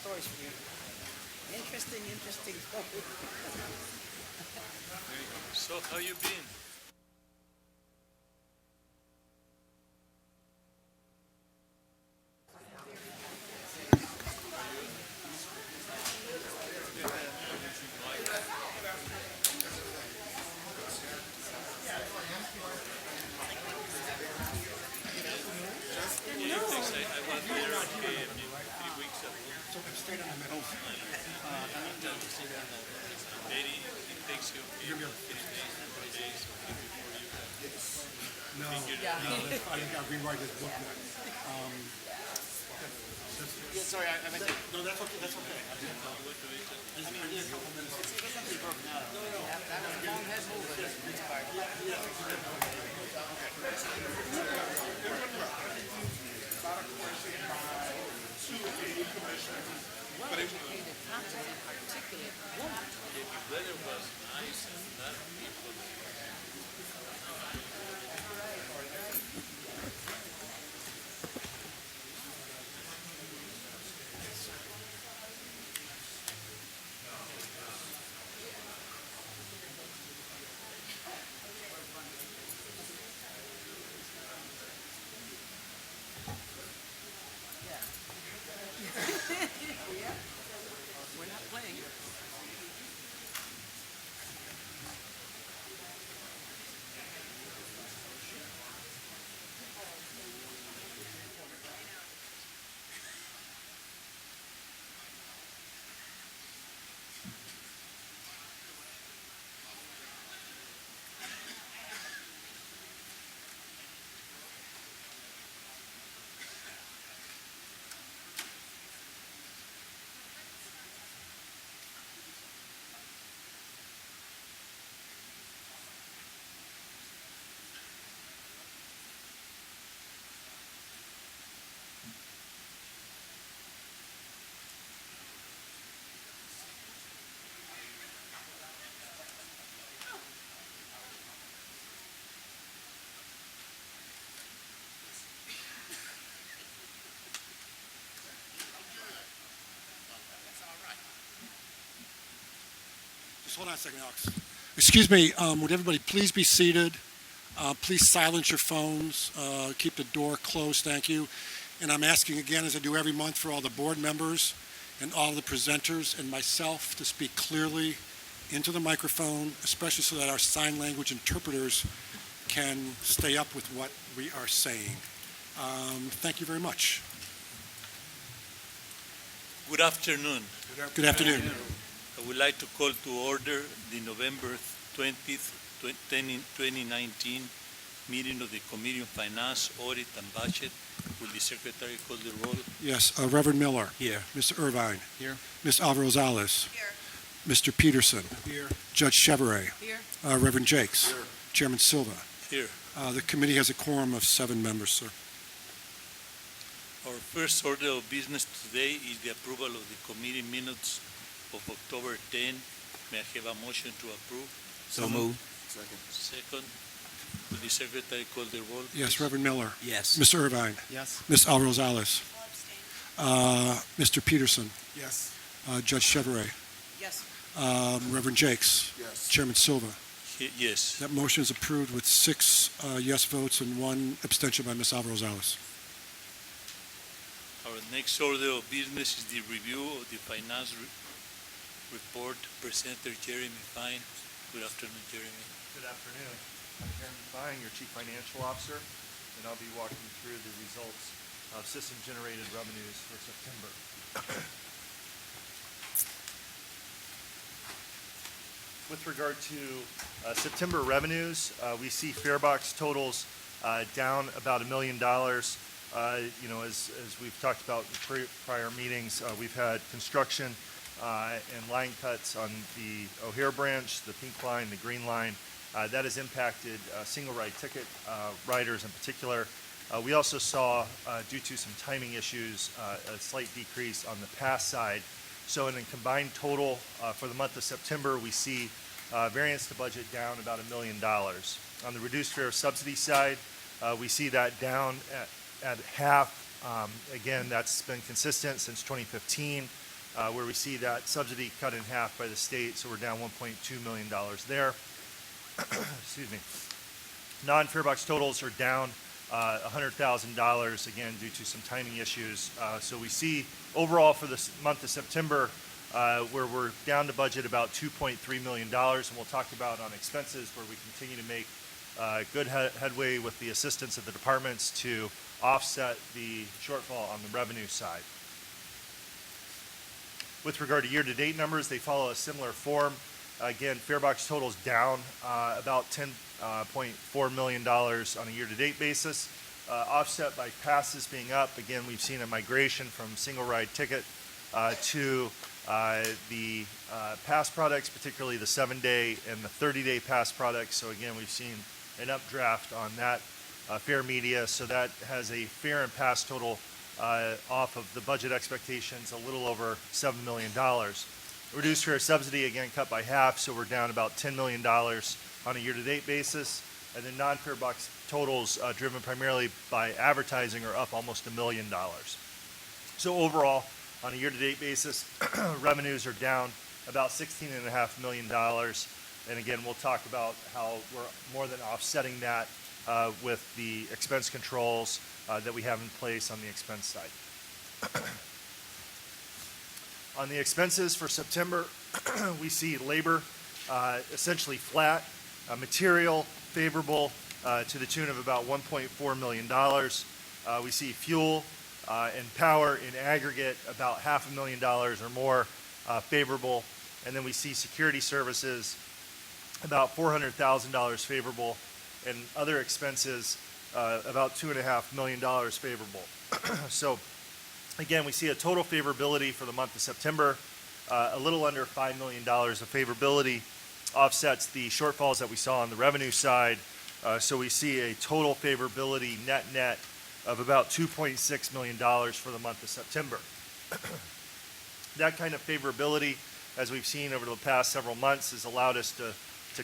stories for you. Interesting story. So how you been? Yeah, thanks. I was there maybe 3 weeks ago. So I'm straight in the middle. Maybe it takes you 3 days, 4 days before you can No, figure it out. I think I'll rewrite this book now. Sorry, I meant to. No, that's okay. That's okay. I did I need a couple minutes. It doesn't be broken out. That long head move is expired. Well-educated, competent, articulate woman. If the weather was nice and not people. We're not playing. Just hold on a second, Alex. Excuse me, would everybody please be seated? Please silence your phones. Keep the door closed, thank you. And I'm asking again, as I do every month, for all the board members and all the presenters and myself to speak clearly into the microphone, especially so that our sign language interpreters can stay up with what we are saying. Thank you very much. Good afternoon. Good afternoon. I would like to call to order the November 20th, 2019 meeting of the Committee on Finance, Audit, and Budget. Will the Secretary call the roll? Yes, Reverend Miller. Here. Mr. Irvine. Here. Ms. Alvarez-Rosales. Here. Mr. Peterson. Here. Judge Chevrolet. Here. Reverend Jakes. Here. Chairman Silva. Here. The committee has a quorum of 7 members, sir. Our first order of business today is the approval of the committee minutes of October 10. May I have a motion to approve? So moved. Second. Will the Secretary call the roll? Yes, Reverend Miller. Yes. Mr. Irvine. Yes. Ms. Alvarez-Rosales. Mr. Peterson. Yes. Judge Chevrolet. Yes. Reverend Jakes. Yes. Chairman Silva. Yes. That motion is approved with 6 yes votes and 1 abstention by Ms. Alvarez-Rosales. Our next order of business is the review of the finance report. Presenter Jeremy Fine. Good afternoon, Jeremy. Good afternoon. I'm Jeremy Fine, your Chief Financial Officer, and I'll be walking through the results of system-generated revenues for September. With regard to September revenues, we see farebox totals down about $1 million. As we've talked about in prior meetings, we've had construction and line cuts on the O'Hare branch, the pink line, the green line. That has impacted single ride ticket riders in particular. We also saw, due to some timing issues, a slight decrease on the pass side. So in a combined total for the month of September, we see variance to budget down about $1 million. On the reduced fare subsidy side, we see that down at half. Again, that's been consistent since 2015. where we see that subsidy cut in half by the state, so we're down $1.2 million there. Excuse me. Non-fare box totals are down $100,000, again, due to some timing issues. So we see overall for this month of September, where we're down to budget about $2.3 million, and we'll talk about on expenses where we continue to make good headway with the assistance of the departments to offset the shortfall on the revenue side. With regard to year-to-date numbers, they follow a similar form. Again, fare box totals down about $10.4 million on a year-to-date basis, offset by passes being up. Again, we've seen a migration from single-ride ticket to the pass products, particularly the 7-day and the 30-day pass products. So again, we've seen an updraft on that fare media. So that has a fare and pass total off of the budget expectations a little over $7 million. Reduced fare subsidy, again, cut by half, so we're down about $10 million on a year-to-date basis. And then non-fare box totals driven primarily by advertising are up almost $1 million. So overall, on a year-to-date basis, revenues are down about $16.5 million. And again, we'll talk about how we're more than offsetting that with the expense controls that we have in place on the expense side. On the expenses for September, we see labor essentially flat, material favorable to the tune of about $1.4 million. We see fuel and power in aggregate about $500,000 or more favorable. And then we see security services about $400,000 favorable, and other expenses about $2.5 million favorable. So again, we see a total favorability for the month of September, a little under $5 million of favorability, offsets the shortfalls that we saw on the revenue side. So we see a total favorability net of about $2.6 million for the month of September. That kind of favorability, as we've seen over the past several months, has allowed us to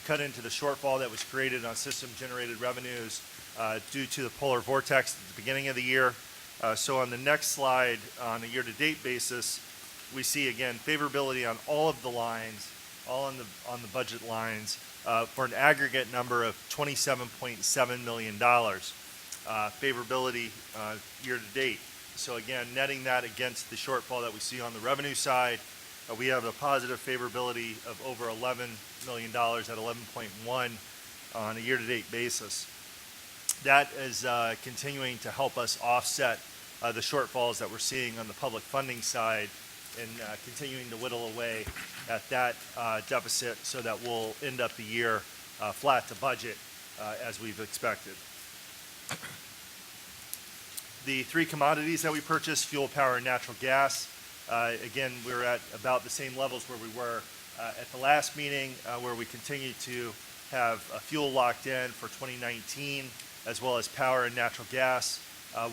cut into the shortfall that was created on system-generated revenues due to the polar vortex at the beginning of the year. So on the next slide, on a year-to-date basis, we see again favorability on all of the lines, all on the budget lines, for an aggregate number of $27.7 million favorability year-to-date. So again, netting that against the shortfall that we see on the revenue side, we have a positive favorability of over $11 million at 11.1 on a year-to-date basis. That is continuing to help us offset the shortfalls that we're seeing on the public funding side, and continuing to whittle away at that deficit so that we'll end up the year flat to budget as we've expected. The three commodities that we purchased, fuel, power, and natural gas, again, we're at about the same levels where we were at the last meeting, where we continue to have fuel locked in for 2019, as well as power and natural gas.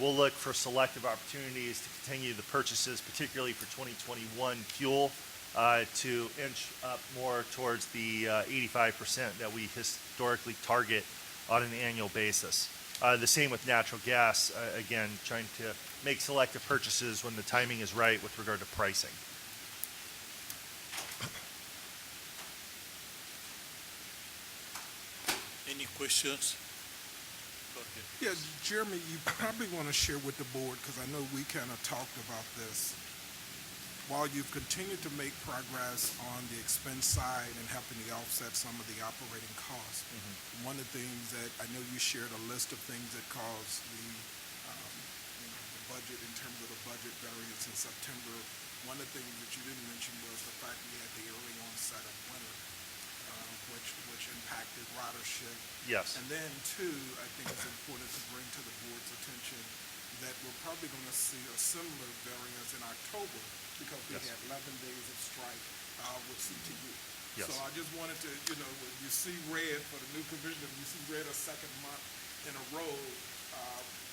We'll look for selective opportunities to continue the purchases, particularly for 2021 fuel, to inch up more towards the 85% that we historically target on an annual basis. The same with natural gas, again, trying to make selective purchases when the timing is right with regard to pricing. Any questions? Go ahead. Yeah, Jeremy, you probably want to share with the board, because I know we kind of talked about this. While you've continued to make progress on the expense side and helping to offset some of the operating costs, one of the things that I know you shared a list of things that caused the budget, in terms of the budget variance in September. One of the things that you didn't mention was the fact we had the early onset of winter, which impacted ridership. Yes. And then, two, I think it's important to bring to the board's attention that we're probably going to see a similar variance in October, because we Yes. had 11 days of strike with CTU. Yes. So I just wanted to, when you see red for the new commissioner, you see red a second month in a row,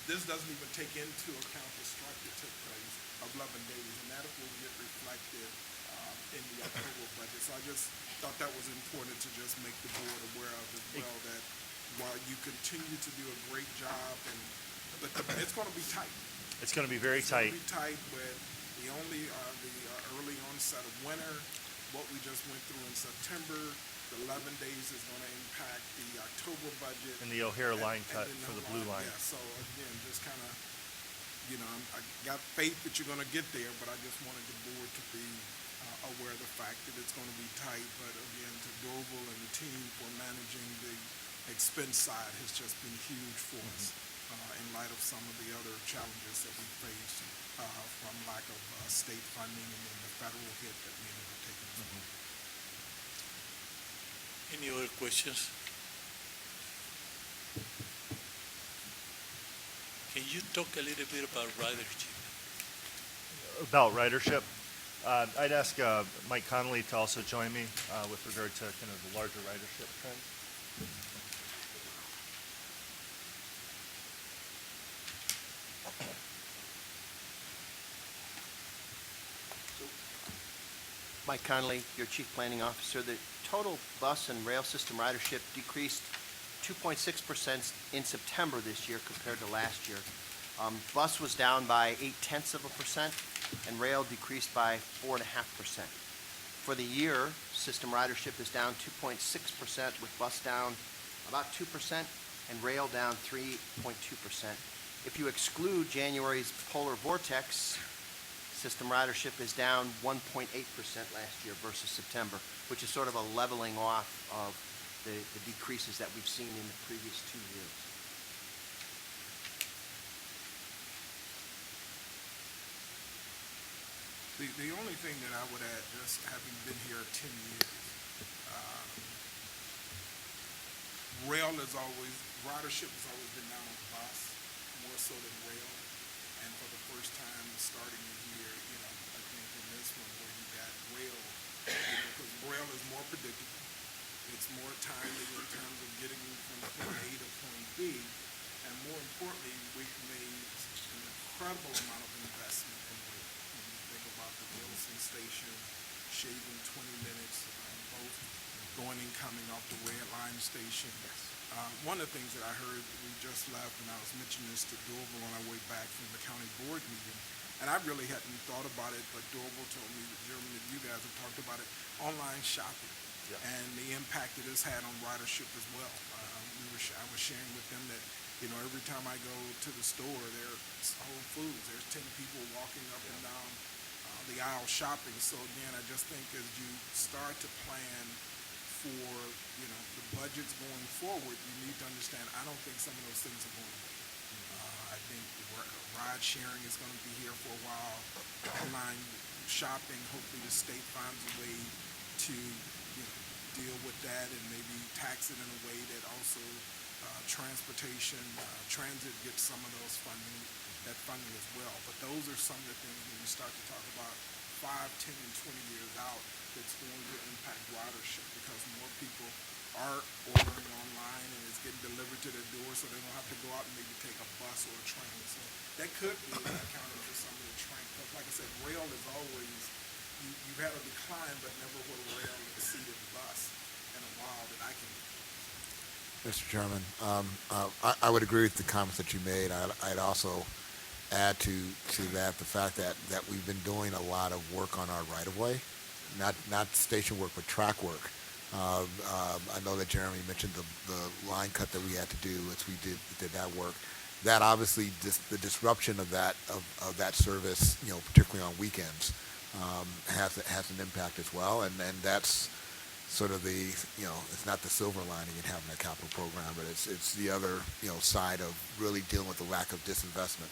this doesn't even take into account the strike that took place of 11 days, and that will get reflected in the October budget. So I just thought that was important to just make the board aware of as well, that while you continue to do a great job, but it's going to be tight. It's going to be very tight. It's going to be tight, but the only the early on onset of winter, what we just went through in September, the 11 days is gonna impact the October budget. And the O'Hare line and cut then for the blue line. Yeah, so again, just kind of, I got faith that you're gonna get there, but I just wanted the board to be aware of the fact that it's gonna be tight. But again, to Dorval and the team for managing the expense side has just been huge for us in light of some of the other challenges that we faced from lack of state funding and then the federal hit that we ended up taking. Any other questions? Can you talk a little bit about ridership? About ridership, I'd ask Mike Connolly to also join me with regard to kind of the larger ridership trends. Mike Connolly, your Chief Planning Officer. The total bus and rail system ridership decreased 2.6% in September this year compared to last year. Bus was down by 0.8%, and rail decreased by 4.5%. For the year, system ridership is down 2.6%, with bus down about 2% and rail down 3.2%. If you exclude January's polar vortex, system ridership is down 1.8% last year versus September, which is sort of a leveling off of the decreases that we've seen in the previous 2 years. The only thing that I would add, just having been here 10 years, ridership has always been down on bus, more so than rail. And for the first time starting the year, I think in this one where you got rail, because rail is more predictable. It's more timely in terms of getting you from point A to point B. And more importantly, we've made an incredible amount of investment in rail. When you think about the Wilson station, shaving 20 minutes, both going and coming off the red line station. One of the things that I heard, we just left, and I was mentioning this to Dorval on our way back from the county board meeting, and I really hadn't thought about it, but Dorval told me that Jeremy, that you guys have talked about it, online shopping, and the impact it has had on ridership as well. I was sharing with them that, every time I go to the store, there's Whole Foods, there's 10 people walking up and down the aisle shopping. So again, I just think as you start to plan for, the budgets going forward, you need to understand, I don't think some of those things are going away. I think ride sharing is going to be here for a while. Online shopping, hopefully the state finds a way to, deal with that and maybe tax it in a way that also transportation, transit gets some of those that funding as well. But those are some of the things when you start to talk about 5, 10, and 20 years out that's going to impact ridership, because more people are ordering online and it's getting delivered to their door, so they don't have to go out and maybe take a bus or a train. So that could be accounting for some of the train. Because like I said, rail is always, you've had a decline, but never will rail exceeded bus in a while that I can. Mr. Chairman, I would agree with the comments that you made. I'd also add to that the fact that we've been doing a lot of work on our right-of-way, not station work, but track work. I know that Jeremy mentioned the line cut that we had to do as we did that work. That obviously, the disruption of that service, particularly on weekends, has an impact as well, and that's sort of the, it's not the silver lining in having a capital program, but it's the other, side of really dealing with the lack of disinvestment,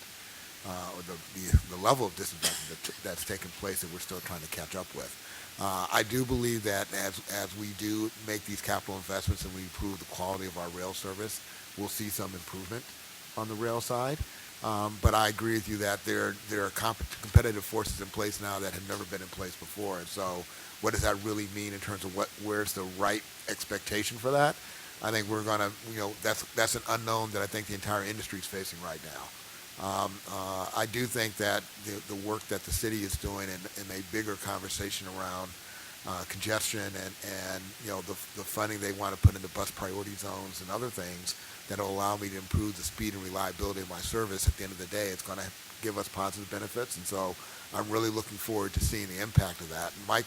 or the level of disinvestment that's taken place that we're still trying to catch up with. I do believe that as we do make these capital investments and we improve the quality of our rail service, we'll see some improvement on the rail side. But I agree with you that there are competitive forces in place now that have never been in place before. And so what does that really mean in terms of where's the right expectation for that? I think we're going to, that's an unknown that I think the entire industry is facing right now. I do think that the work that the city is doing in a bigger conversation around congestion and the funding they want to put into bus priority zones and other things that will allow me to improve the speed and reliability of my service, at the end of the day, it's going to give us positive benefits. And so I'm really looking forward to seeing the impact of that. And Mike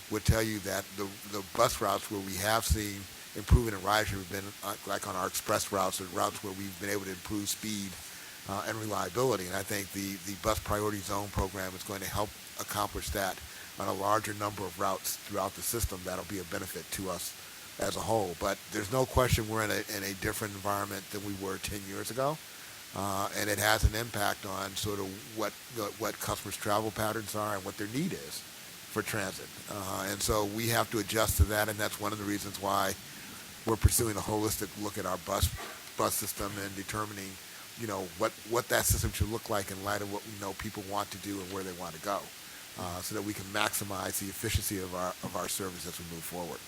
would tell you that the bus routes where we have seen improvement in ridership have been like on our express routes or routes where we've been able to improve speed and reliability. And I think the bus priority zone program is going to help accomplish that on a larger number of routes throughout the system. That'll be a benefit to us as a whole. But there's no question we're in a different environment than we were 10 years ago. And it has an impact on sort of what customers' travel patterns are and what their need is for transit. And so we have to adjust to that, and that's one of the reasons why we're pursuing a holistic look at our bus system and determining, what that system should look like in light of what we know people want to do and where they want to go, so that we can maximize the efficiency of our service as we move forward.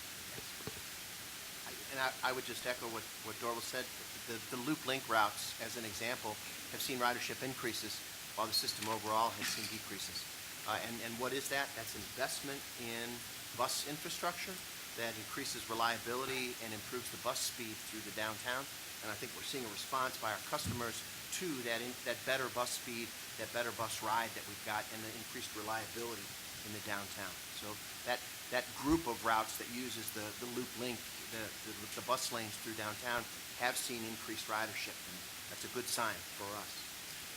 And I would just echo what Dorval said. The loop link routes, as an example, have seen ridership increases while the system overall has seen decreases. And what is that? That's investment in bus infrastructure that increases reliability and improves the bus speed through the downtown. And I think we're seeing a response by our customers to that better bus speed, that better bus ride that we've got, and the increased reliability in the downtown. So that group of routes that uses the loop link, the bus lanes through downtown, have seen increased ridership, and that's a good sign for us.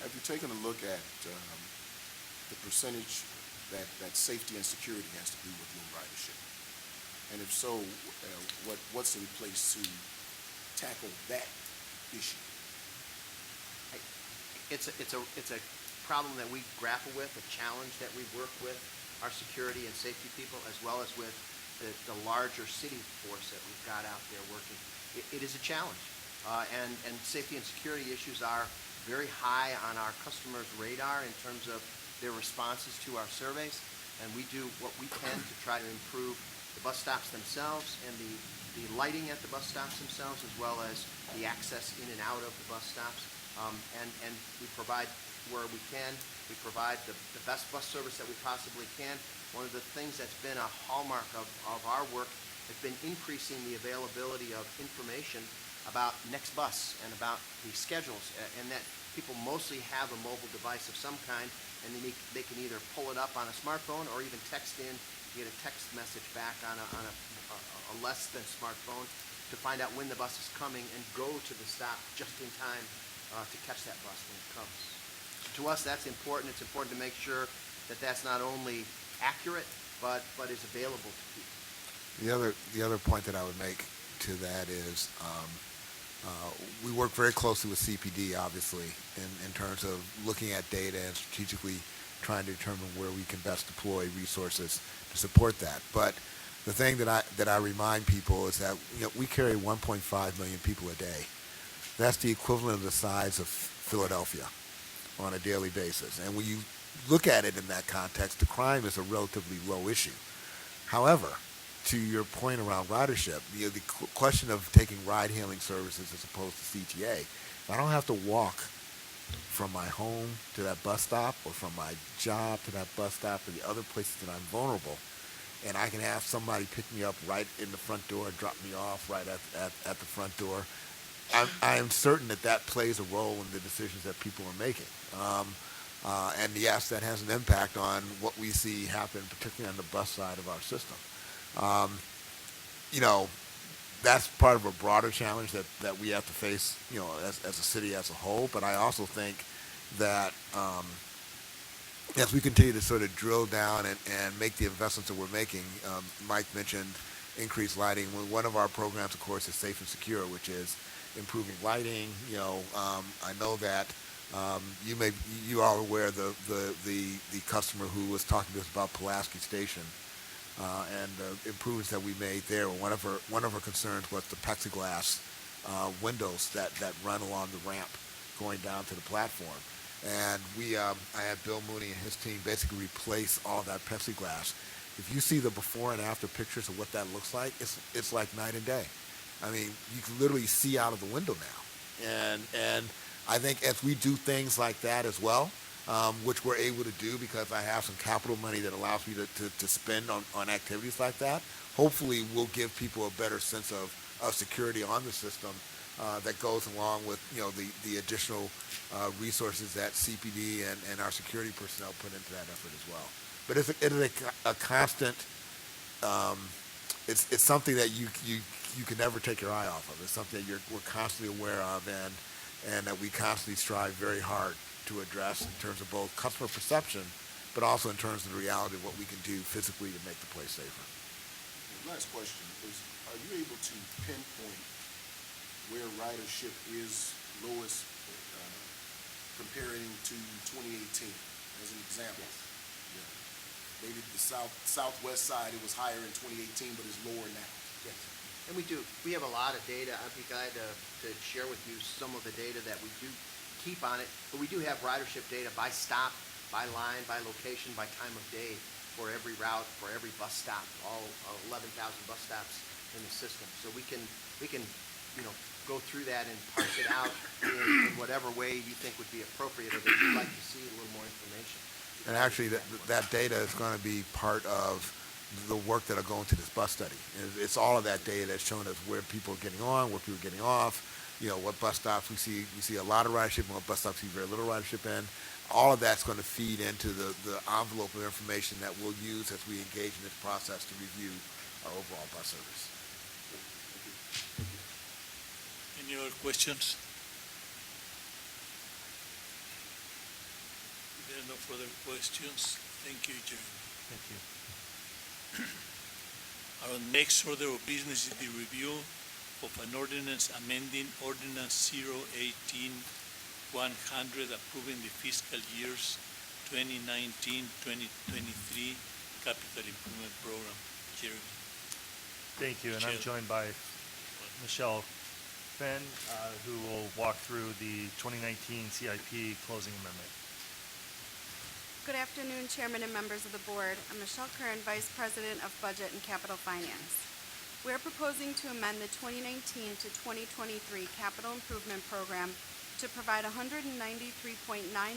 Have you taken a look at the percentage that safety and security has to do with low ridership? And if so, what's in place to tackle that issue? It's a problem that we grapple with, a challenge that we work with our security and safety people, as well as with the larger city force that we've got out there working. It is a challenge, and safety and security issues are very high on our customers' radar in terms of their responses to our surveys, and we do what we can to try to improve the bus stops themselves and the lighting at the bus stops themselves, as well as the access in and out of the bus stops. And we provide, where we can, we provide the best bus service that we possibly can. One of the things that's been a hallmark of our work has been increasing the availability of information about next bus and about the schedules, and that people mostly have a mobile device of some kind, and they can either pull it up on a smartphone or even text in, get a text message back on a less than smartphone to find out when the bus is coming and go to the stop just in time to catch that bus when it comes. To us, that's important. It's important to make sure that that's not only accurate, but is available to people. The other point that I would make to that is we work very closely with CPD, obviously, in terms of looking at data and strategically trying to determine where we can best deploy resources to support that. But the thing that I remind people is that we carry 1.5 million people a day. That's the equivalent of the size of Philadelphia on a daily basis. And when you look at it in that context, the crime is a relatively low issue. However, to your point around ridership, the question of taking ride-hailing services as opposed to CTA, if I don't have to walk from my home to that bus stop or from my job to that bus stop or the other places that I'm vulnerable, and I can have somebody pick me up right in the front door and drop me off right at the front door, I am certain that plays a role in the decisions that people are making. And yes, that has an impact on what we see happen, particularly on the bus side of our system. That's part of a broader challenge that we have to face, as a city as a whole. But I also think that as we continue to sort of drill down and make the investments that we're making, Mike mentioned increased lighting. One of our programs, of course, is Safe and Secure, which is improving lighting. I know that you are aware of the customer who was talking to us about Pulaski Station. And the improvements that we made there. One of her concerns was the plexiglass windows that run along the ramp going down to the platform. And I had Bill Mooney and his team basically replace all that plexiglass. If you see the before and after pictures of what that looks like, it's like night and day. I mean, you can literally see out of the window now. And I think as we do things like that as well, which we're able to do because I have some capital money that allows me to spend on activities like that. Hopefully we'll give people a better sense of security on the system that goes along with, the additional resources that CPD and our security personnel put into that effort as well. But it is a constant, it's something that you can never take your eye off of. It's something that we're constantly aware of and that we constantly strive very hard to address in terms of both customer perception, but also in terms of the reality of what we can do physically to make the place safer. Last question is, are you able to pinpoint where ridership is lowest comparing to 2018, as an example? Yeah. Maybe the southwest side, it was higher in 2018, but it's lower now. Yes, and we do. We have a lot of data. I'd be glad to share with you some of the data that we do keep on it, but we do have ridership data by stop, by line, by location, by time of day, for every route, for every bus stop, all 11,000 bus stops in the system. So we can go through that and parse it out in whatever way you think would be appropriate, or that you'd like to see a little more information. And actually, that data is going to be part of the work that'll go into this bus study. It's all of that data that's showing us where people are getting on, where people are getting off, what bus stops we see a lot of ridership and what bus stops we see very little ridership in. All of that's going to feed into the envelope of information that we'll use as we engage in this process to review our overall bus service. Any other questions? If there are no further questions, thank you, Jeremy. Thank you. Our next order of business is the review of an ordinance amending Ordinance 018-100 approving the fiscal years 2019-2023 capital improvement program. Jeremy. Thank you, and I'm Michelle. joined by Michelle Fenn, who will walk through the 2019 CIP closing amendment. Good afternoon, Chairman and members of the board. I'm Michelle Curran, Vice President of Budget and Capital Finance. We are proposing to amend the 2019 to 2023 Capital Improvement Program to provide $193.9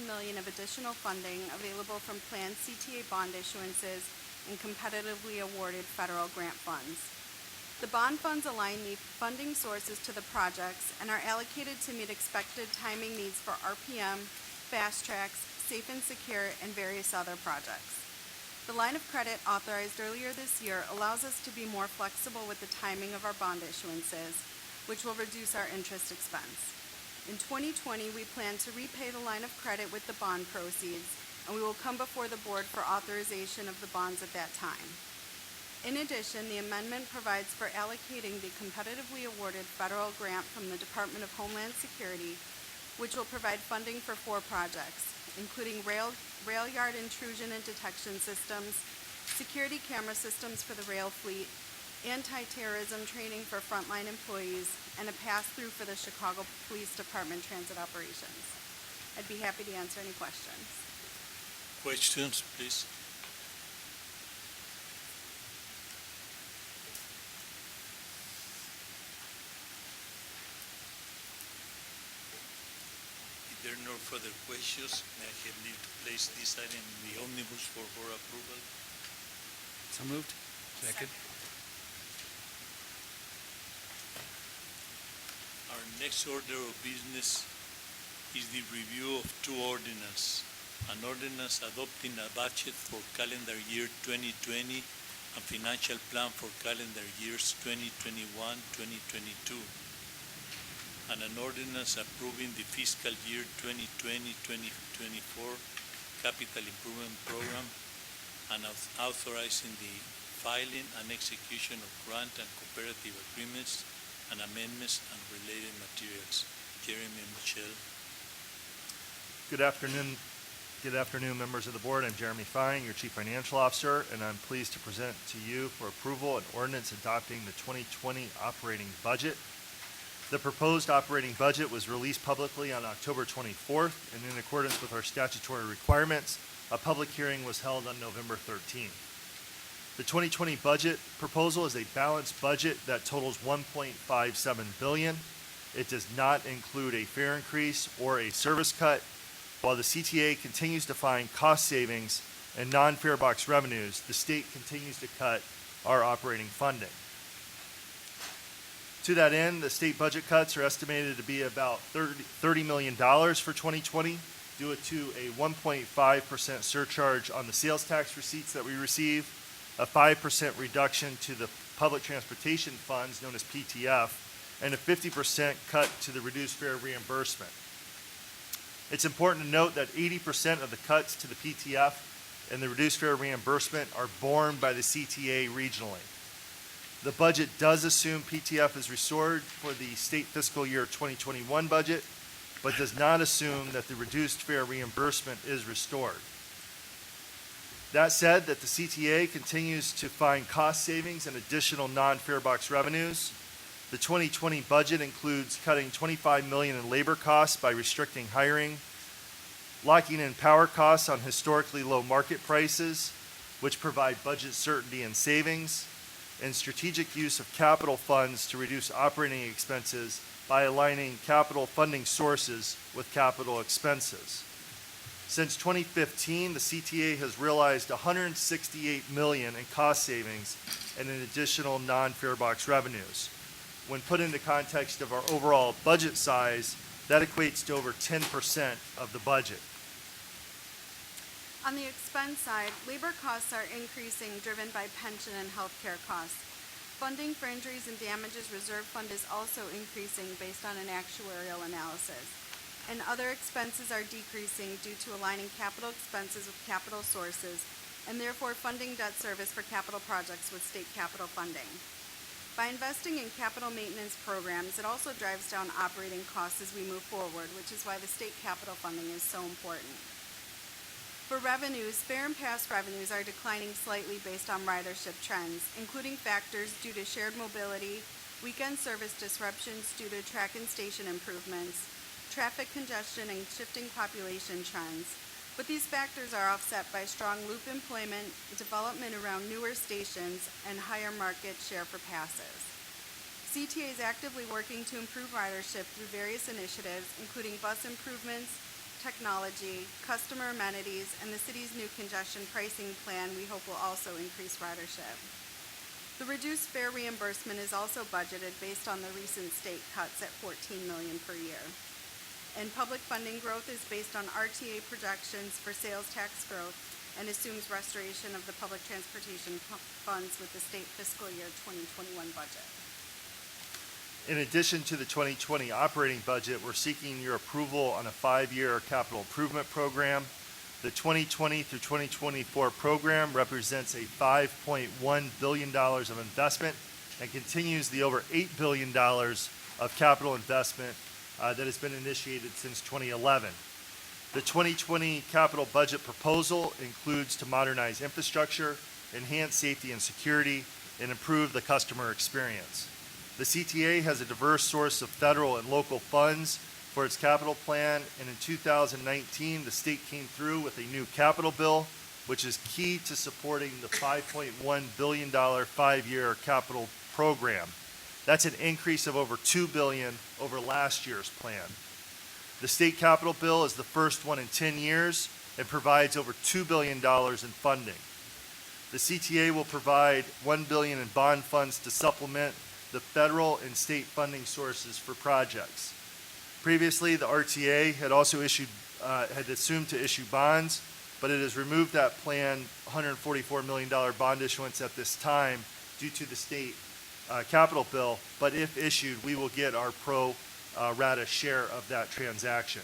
million of additional funding available from planned CTA bond issuances and competitively awarded federal grant funds. The bond funds align the funding sources to the projects and are allocated to meet expected timing needs for RPM, fast tracks, safe and secure, and various other projects. The line of credit authorized earlier this year allows us to be more flexible with the timing of our bond issuances, which will reduce our interest expense. In 2020, we plan to repay the line of credit with the bond proceeds, and we will come before the board for authorization of the bonds at that time. In addition, the amendment provides for allocating the competitively awarded federal grant from the Department of Homeland Security, which will provide funding for 4 projects, including rail yard intrusion and detection systems, security camera systems for the rail fleet, anti-terrorism training for frontline employees, and a pass-through for the Chicago Police Department transit operations. I'd be happy to answer any questions. Questions, please. If there are no further questions, may I have leave to place this item in the omnibus for approval? So moved. Second. Our next order of business is the review of 2 ordinances. An ordinance adopting a budget for calendar year 2020 and financial plan for calendar years 2021-2022. And an ordinance approving the fiscal year 2020-2024 capital improvement program and authorizing the filing and execution of grant and cooperative agreements and amendments and related materials. Jeremy and Michelle. Good afternoon, members of the board. I'm Jeremy Fine, your Chief Financial Officer, and I'm pleased to present to you for approval an ordinance adopting the 2020 operating budget. The proposed operating budget was released publicly on October 24th, and in accordance with our statutory requirements, a public hearing was held on November 13th. The 2020 budget proposal is a balanced budget that totals $1.57 billion. It does not include a fare increase or a service cut. While the CTA continues to find cost savings and non-fare box revenues, the state continues to cut our operating funding. To that end, the state budget cuts are estimated to be about $30 million for 2020 due to a 1.5% surcharge on the sales tax receipts that we receive, a 5% reduction to the public transportation funds known as PTF, and a 50% cut to the reduced fare reimbursement. It's important to note that 80% of the cuts to the PTF and the reduced fare reimbursement are borne by the CTA regionally. The budget does assume PTF is restored for the state fiscal year 2021 budget, but does not assume that the reduced fare reimbursement is restored. That said, that the CTA continues to find cost savings and additional non-fare box revenues. The 2020 budget includes cutting $25 million in labor costs by restricting hiring, locking in power costs on historically low market prices, which provide budget certainty and savings, and strategic use of capital funds to reduce operating expenses by aligning capital funding sources with capital expenses. Since 2015, the CTA has realized $168 million in cost savings and in additional non-fare box revenues. When put into context of our overall budget size, that equates to over 10% of the budget. On the expense side, labor costs are increasing, driven by pension and healthcare costs. Funding for injuries and damages reserve fund is also increasing based on an actuarial analysis. And other expenses are decreasing due to aligning capital expenses with capital sources, and therefore funding debt service for capital projects with state capital funding. By investing in capital maintenance programs, it also drives down operating costs as we move forward, which is why the state capital funding is so important. For revenues, fare and pass revenues are declining slightly based on ridership trends, including factors due to shared mobility, weekend service disruptions due to track and station improvements, traffic congestion, and shifting population trends. But these factors are offset by strong loop employment, development around newer stations, and higher market share for passes. CTA is actively working to improve ridership through various initiatives, including bus improvements, technology, customer amenities, and the city's new congestion pricing plan we hope will also increase ridership. The reduced fare reimbursement is also budgeted based on the recent state cuts at $14 million per year. And public funding growth is based on RTA projections for sales tax growth and assumes restoration of the public transportation funds with the state fiscal year 2021 budget. In addition to the 2020 operating budget, we're seeking your approval on a 5-year capital improvement program. The 2020 through 2024 program represents a $5.1 billion of investment and continues the over $8 billion of capital investment that has been initiated since 2011. The 2020 capital budget proposal includes to modernize infrastructure, enhance safety and security, and improve the customer experience. The CTA has a diverse source of federal and local funds for its capital plan, and in 2019, the state came through with a new capital bill, which is key to supporting the $5.1 billion 5-year capital program. That's an increase of over $2 billion over last year's plan. The state capital bill is the first one in 10 years and provides over $2 billion in funding. The CTA will provide $1 billion in bond funds to supplement the federal and state funding sources for projects. Previously, the RTA had also had assumed to issue bonds, but it has removed that planned $144 million bond issuance at this time due to the state capital bill. But if issued, we will get our pro rata share of that transaction.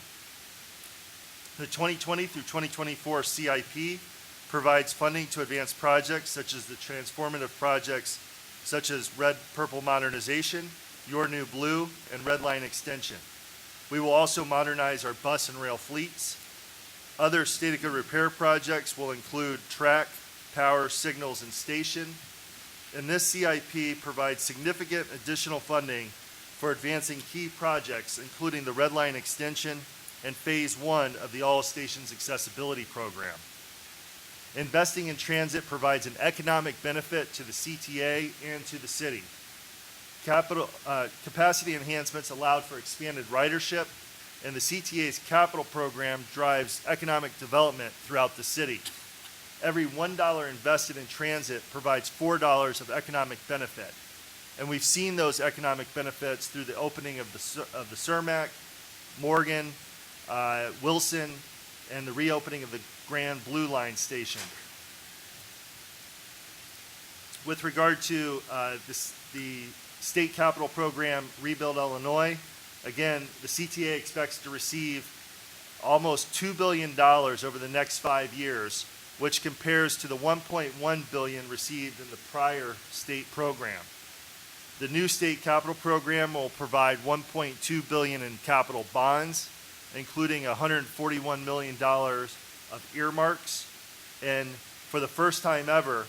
The 2020 through 2024 CIP provides funding to advance projects such as the transformative projects such as Red Purple Modernization, Your New Blue, and Red Line Extension. We will also modernize our bus and rail fleets. Other state of good repair projects will include track, power, signals, and station. And this CIP provides significant additional funding for advancing key projects, including the Red Line Extension and Phase 1 of the All Stations Accessibility Program. Investing in transit provides an economic benefit to the CTA and to the city. Capacity enhancements allowed for expanded ridership, and the CTA's capital program drives economic development throughout the city. Every $1 invested in transit provides $4 of economic benefit. And we've seen those economic benefits through the opening of the Cermak, Morgan, Wilson, and the reopening of the Grand Blue Line station. With regard to the state capital program, Rebuild Illinois, again, the CTA expects to receive almost $2 billion over the next 5 years, which compares to the $1.1 billion received in the prior state program. The new state capital program will provide $1.2 billion in capital bonds, including $141 million of earmarks, and for the first time ever,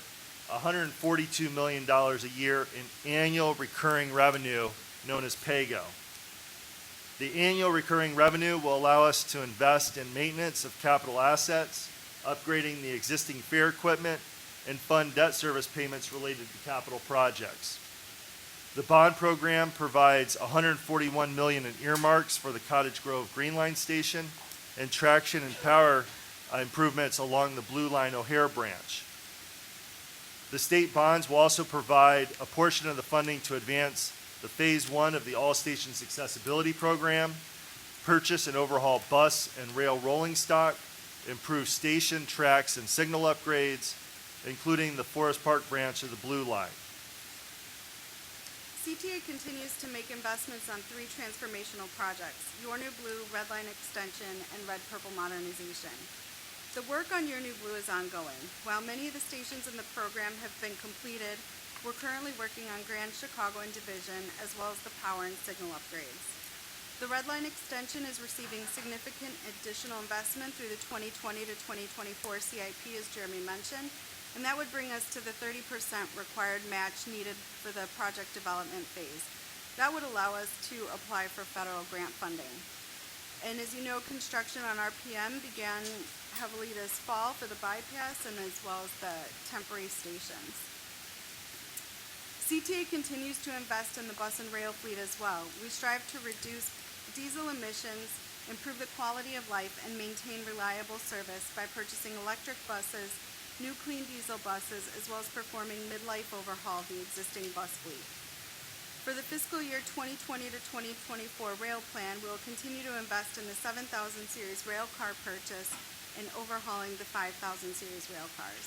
$142 million a year in annual recurring revenue known as PAYGO. The annual recurring revenue will allow us to invest in maintenance of capital assets, upgrading the existing fair equipment, and fund debt service payments related to capital projects. The bond program provides $141 million in earmarks for the Cottage Grove Green Line station and traction and power improvements along the Blue Line O'Hare branch. The state bonds will also provide a portion of the funding to advance the Phase 1 of the All Stations Accessibility Program, purchase and overhaul bus and rail rolling stock, improve station, tracks, and signal upgrades, including the Forest Park branch of the Blue Line. CTA continues to make investments on 3 transformational projects: Your New Blue, Red Line Extension, and Red Purple Modernization. The work on Your New Blue is ongoing. While many of the stations in the program have been completed, we're currently working on Grand Chicago and Division, as well as the power and signal upgrades. The Red Line Extension is receiving significant additional investment through the 2020 to 2024 CIP, as Jeremy mentioned, and that would bring us to the 30% required match needed for the project development phase. That would allow us to apply for federal grant funding. And as you know, construction on RPM began heavily this fall for the bypass and as well as the temporary stations. CTA continues to invest in the bus and rail fleet as well. We strive to reduce diesel emissions, improve the quality of life, and maintain reliable service by purchasing electric buses, new clean diesel buses, as well as performing midlife overhaul of the existing bus fleet. For the fiscal year 2020 to 2024 rail plan, we will continue to invest in the 7,000 series rail car purchase and overhauling the 5,000 series rail cars.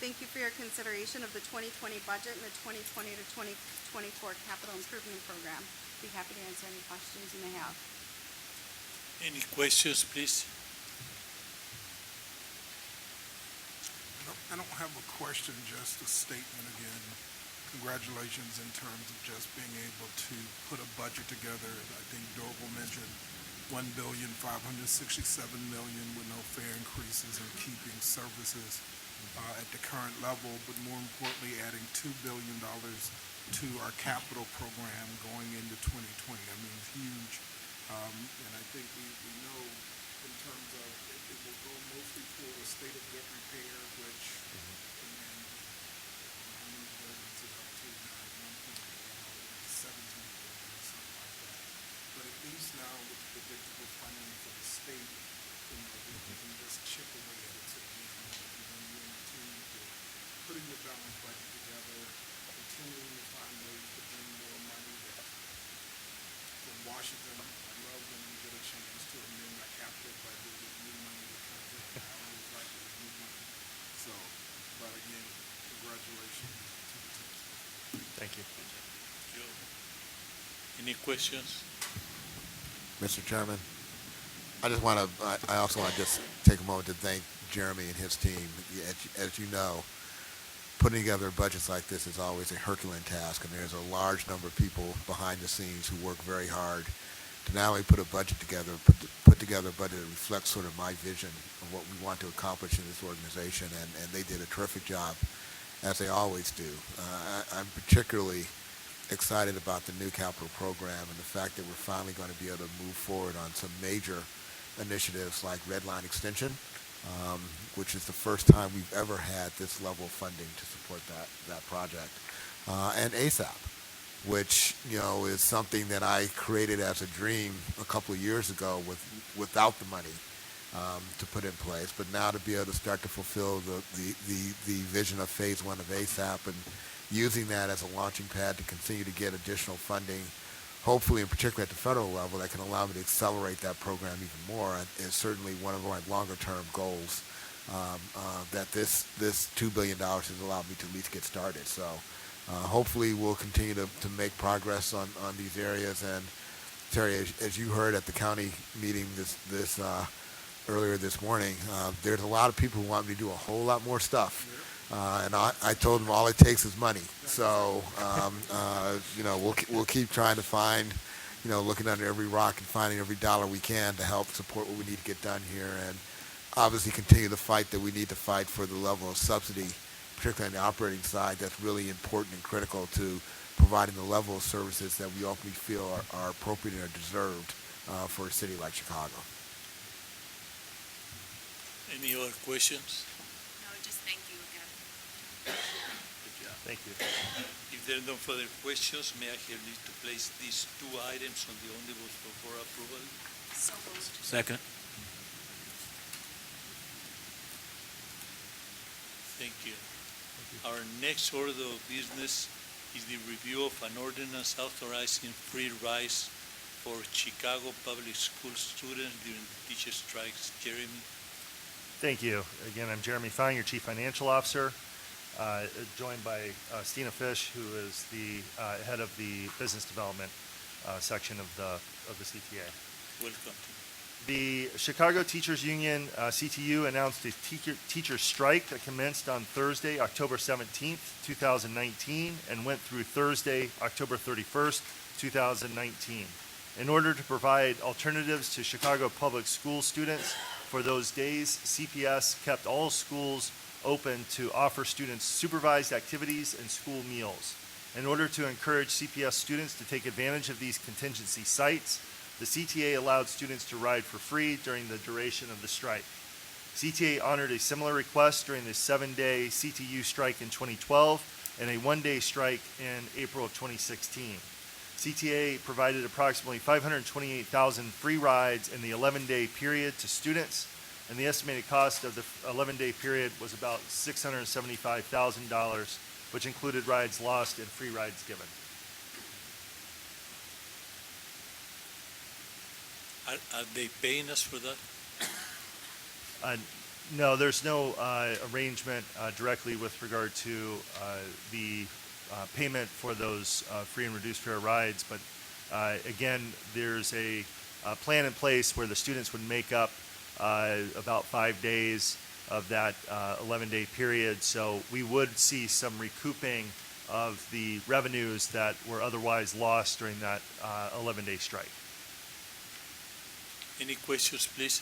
Thank you for your consideration of the 2020 budget and the 2020 to 2024 capital improvement program. Be happy to answer any questions you may have. Any questions, please? I don't have a question, just a statement again. Congratulations in terms of just being able to put a budget together. I think Dorval mentioned $1,567,000,000 with no fare increases and keeping services at the current level, but more importantly, adding $2 billion to our capital program going into 2020. I mean, it's huge. And I think we know in terms of it will go mostly for a state of good repair, which but at least now with the predictable funding for the state, we can just chip away at it. So again, you continue to putting the balanced budget together, continuing to find ways to bring more money from Washington. I love when we get a chance to amend our capital budget with new money that comes in. I always like it with new money. So, but again, congratulations to the team. Thank you. Joe, any questions? Mr. Chairman, I also want to just take a moment to thank Jeremy and his team. As you know, putting together budgets like this is always a Herculean task, and there's a large number of people behind the scenes who work very hard to not only put a budget together, put together a budget that reflects sort of my vision of what we want to accomplish in this organization, and they did a terrific job, as they always do. I'm particularly excited about the new capital program and the fact that we're finally going to be able to move forward on some major initiatives like Red Line Extension, which is the first time we've ever had this level of funding to support that project, and ASAP, which is something that I created as a dream a couple of years ago without the money to put in place, but now to be able to start to fulfill the vision of Phase 1 of ASAP and using that as a launching pad to continue to get additional funding, hopefully, in particular at the federal level, that can allow me to accelerate that program even more, and is certainly one of my longer-term goals, that this $2 billion has allowed me to at least get started. So hopefully we'll continue to make progress on these areas. And Terry, as you heard at the county meeting this earlier this morning, there's a lot of people who want me to do a whole lot more stuff. And I told them all it takes is money. So, we'll keep trying to find, looking under every rock and finding every dollar we can to help support what we need to get done here. And obviously continue the fight that we need to fight for the level of subsidy, particularly on the operating side, that's really important and critical to providing the level of services that we ultimately feel are appropriate and are deserved for a city like Chicago. Any other questions? No, just thank you again. Good job. Thank you. If there are no further questions, may I have leave to place these two items on the omnibus for approval? So moved. Second. Thank you. Our next order of business is the review of an ordinance authorizing free rides for Chicago public school students during teacher strikes. Jeremy? Thank you. Again, I'm Jeremy Fine, your Chief Financial Officer, joined by Stina Fish, who is the head of the Business Development section of the CTA. Welcome. The Chicago Teachers Union, CTU, announced a teacher strike that commenced on Thursday, October 17th, 2019, and went through Thursday, October 31st, 2019. In order to provide alternatives to Chicago public school students for those days, CPS kept all schools open to offer students supervised activities and school meals. In order to encourage CPS students to take advantage of these contingency sites, the CTA allowed students to ride for free during the duration of the strike. CTA honored a similar request during the 7-day CTU strike in 2012 and a 1-day strike in April of 2016. CTA provided approximately 528,000 free rides in the 11-day period to students, and the estimated cost of the 11-day period was about $675,000, which included rides lost and free rides given. Are they paying us for that? No, there's no arrangement directly with regard to the payment for those free and reduced fare rides, but again, there's a plan in place where the students would make up about 5 days of that 11-day period, so we would see some recouping of the revenues that were otherwise lost during that 11-day strike. Any questions, please?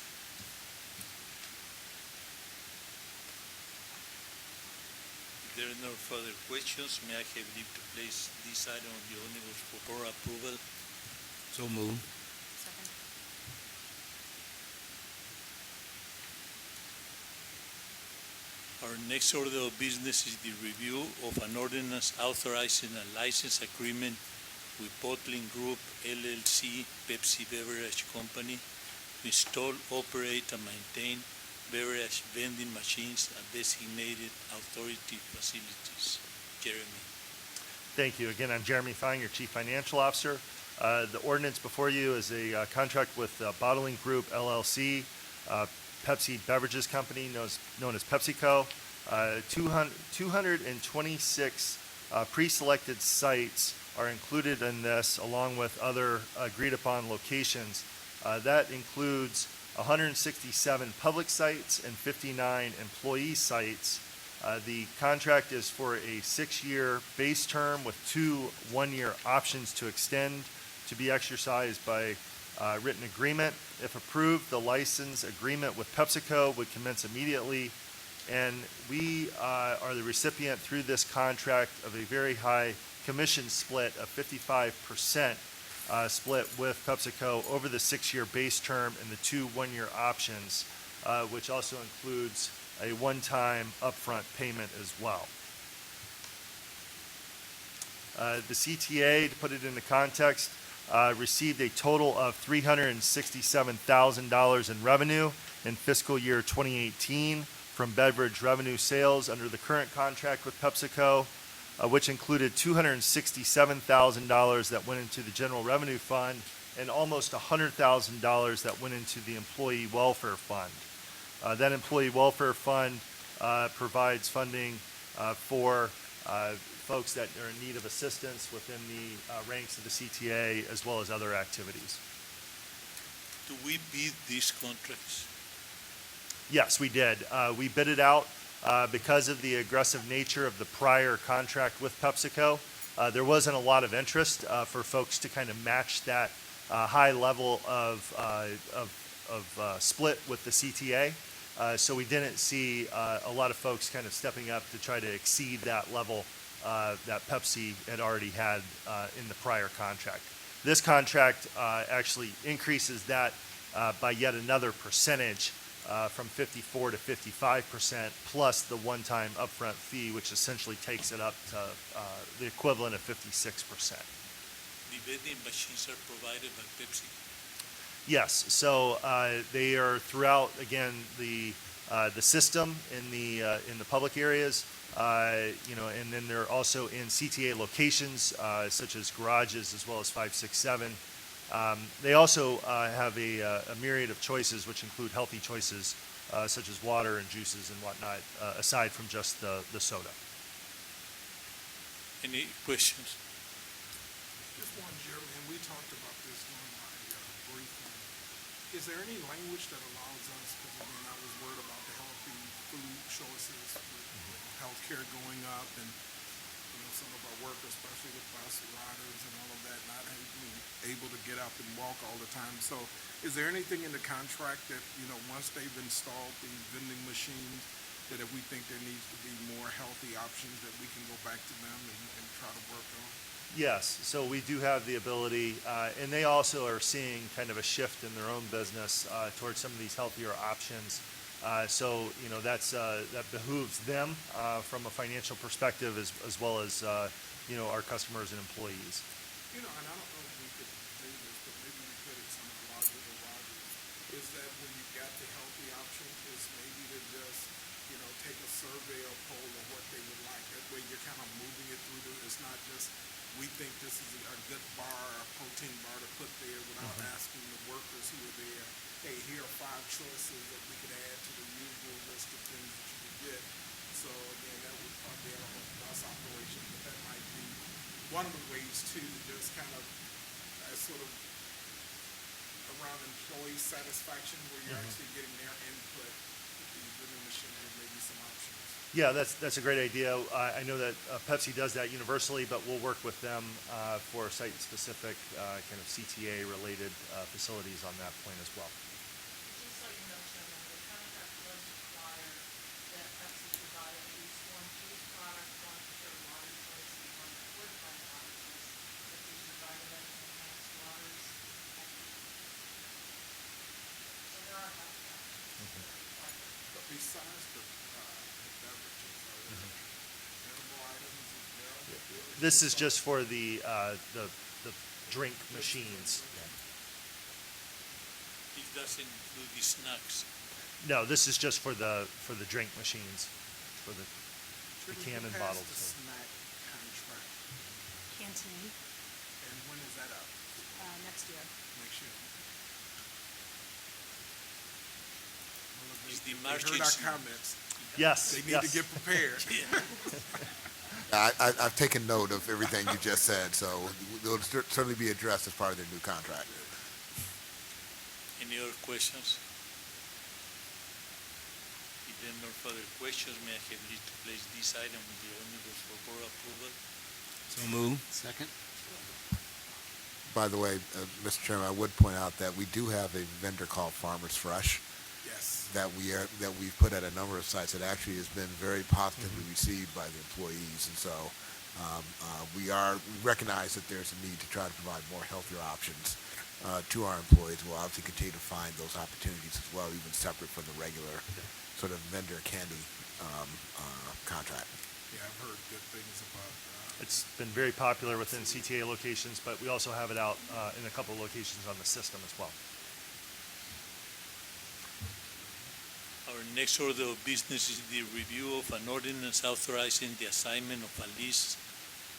If there are no further questions, may I have leave to place this item on the omnibus for approval? So moved. Second. Our next order of business is the review of an ordinance authorizing a license agreement with Bottling Group LLC, Pepsi Beverage Company, to install, operate, and maintain beverage vending machines at designated authority facilities. Jeremy. Thank you. Again, I'm Jeremy Fine, your Chief Financial Officer. The ordinance before you is a contract with Bottling Group LLC, Pepsi Beverages Company, known as PepsiCo. 226 pre-selected sites are included in this, along with other agreed-upon locations. That includes 167 public sites and 59 employee sites. The contract is for a 6-year base term with 2 one-year options to extend, to be exercised by written agreement. If approved, the license agreement with PepsiCo would commence immediately, and we are the recipient through this contract of a very high commission split of 55% split with PepsiCo over the 6-year base term and the 2 one-year options, which also includes a one-time upfront payment as well. The CTA, to put it into context, received a total of $367,000 in revenue in fiscal year 2018 from beverage revenue sales under the current contract with PepsiCo. which included $267,000 that went into the general revenue fund and almost $100,000 that went into the employee welfare fund. That employee welfare fund provides funding for folks that are in need of assistance within the ranks of the CTA as well as other activities. Do we bid these contracts? Yes, we did. We bid it out because of the aggressive nature of the prior contract with PepsiCo. There wasn't a lot of interest for folks to kind of match that high level of split with the CTA. So we didn't see a lot of folks kind of stepping up to try to exceed that level that Pepsi had already had in the prior contract. This contract actually increases that by yet another percentage from 54 to 55%, plus the one-time upfront fee, which essentially takes it up to the equivalent of 56%. The vending machines are provided by Pepsi. Yes, so they are throughout again the system in the public areas, and then they're also in CTA locations such as garages as well as 567. They also have a myriad of choices, which include healthy choices such as water and juices and whatnot, aside from just the soda. Any questions? Just one, Jeremy, and we talked about this during my briefing. Is there any language that allows us, because again, I was worried about the healthy food choices with healthcare going up and some of our workers, especially with bus riders and all of that, not being able to get up and walk all the time. So is there anything in the contract that, once they've installed these vending machines, that if we think there needs to be more healthy options, that we can go back to them and try to work on? Yes, so we do have the ability, and they also are seeing kind of a shift in their own business towards some of these healthier options. So that behooves them from a financial perspective as well as our customers and employees. And I don't know if we could do this, but maybe we could at some of the larger garages, is that when you got the healthy option, is maybe to just, take a survey or poll of what they would like. That way you're kind of moving it through. It's not just, we think this is a good bar, a protein bar to put there without asking the workers who are there, hey, here are 5 choices that we could add to the usual list of things that you could get. So again, that would probably, I don't know if bus operation, but that might be one of the ways to just kind of sort of around employee satisfaction where you're actually getting their input with the vending machine and maybe some options. Yeah, that's a great idea. I know that Pepsi does that universally, but we'll work with them for site-specific kind of CTA-related facilities on that point as well. Just so you know, Chairman, the contract does require that Pepsi provide at least one juice product, one pure water choice, and one fortified water choice. That these are vitamin enhanced waters. So there are healthy options that are required. But besides the beverages, are there edible items as well? This is just for the drink machines. It doesn't include the snacks. No, this is just for the drink machines, for the can and bottles. The snack contract, Canteen, and when is that up? next year. Next year? Is the They heard margin? our comments. Yes, They need to get prepared. I've taken note of everything you just said, so it'll certainly be addressed as part of their new contract. Any other questions? If there are no further questions, may I have you to place this item on the omnibus for board approval? So move. Second. By the way, Mr. Chairman, I would point out that we do have a vendor called Farmers Fresh Yes. that we've put at a number of sites that actually has been very positively received by the employees, and so we recognize that there's a need to try to provide more healthier options to our employees. We'll obviously continue to find those opportunities as well, even separate from the regular sort of vendor candy contract. Yeah, I've heard good things about. It's been very popular within CTA locations, but we also have it out in a couple of locations on the system as well. Our next order of business is the review of an ordinance authorizing the assignment of a lease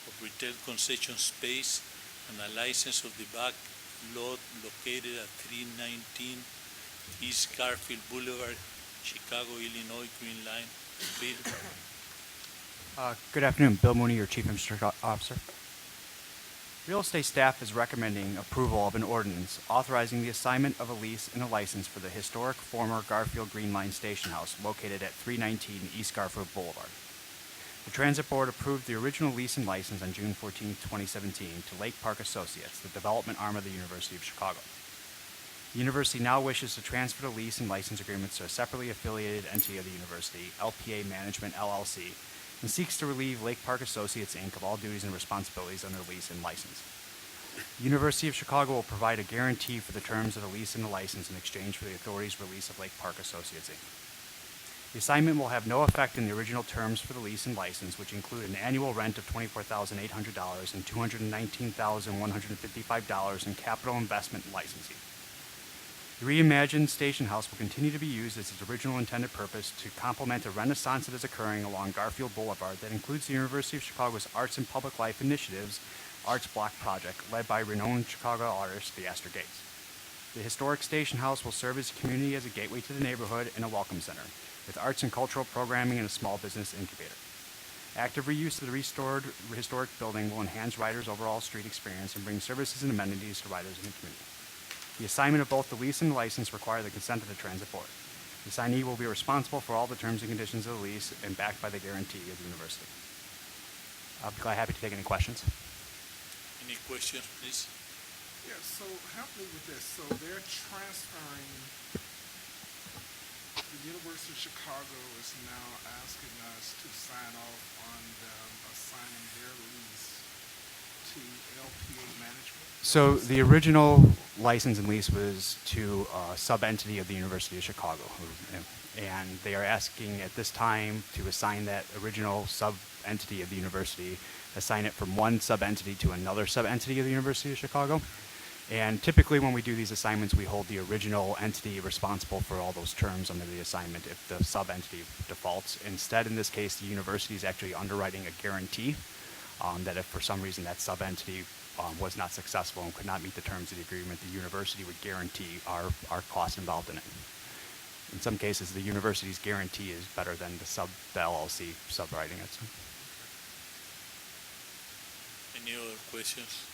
of retail concession space and a license of the back lot located at 319 East Garfield Boulevard, Chicago, Illinois, Green Line. Bill. Good afternoon, Bill Mooney, your Chief Administrative Officer. Real estate staff is recommending approval of an ordinance authorizing the assignment of a lease and a license for the historic former Garfield Green Line Station House located at 319 East Garfield Boulevard. The Transit Board approved the original lease and license on June 14, 2017 to Lake Park Associates, the development arm of the University of Chicago. The university now wishes to transfer the lease and license agreements to a separately affiliated entity of the university, LPA Management LLC, and seeks to relieve Lake Park Associates, Inc. of all duties and responsibilities under lease and license. The University of Chicago will provide a guarantee for the terms of the lease and the license in exchange for the authority's release of Lake Park Associates, Inc. The assignment will have no effect in the original terms for the lease and license, which include an annual rent of $24,800 and $219,155 in capital investment and licensing. The reimagined station house will continue to be used as its original intended purpose to complement a renaissance that is occurring along Garfield Boulevard that includes the University of Chicago's Arts and Public Life Initiatives Arts Block Project, led by renowned Chicago artist, the Astor Gates. The historic station house will serve as a community as a gateway to the neighborhood and a welcome center, with arts and cultural programming and a small business incubator. Active reuse of the restored historic building will enhance riders' overall street experience and bring services and amenities to riders in the community. The assignment of both the lease and the license require the consent of the Transit Board. The assignee will be responsible for all the terms and conditions of the lease and backed by the guarantee of the university. I'll be glad happy to take any questions. Any questions, please? Yeah, so help me with this. So they're transferring, the University of Chicago is now asking us to sign off on them assigning their lease to LPA Management? So the original license and lease was to a sub-entity of the University of Chicago. And they are asking at this time to assign that original sub-entity of the university, assign it from one sub-entity to another sub-entity of the University of Chicago. And typically when we do these assignments, we hold the original entity responsible for all those terms under the assignment if the sub-entity defaults. Instead, in this case, the university is actually underwriting a guarantee that if for some reason that sub-entity was not successful and could not meet the terms of the agreement, the university would guarantee our costs involved in it. In some cases, the university's guarantee is better than the LLC subwriting it. Any other questions?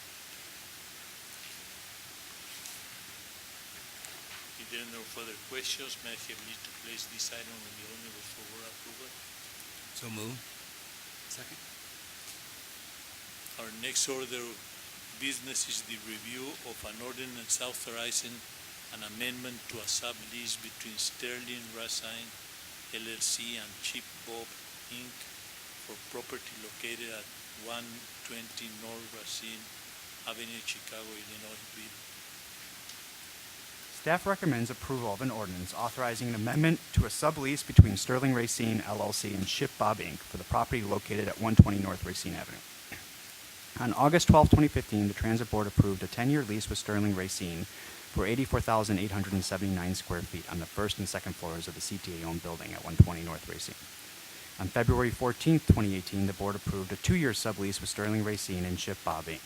If there are no further questions, may I have leave to place this item on the omnibus for board approval? So move. Second. Our next order of business is the review of an ordinance authorizing an amendment to a sublease between Sterling Racine LLC and Chip Bob Inc. for property located at 120 North Racine Avenue, Chicago, Illinois. Bill. Staff recommends approval of an ordinance authorizing an amendment to a sublease between Sterling Racine LLC and Chip Bob Inc. for the property located at 120 North Racine Avenue. On August 12, 2015, the Transit Board approved a 10-year lease with Sterling Racine for 84,879 square feet on the first and second floors of the CTA-owned building at 120 North Racine. On February 14, 2018, the board approved a 2-year sublease with Sterling Racine and Chip Bob Inc.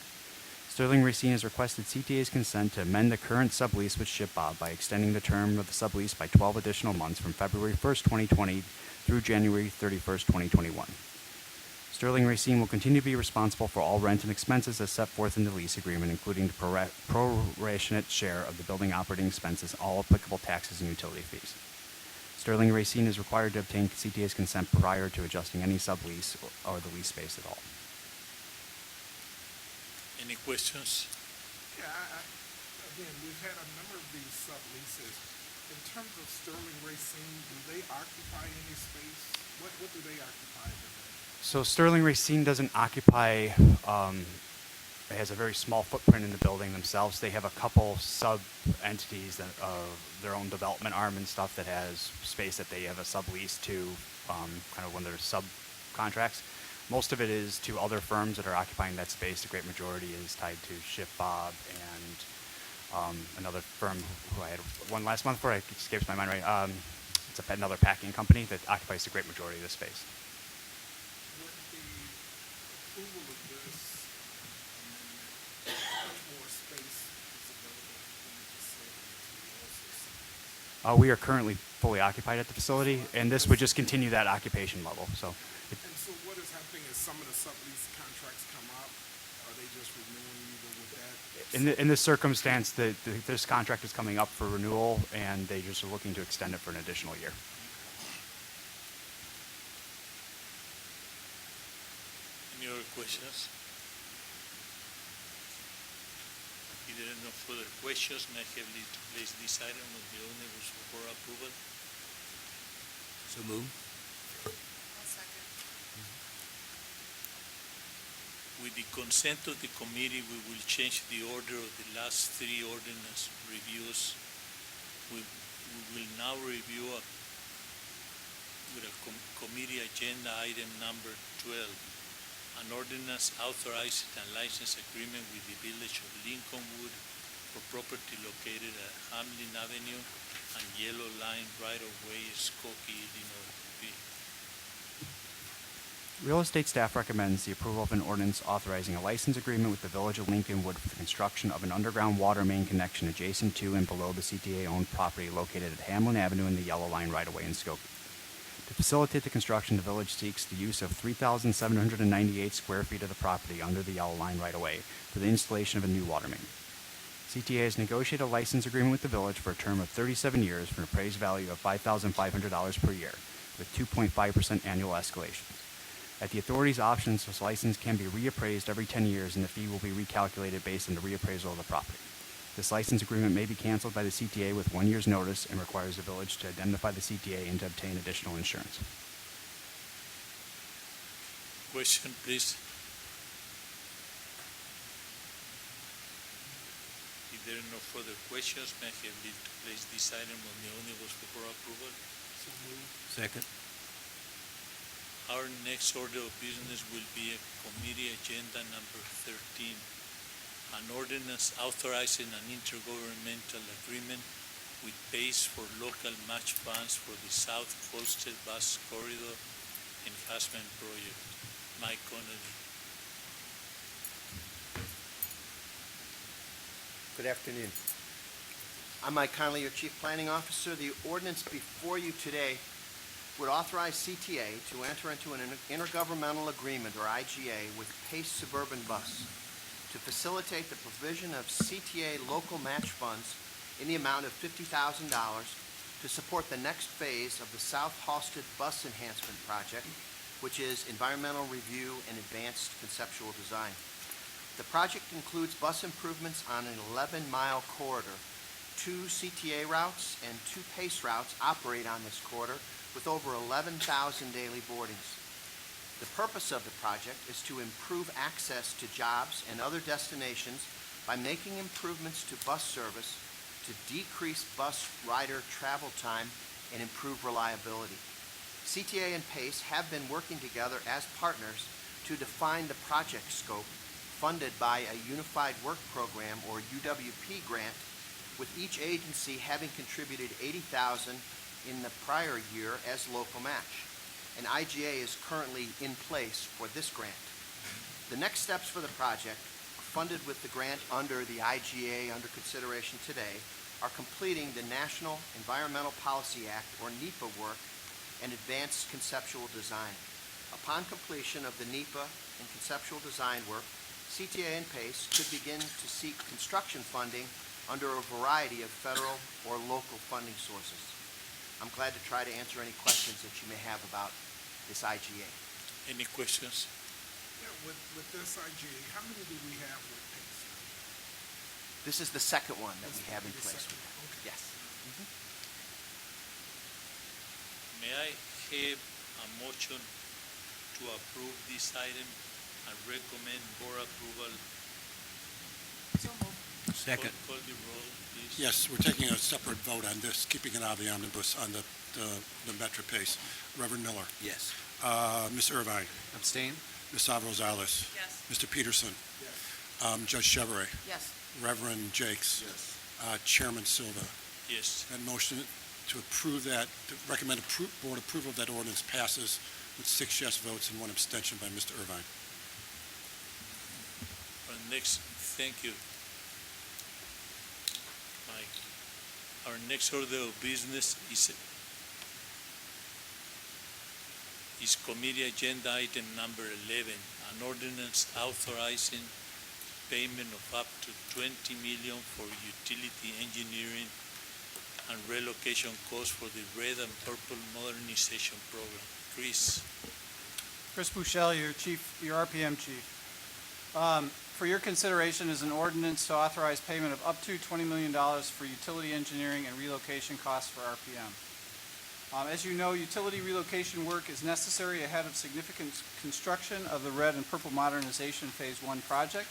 Sterling Racine has requested CTA's consent to amend the current sublease with Chip Bob by extending the term of the sublease by 12 additional months from February 1, 2020 through January 31, 2021. Sterling Racine will continue to be responsible for all rent and expenses as set forth in the lease agreement, including the prorationate share of the building operating expenses, all applicable taxes and utility fees. Sterling Racine is required to obtain CTA's consent prior to adjusting any sublease or the lease space at all. Any questions? Yeah, again, we've had a number of these subleases. In terms of Sterling Racine, do they occupy any space? What do they occupy today? So Sterling Racine doesn't occupy, it has a very small footprint in the building themselves. They have a couple sub-entities that their own development arm and stuff that has space that they have a sublease to, kind of when they're subcontracts. Most of it is to other firms that are occupying that space. The great majority is tied to Chip Bob and another firm who I had one last month for, it escapes my mind right, It's another packing company that occupies the great majority of the space. Would the approval of this amendment, how much more space is available in the facility to also see? We are currently fully occupied at the facility, and this would just continue that occupation level. So And so what is happening is some of the sublease contracts come up, are they just renewing either with that? in this circumstance, this contract is coming up for renewal, and they just are looking to extend it for an additional year. Any other questions? If there are no further questions, may I have you to place this item on the omnibus for approval? So move. With the consent of the committee, we will change the order of the last three ordinance reviews. We will now review with a committee agenda item number 12, an ordinance authorizing a license agreement with the Village of Lincolnwood for property located at Hamlin Avenue and Yellow Line right-of-way, Skokie, Illinois. Real estate staff recommends the approval of an ordinance authorizing a license agreement with the Village of Lincolnwood for the construction of an underground water main connection adjacent to and below the CTA-owned property located at Hamlin Avenue in the Yellow Line right-of-way in Skokie. To facilitate the construction, the village seeks the use of 3,798 square feet of the property under the Yellow Line right-of-way for the installation of a new water main. CTA has negotiated a license agreement with the village for a term of 37 years for an appraised value of $5,500 per year, with 2.5% annual escalations. At the authority's option, this license can be reappraised every 10 years, and the fee will be recalculated based on the reappraisal of the property. This license agreement may be canceled by the CTA with 1 year's notice and requires the village to indemnify the CTA and to obtain additional insurance. Question, please. If there are no further questions, may I have you to place this item on the omnibus for approval? Second. Our next order of business will be a committee agenda number 13, an ordinance authorizing an intergovernmental agreement with PACE for local match funds for the South Holsted Bus Corridor Enhancement Project. Mike Connolly. Good afternoon. I'm Mike Conley, your Chief Planning Officer. The ordinance before you today would authorize CTA to enter into an intergovernmental agreement, or IGA, with PACE Suburban Bus to facilitate the provision of CTA local match funds in the amount of $50,000 to support the next phase of the South Halsted Bus Enhancement Project, which is environmental review and advanced conceptual design. The project includes bus improvements on an 11-mile corridor. 2 CTA routes and 2 PACE routes operate on this corridor with over 11,000 daily boardings. The purpose of the project is to improve access to jobs and other destinations by making improvements to bus service to decrease bus rider travel time and improve reliability. CTA and PACE have been working together as partners to define the project scope funded by a Unified Work Program, or UWP grant, with each agency having contributed $80,000 in the prior year as local match. An IGA is currently in place for this grant. The next steps for the project, funded with the grant under the IGA under consideration today, are completing the National Environmental Policy Act, or NEPA work, and advanced conceptual design. Upon completion of the NEPA and conceptual design work, CTA and PACE could begin to seek construction funding under a variety of federal or local funding sources. I'm glad to try to answer any questions that you may have about this IGA. Any questions? Yeah, with this IGA, how many do we have with PACE? This is the second one that we have in The place. second one, okay. Yes. May I have a motion to approve this item and recommend board approval? Second. Call the roll, please. Yes, we're taking a separate vote on this, keeping it out of the omnibus on the Metro Pace. Reverend Miller. Yes. Ms. Irvine. Abstain? Ms. Rosales. Yes. Mr. Peterson. Yes. Judge Chevrolet. Yes. Reverend Jakes. Yes. Chairman Silva. Yes. That motion to approve that, to recommend board approval of that ordinance passes with 6 yes votes and 1 abstention by Mr. Irvine. Thank you, Mike. Our next order of business is committee agenda item number 11, an ordinance authorizing payment of up to $20 million for utility engineering and relocation costs for the Red and Purple Modernization Program. Chris. Chris Bouchel, your RPM chief. For your consideration is an ordinance to authorize payment of up to $20 million for utility engineering and relocation costs for RPM. As you know, utility relocation work is necessary ahead of significant construction of the Red and Purple Modernization Phase 1 project.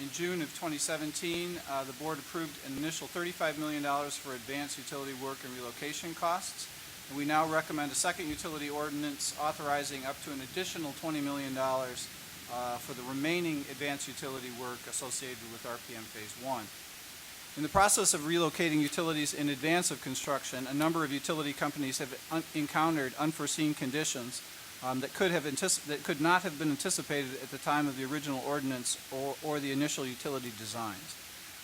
In June of 2017, the board approved an initial $35 million for advanced utility work and relocation costs. And we now recommend a second utility ordinance authorizing up to an additional $20 million for the remaining advanced utility work associated with RPM Phase 1. In the process of relocating utilities in advance of construction, a number of utility companies have encountered unforeseen conditions that could not have been anticipated at the time of the original ordinance or the initial utility designs.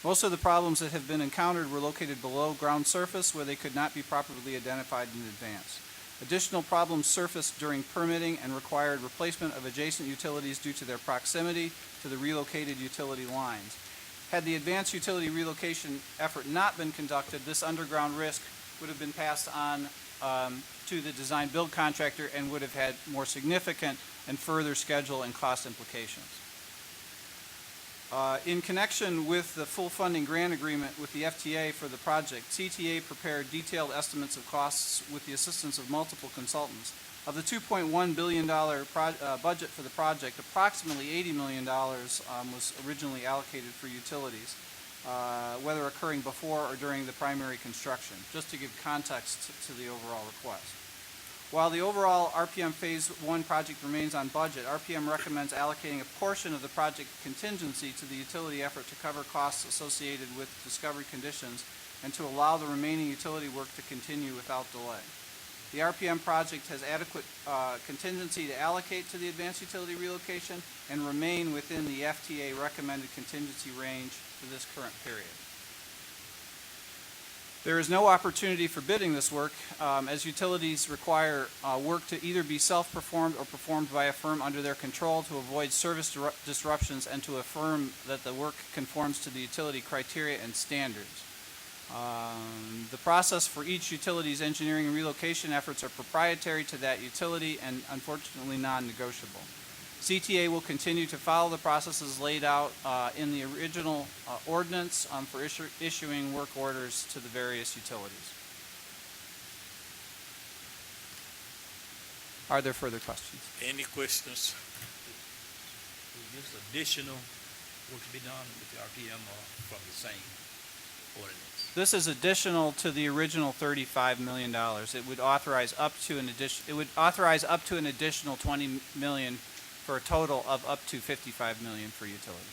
Most of the problems that have been encountered were located below ground surface where they could not be properly identified in advance. Additional problems surfaced during permitting and required replacement of adjacent utilities due to their proximity to the relocated utility lines. Had the advanced utility relocation effort not been conducted, this underground risk would have been passed on to the design build contractor and would have had more significant and further schedule and cost implications. In connection with the full funding grant agreement with the FTA for the project, CTA prepared detailed estimates of costs with the assistance of multiple consultants. Of the $2.1 billion budget for the project, approximately $80 million was originally allocated for utilities, whether occurring before or during the primary construction, just to give context to the overall request. While the overall RPM Phase 1 project remains on budget, RPM recommends allocating a portion of the project contingency to the utility effort to cover costs associated with discovery conditions and to allow the remaining utility work to continue without delay. The RPM project has adequate contingency to allocate to the advanced utility relocation and remain within the FTA recommended contingency range for this current period. There is no opportunity for bidding this work as utilities require work to either be self-performed or performed by a firm under their control to avoid service disruptions and to affirm that the work conforms to the utility criteria and standards. The process for each utility's engineering and relocation efforts are proprietary to that utility and unfortunately non-negotiable. CTA will continue to follow the processes laid out in the original ordinance for issuing work orders to the various utilities. Are there further questions? Any questions? Is this additional work to be done with the RPM or from the same ordinance? This is additional to the original $35 million. It would authorize up to an additional $20 million for a total of up to $55 million for utilities.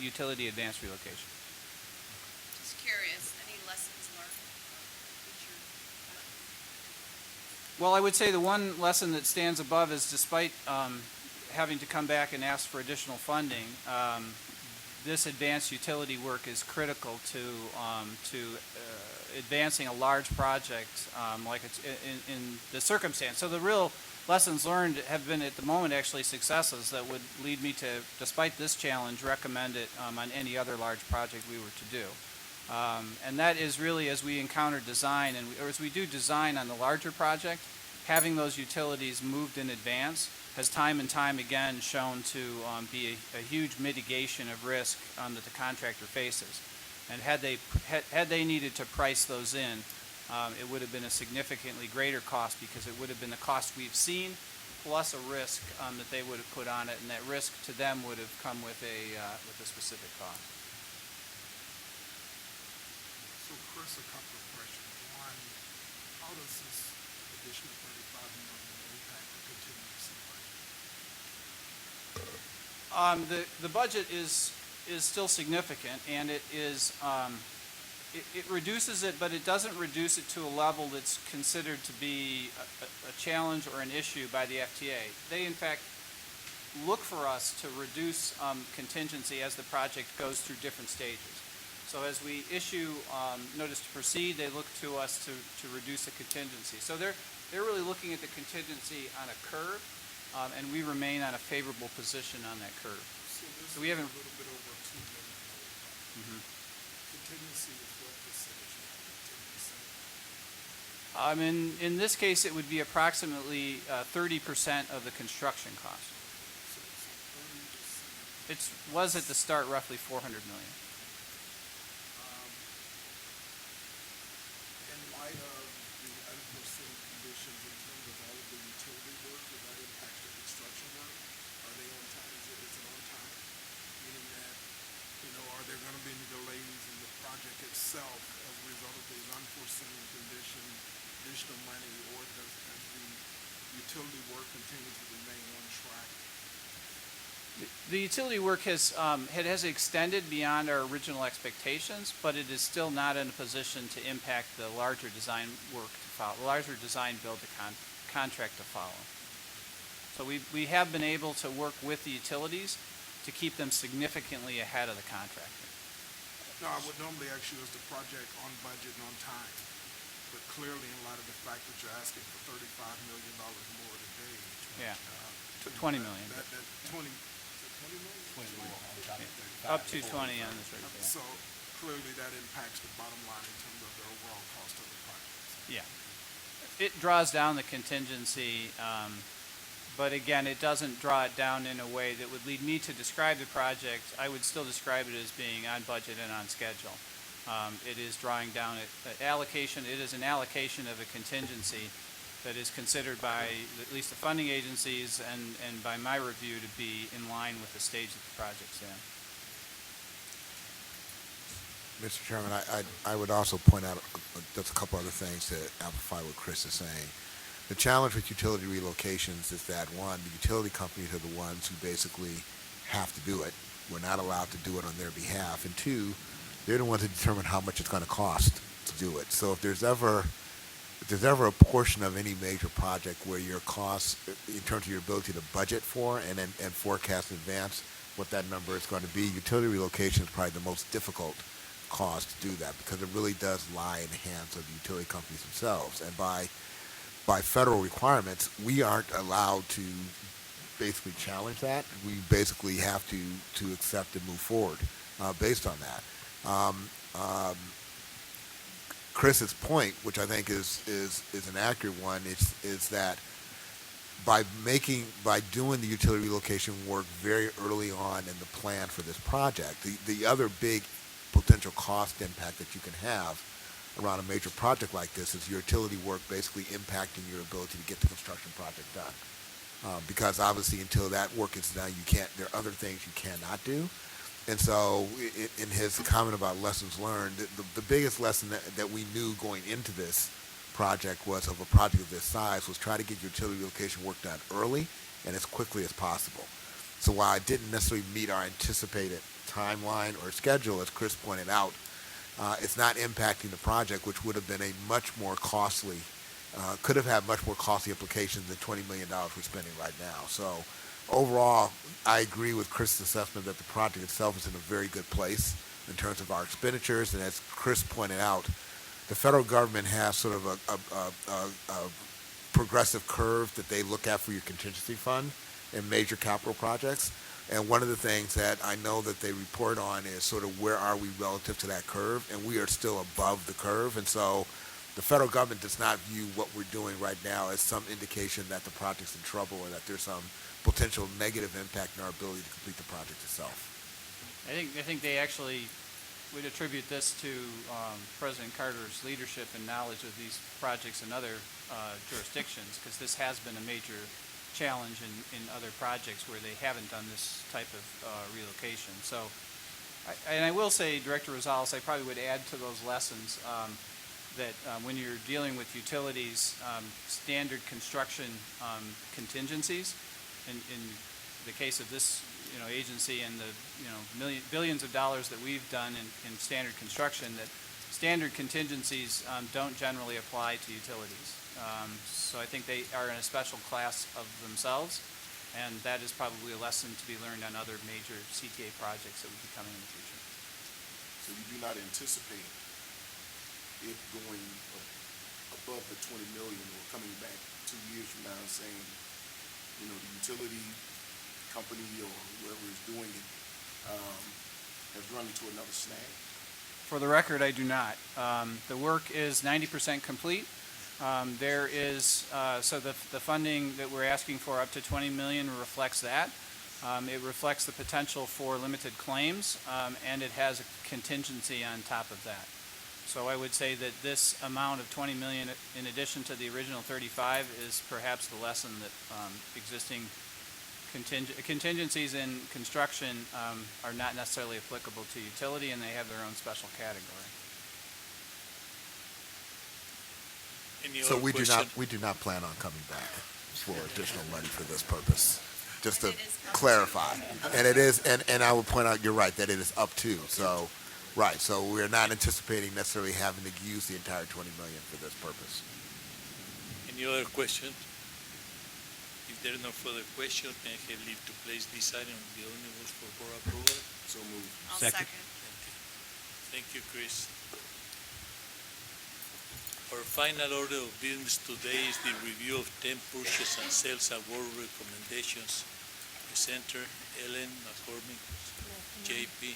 Utility advanced relocation. Just curious, any lessons learned? Well, I would say the one lesson that stands above is despite having to come back and ask for additional funding, this advanced utility work is critical to advancing a large project like it's in the circumstance. So the real lessons learned have been at the moment actually successes that would lead me to, despite this challenge, recommend it on any other large project we were to do. And that is really as we encounter design or as we do design on the larger project, having those utilities moved in advance has time and time again shown to be a huge mitigation of risk that the contractor faces. And had they needed to price those in, it would have been a significantly greater cost because it would have been the cost we've seen plus a risk that they would have put on it, and that risk to them would have come with a specific cost. So Chris, a couple of questions. One, how does this additional $35 million impact the contingency budget? The budget is still significant, and it is It reduces it, but it doesn't reduce it to a level that's considered to be a challenge or an issue by the FTA. They, in fact, look for us to reduce contingency as the project goes through different stages. So as we issue notice to proceed, they look to us to reduce the contingency. So they're really looking at the contingency on a curve, and we remain on a favorable position on that curve. So we haven't. A little bit over $2 million. Contingency is what percentage now? 10%? In this case, it would be approximately 30% of the construction cost. So it's 30%. It was at the start roughly $400 million. In light of the unforeseen conditions in terms of all of the utility work, will that impact the construction work? Are they on time? Is it on time? Meaning that, are there going to be any delays in the project itself as a result of these unforeseen conditions, additional money, or does the utility work continue to remain on track? The utility work has extended beyond our original expectations, but it is still not in a position to impact the larger design work to follow, the larger design build contract to follow. So we have been able to work with the utilities to keep them significantly ahead of the contractor. No, I would normally ask you, is the project on budget and on time? But clearly, in light of the fact that you're asking for $35 million more today. Yeah, 20 million. That 20, is it 20 million? 20 more on top of 35. Up to 20 on this right there. So clearly, that impacts the bottom line in terms of the overall cost of the project. Yeah. It draws down the contingency, but again, it doesn't draw it down in a way that would lead me to describe the project. I would still describe it as being on budget and on schedule. It is drawing down allocation. It is an allocation of a contingency that is considered by at least the funding agencies and by my review to be in line with the stage that the project's in. Mr. Chairman, I would also point out just a couple other things to amplify what Chris is saying. The challenge with utility relocations is that, one, the utility companies are the ones who basically have to do it. We're not allowed to do it on their behalf. And two, they're the ones who determine how much it's going to cost to do it. So if there's ever a portion of any major project where your costs, in terms of your ability to budget for and forecast in advance what that number is going to be, utility relocation is probably the most difficult cost to do that, because it really does lie in the hands of the utility companies themselves. And by federal requirements, we aren't allowed to basically challenge that. We basically have to accept and move forward based on that. Chris's point, which I think is an accurate one, is that by doing the utility relocation work very early on in the plan for this project, the other big potential cost impact that you can have around a major project like this is your utility work basically impacting your ability to get the construction project done. Because obviously until that work is done, there are other things you cannot do. And so in his comment about lessons learned, the biggest lesson that we knew going into this project was of a project of this size was try to get utility relocation work done early and as quickly as possible. So while I didn't necessarily meet our anticipated timeline or schedule, as Chris pointed out, it's not impacting the project, which would have been a much more costly, could have had much more costly implications than $20 million we're spending right now. So overall, I agree with Chris's assessment that the project itself is in a very good place in terms of our expenditures. And as Chris pointed out, the federal government has sort of a progressive curve that they look at for your contingency fund in major capital projects. And one of the things that I know that they report on is sort of where are we relative to that curve, and we are still above the curve. And so the federal government does not view what we're doing right now as some indication that the project's in trouble or that there's some potential negative impact in our ability to complete the project itself. I think they actually would attribute this to President Carter's leadership and knowledge of these projects in other jurisdictions, because this has been a major challenge in other projects where they haven't done this type of relocation. So, I will say, Director Rosales, I probably would add to those lessons that when you're dealing with utilities, standard construction contingencies, in the case of this billions of dollars that we've done in standard construction, that standard contingencies don't generally apply to utilities. So I think they are in a special class of themselves, and that is probably a lesson to be learned on other major CTA projects that would be coming in the future. So you do not anticipate it going above the 20 million or coming back 2 years from now and saying, the utility company or whoever is doing it has run into another snag? For the record, I do not. The work is 90% complete. There is, so the funding that we're asking for up to 20 million reflects that. It reflects the potential for limited claims, and it has a contingency on top of that. So I would say that this amount of 20 million in addition to the original 35 is perhaps the lesson that existing contingencies in construction are not necessarily applicable to utility, and they have their own special category. So we do not plan on coming back for additional money for this purpose. Just to clarify. And it is, and I would point out, you're right, that it is up to. So, right, so we're not anticipating necessarily having to use the entire 20 million for this purpose. Any other questions? If there are no further questions, may I have leave to place this item on the omnibus for board approval? So moved. I'll second. Thank you, Chris. Our final order of business today is the review of 10 purchase and sales award recommendations. Presenter Ellen McCormick, JP.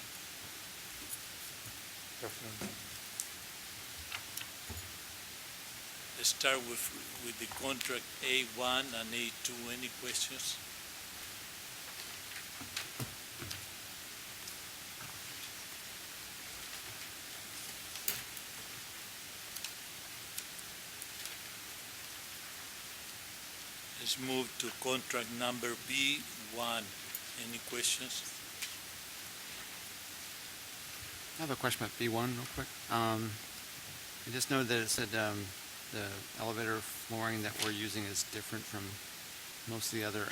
Let's start with the contract A1 and A2. Any questions? Let's move to contract number B1. Any questions? I have a question about B1 real quick. I just know that it said the elevator flooring that we're using is different from most of the other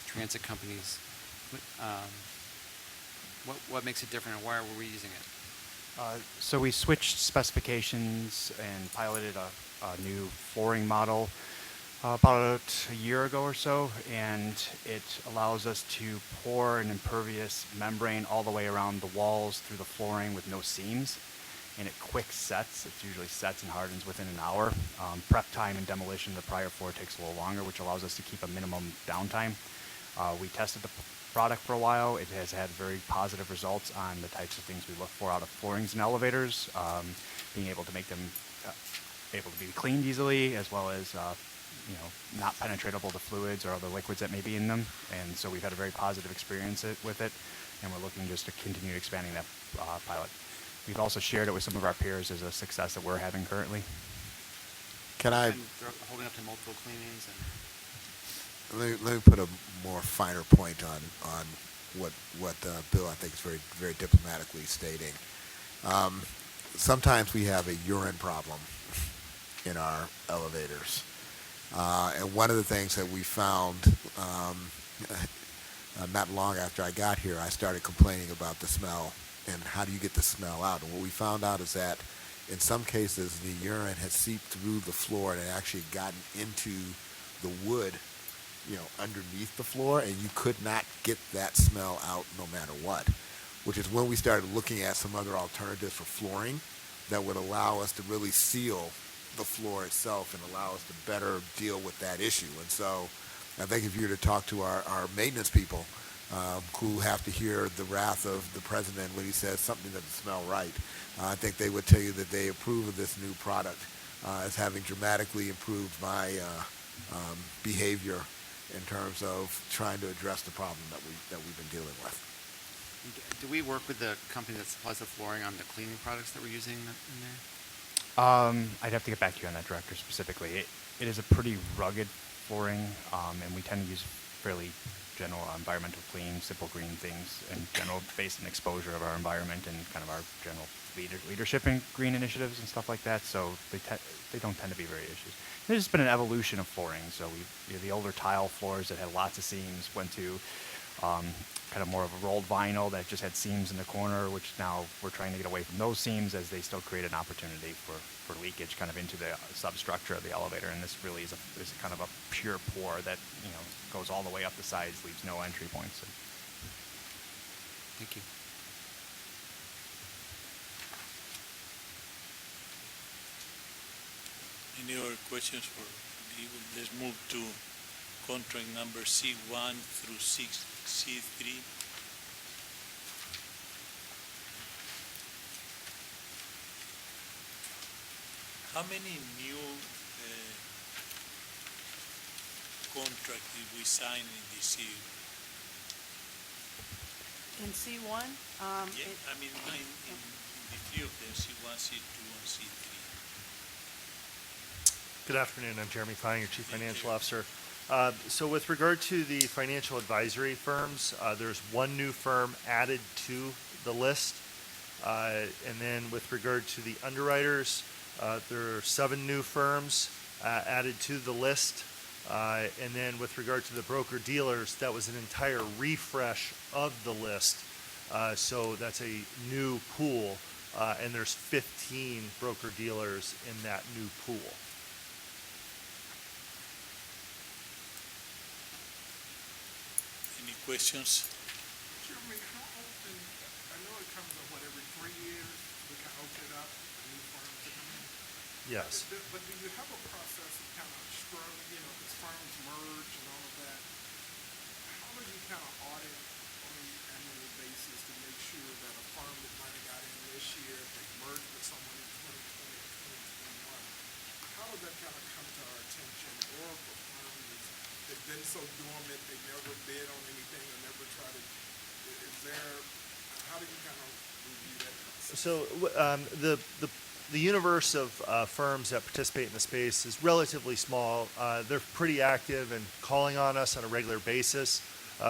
transit companies. What makes it different, and why are we using it? So we switched specifications and piloted a new flooring model about a year ago or so, and it allows us to pour an impervious membrane all the way around the walls through the flooring with no seams, and it quick sets. It usually sets and hardens within an hour. Prep time and demolition of the prior floor takes a little longer, which allows us to keep a minimum downtime. We tested the product for a while. It has had very positive results on the types of things we look for out of floorings and elevators, being able to make them able to be cleaned easily, as well as not penetratable to fluids or other liquids that may be in them. And so we've had a very positive experience with it, and we're looking just to continue expanding that pilot. We've also shared it with some of our peers as a success that we're having currently. Can I? Holding up to multiple cleanings. Let me put a more finer point on what Bill, I think, is very, very diplomatically stating. Sometimes we have a urine problem in our elevators. And one of the things that we found, not long after I got here, I started complaining about the smell and how do you get the smell out. And what we found out is that in some cases the urine had seeped through the floor and it actually gotten into the wood, underneath the floor, and you could not get that smell out no matter what, which is when we started looking at some other alternatives for flooring that would allow us to really seal the floor itself and allow us to better deal with that issue. And so I think if you were to talk to our maintenance people who have to hear the wrath of the president when he says something doesn't smell right, I think they would tell you that they approve of this new product as having dramatically improved my behavior in terms of trying to address the problem that we've been dealing with. Do we work with the company that supplies the flooring on the cleaning products that we're using in there? I'd have to get back to you on that, Director, specifically. It is a pretty rugged flooring, and we tend to use fairly general environmental clean, simple green things, and general based on exposure of our environment and kind of our general leadership in green initiatives and stuff like that. So they don't tend to be very issues. There's just been an evolution of flooring. So the older tile floors that had lots of seams went to kind of more of a rolled vinyl that just had seams in the corner, which now we're trying to get away from those seams as they still create an opportunity for leakage kind of into the substructure of the elevator. And this really is is kind of a pure pour that, goes all the way up the sides, leaves no entry points. Thank you. Any other questions for legal? Let's move to contract number C1 through C3. How many new contracts did we sign in this year? In C1, Yeah, I mean, in the three of them, C1, C2, and C3. Good afternoon. I'm Jeremy Fine, your Chief Financial Officer. So with regard to the financial advisory firms, there's one new firm added to the list. And then with regard to the underwriters, there are 7 new firms added to the list. And then with regard to the broker-dealers, that was an entire refresh of the list. So that's a new pool, and there's 15 broker-dealers in that new pool. Any questions? Jeremy, how often, I know it comes up, every 3 years, we can open it up, a new firm to come in? Yes. But do you have a process of kind of struggling, because firms merge and all of that? How do you kind of audit on an annual basis to make sure that a firm that might have got in this year, if they merged with someone in 2020 or 2021, how does that kind of come to our attention? Or for firms that've been so dormant, they never bid on anything or never try to, how do you kind of review that process? So the universe of firms that participate in the space is relatively small. They're pretty active and calling on us on a regular basis.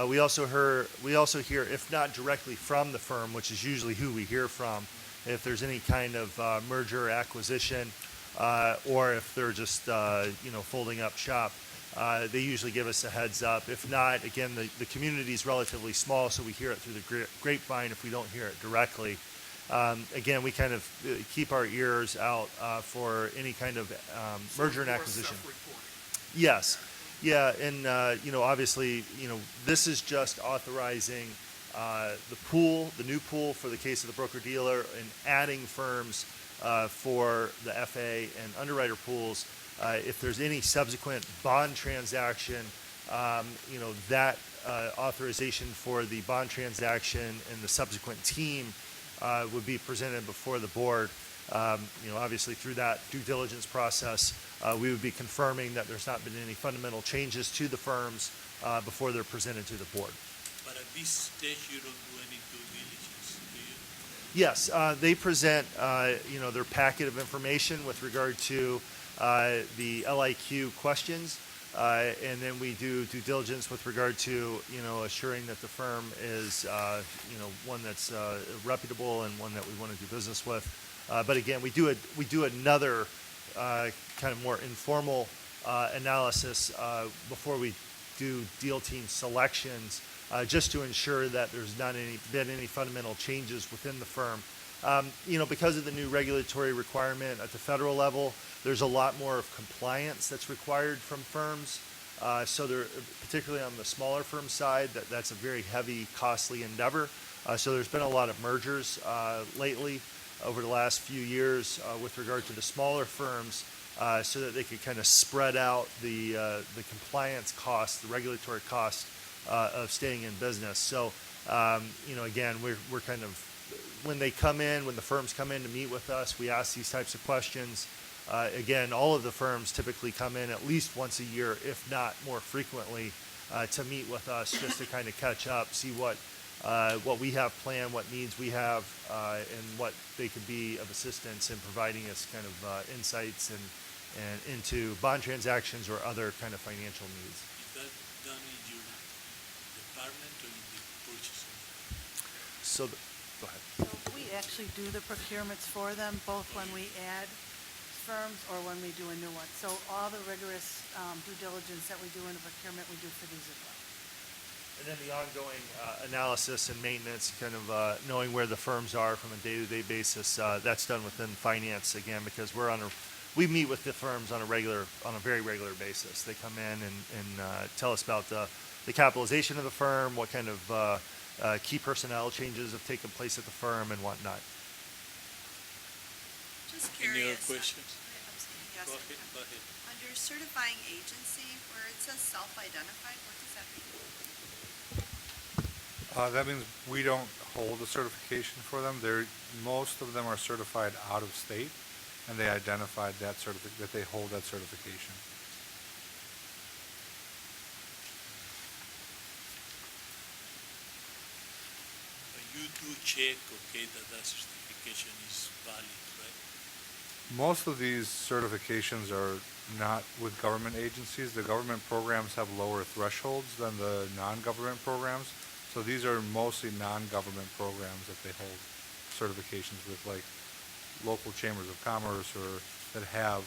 We also hear, if not directly from the firm, which is usually who we hear from, if there's any kind of merger or acquisition, or if they're just folding up shop. They usually give us a heads up. If not, again, the community is relatively small, so we hear it through the grapevine if we don't hear it directly. Again, we kind of keep our ears out for any kind of merger and acquisition. Yes. Yeah, and obviously, this is just authorizing the new pool for the case of the broker-dealer, and adding firms for the FA and underwriter pools. If there's any subsequent bond transaction, that authorization for the bond transaction and the subsequent team would be presented before the board. Obviously through that due diligence process, we would be confirming that there's not been any fundamental changes to the firms before they're presented to the board. But at this stage, you don't do any due diligence, do you? Yes, they present, their packet of information with regard to the LIQ questions, and then we do due diligence with regard to, assuring that the firm is, one that's reputable and one that we want to do business with. But again, we do another kind of more informal analysis before we do deal team selections, just to ensure that there's not been any fundamental changes within the firm. Because of the new regulatory requirement at the federal level, there's a lot more of compliance that's required from firms. So there, particularly on the smaller firm side, that's a very heavy, costly endeavor. So there's been a lot of mergers lately over the last few years with regard to the smaller firms, so that they could kind of spread out the compliance costs, the regulatory cost of staying in business. So, again, we're kind of, when the firms come in to meet with us, we ask these types of questions. Again, all of the firms typically come in at least once a year, if not more frequently, to meet with us, just to kind of catch up, see what we have planned, what needs we have, and what they could be of assistance in providing us kind of insights and into bond transactions or other kind of financial needs. Is that done in your department or in the purchasing? Go ahead. So we actually do the procurements for them, both when we add firms or when we do a new one. So all the rigorous due diligence that we do in the procurement, we do for these as well. And then the ongoing analysis and maintenance, kind of knowing where the firms are from a day-to-day basis, that's done within finance again, because we meet with the firms on a very regular basis. They come in and tell us about the capitalization of the firm, what kind of key personnel changes have taken place at the firm and whatnot. Just Any other curious. questions? Yes, Go ahead, go ahead. Under certifying agency, where it says self-identified, what does that mean? That means we don't hold a certification for them. Most of them are certified out of state, and they identified that they hold that certification. You do check, okay, that certification is valid, right? Most of these certifications are not with government agencies. The government programs have lower thresholds than the non-government programs. So these are mostly non-government programs that they hold certifications with, like local chambers of commerce or that have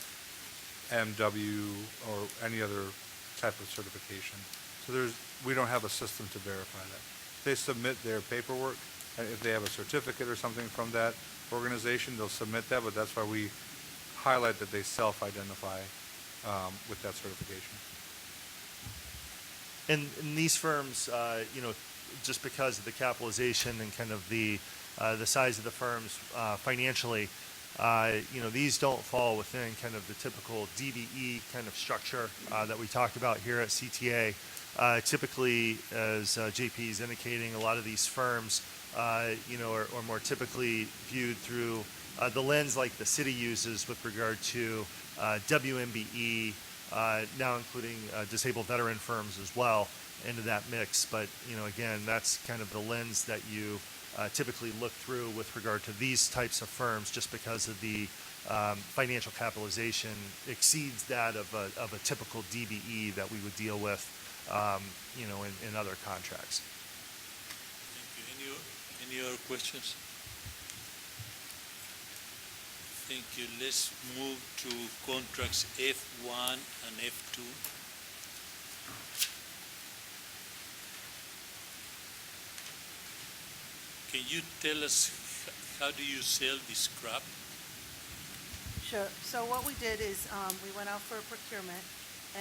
MW or any other type of certification. So we don't have a system to verify that. They submit their paperwork, and if they have a certificate or something from that organization, they'll submit that, but that's why we highlight that they self-identify with that certification. And these firms, just because of the capitalization and kind of the size of the firms financially, these don't fall within kind of the typical DBE kind of structure that we talked about here at CTA. Typically, as JP is indicating, a lot of these firms, are more typically viewed through the lens like the city uses with regard to WMBE, now including disabled veteran firms as well into that mix. But, again, that's kind of the lens that you typically look through with regard to these types of firms, just because of the financial capitalization exceeds that of a typical DBE that we would deal with, in other contracts. Thank you. Any other questions? Thank you. Let's move to contracts F1 and F2. Can you tell us how do you sell the scrap? Sure. So what we did is we went out for a procurement,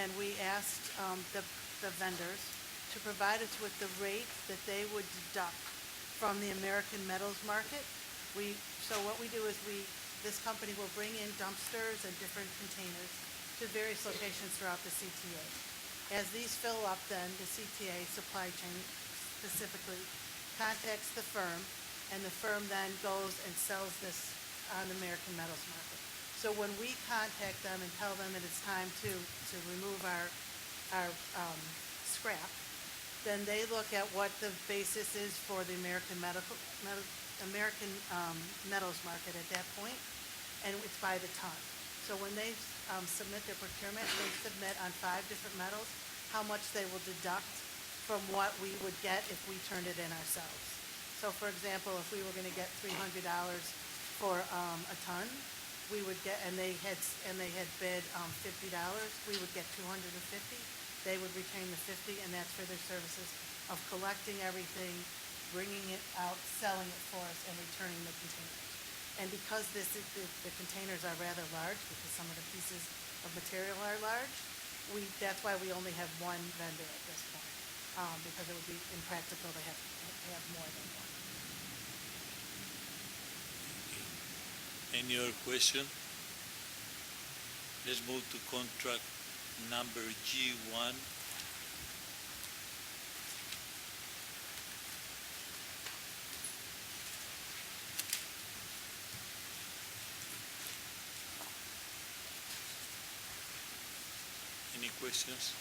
and we asked the vendors to provide us with the rate that they would deduct from the American metals market. So what we do is this company will bring in dumpsters and different containers to various locations throughout the CTA. As these fill up, then the CTA supply chain specifically contacts the firm, and the firm then goes and sells this on the American metals market. So when we contact them and tell them that it's time to remove our scrap, then they look at what the basis is for the American metals market at that point, and it's by the ton. So when they submit their procurement, they submit on 5 different metals how much they will deduct from what we would get if we turned it in ourselves. So for example, if we were going to get $300 for a ton, we would get, and they had bid $50, we would get $250. They would retain the $50, and that's for their services of collecting everything, bringing it out, selling it for us, and returning the containers. And because the containers are rather large, because some of the pieces of material are large, that's why we only have one vendor at this point, because it would be impractical to have more than one. Any other question? Let's move to contract number G1. Any questions?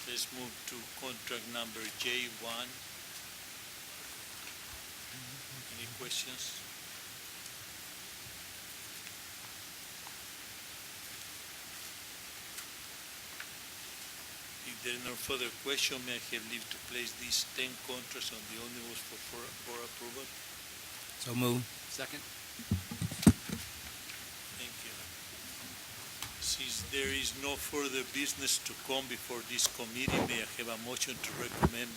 Let's move to contract number J1. Any questions? If there are no further question, may I have leave to place these 10 contracts on the omnibus for approval? So move. Second? Thank you. Since there is no further business to come before this committee, may I have a motion to recommend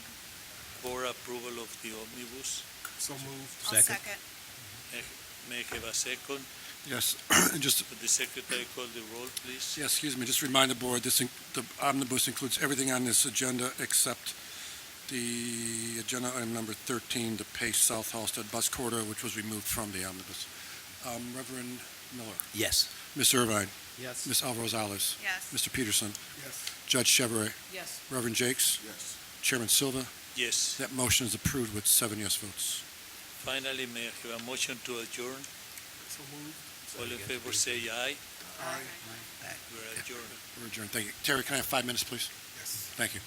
for approval of the omnibus? So moved. I'll second. May I have a second? Yes, and just, Would the secretary call the roll, please? yes, excuse me, just remind the board, the omnibus includes everything on this agenda except the agenda item number 13, the Pace South Halsted Bus Corridor, which was removed from the omnibus. Reverend Miller. Yes. Ms. Irvine. Yes. Ms. Alvarez-Rosales. Yes. Mr. Peterson. Yes. Judge Chevrolet. Yes. Reverend Jakes. Yes. Chairman Silva. Yes. That motion is approved with 7 yes votes. Finally, may I have a motion to adjourn? So moved. All in favor, say aye. Aye. We're adjourned. We're adjourned. Thank you. Terry, can I have 5 minutes, please? Yes. Thank you.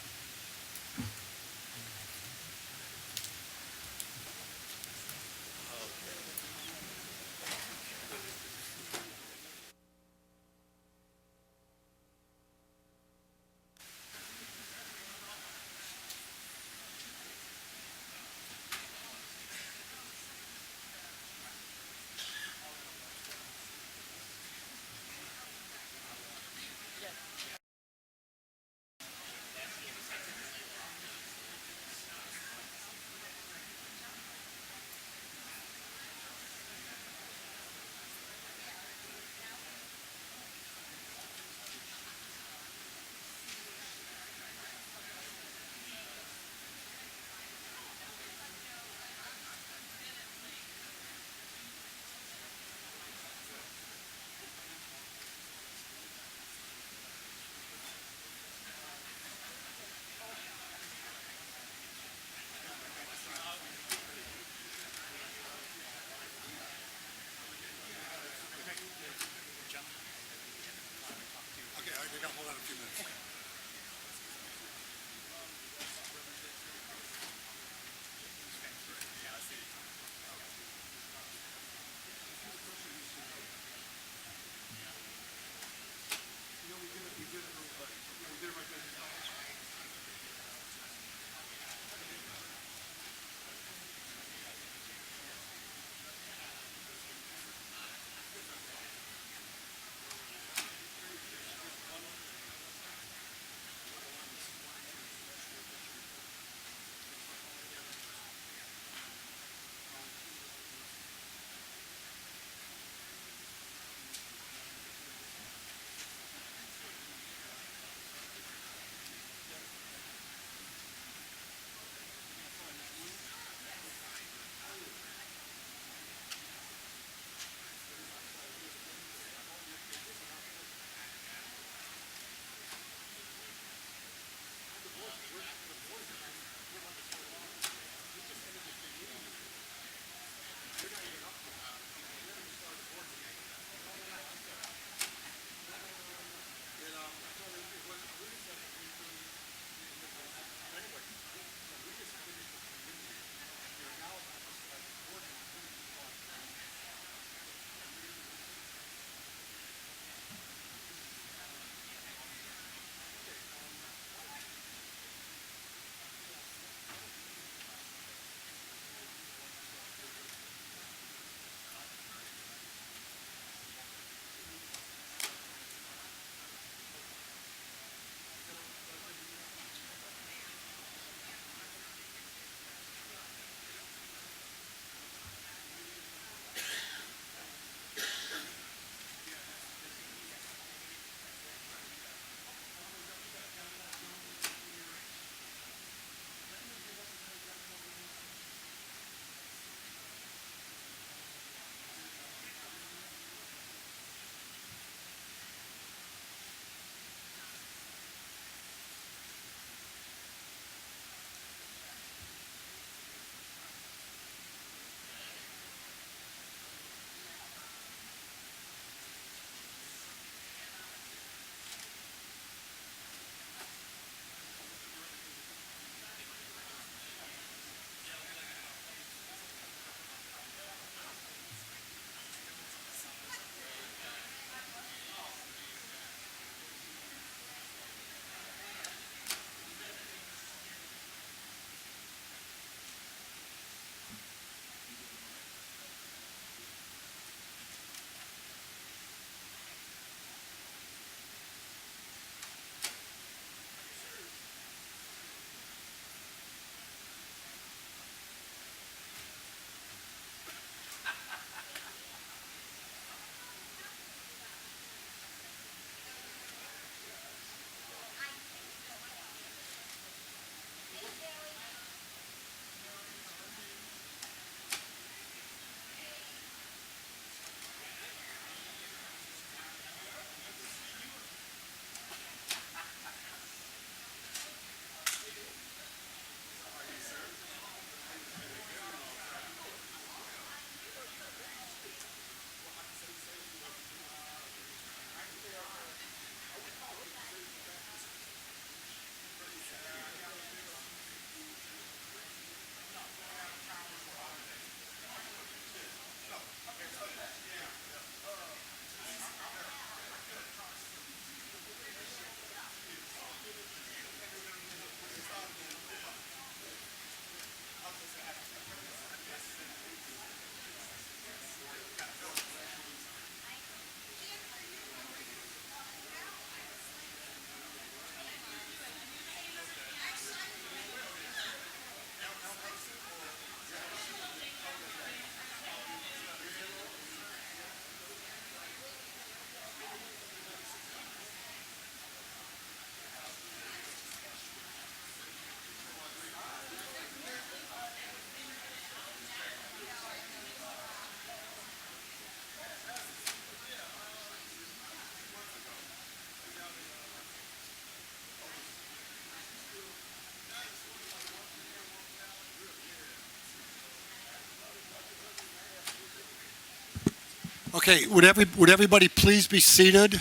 Okay, would everybody please be seated?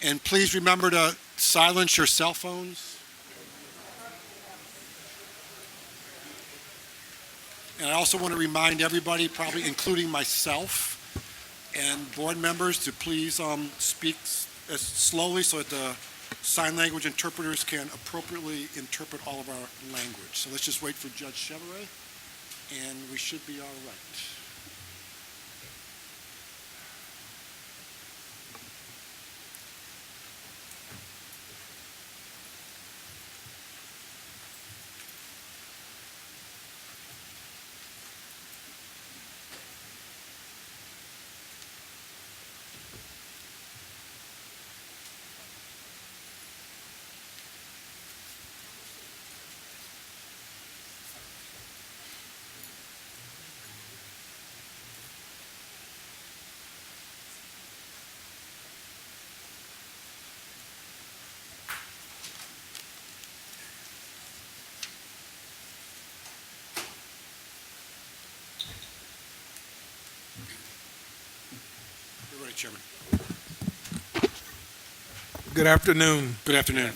And please remember to silence your cell phones. And I also want to remind everybody, probably including myself and board members, to please speak slowly so that the sign language interpreters can appropriately interpret all of our language. So let's just wait for Judge Chevrolet, and we should be all right. You're ready, Chairman. Good afternoon. Good afternoon.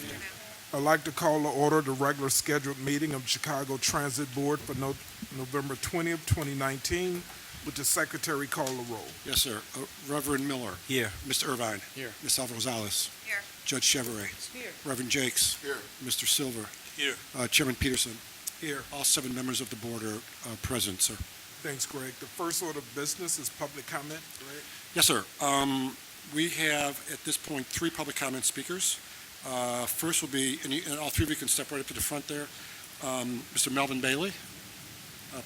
I'd like to call to order the regular scheduled meeting of Chicago Transit Board for November 20th, 2019. Would the secretary call the roll? Yes, sir. Reverend Miller. Here. Mr. Irvine. Here. Ms. Alva Rosales. Here. Judge Chevrolet. Here. Reverend Jakes. Here. Mr. Silver. Here. Chairman Peterson. Here. All 7 members of the board are present, sir. Thanks, Greg. The first order of business is public comment. Greg? Yes, sir. We have, at this point, 3 public comment speakers. First will be, and all 3 of you can step right up to the front there, Mr. Melvin Bailey.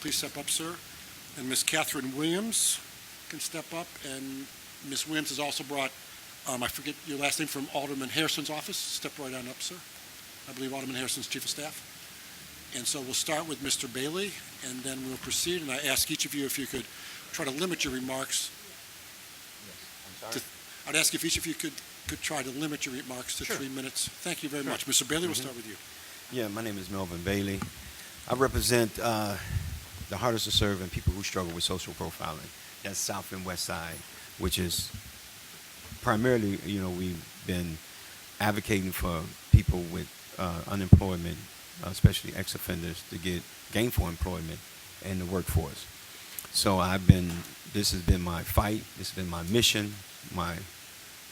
Please step up, sir. And Ms. Catherine Williams can step up. And Ms. Williams has also brought, I forget your last name, from Alderman Harrison's office. Step right on up, sir. I believe Alderman Harrison's chief of staff. And so we'll start with Mr. Bailey, and then we'll proceed. And I ask each of you if you could try to limit your remarks. I'd ask if each of you could try to limit your remarks to 3 minutes. Thank you very much. Mr. Bailey, we'll start with you. Yeah, my name is Melvin Bailey. I represent the hardest to serve and people who struggle with social profiling. That's South and West Side, which is primarily, we've been advocating for people with unemployment, especially ex-offenders, to get gainful employment in the workforce. So this has been my fight, this has been my mission, my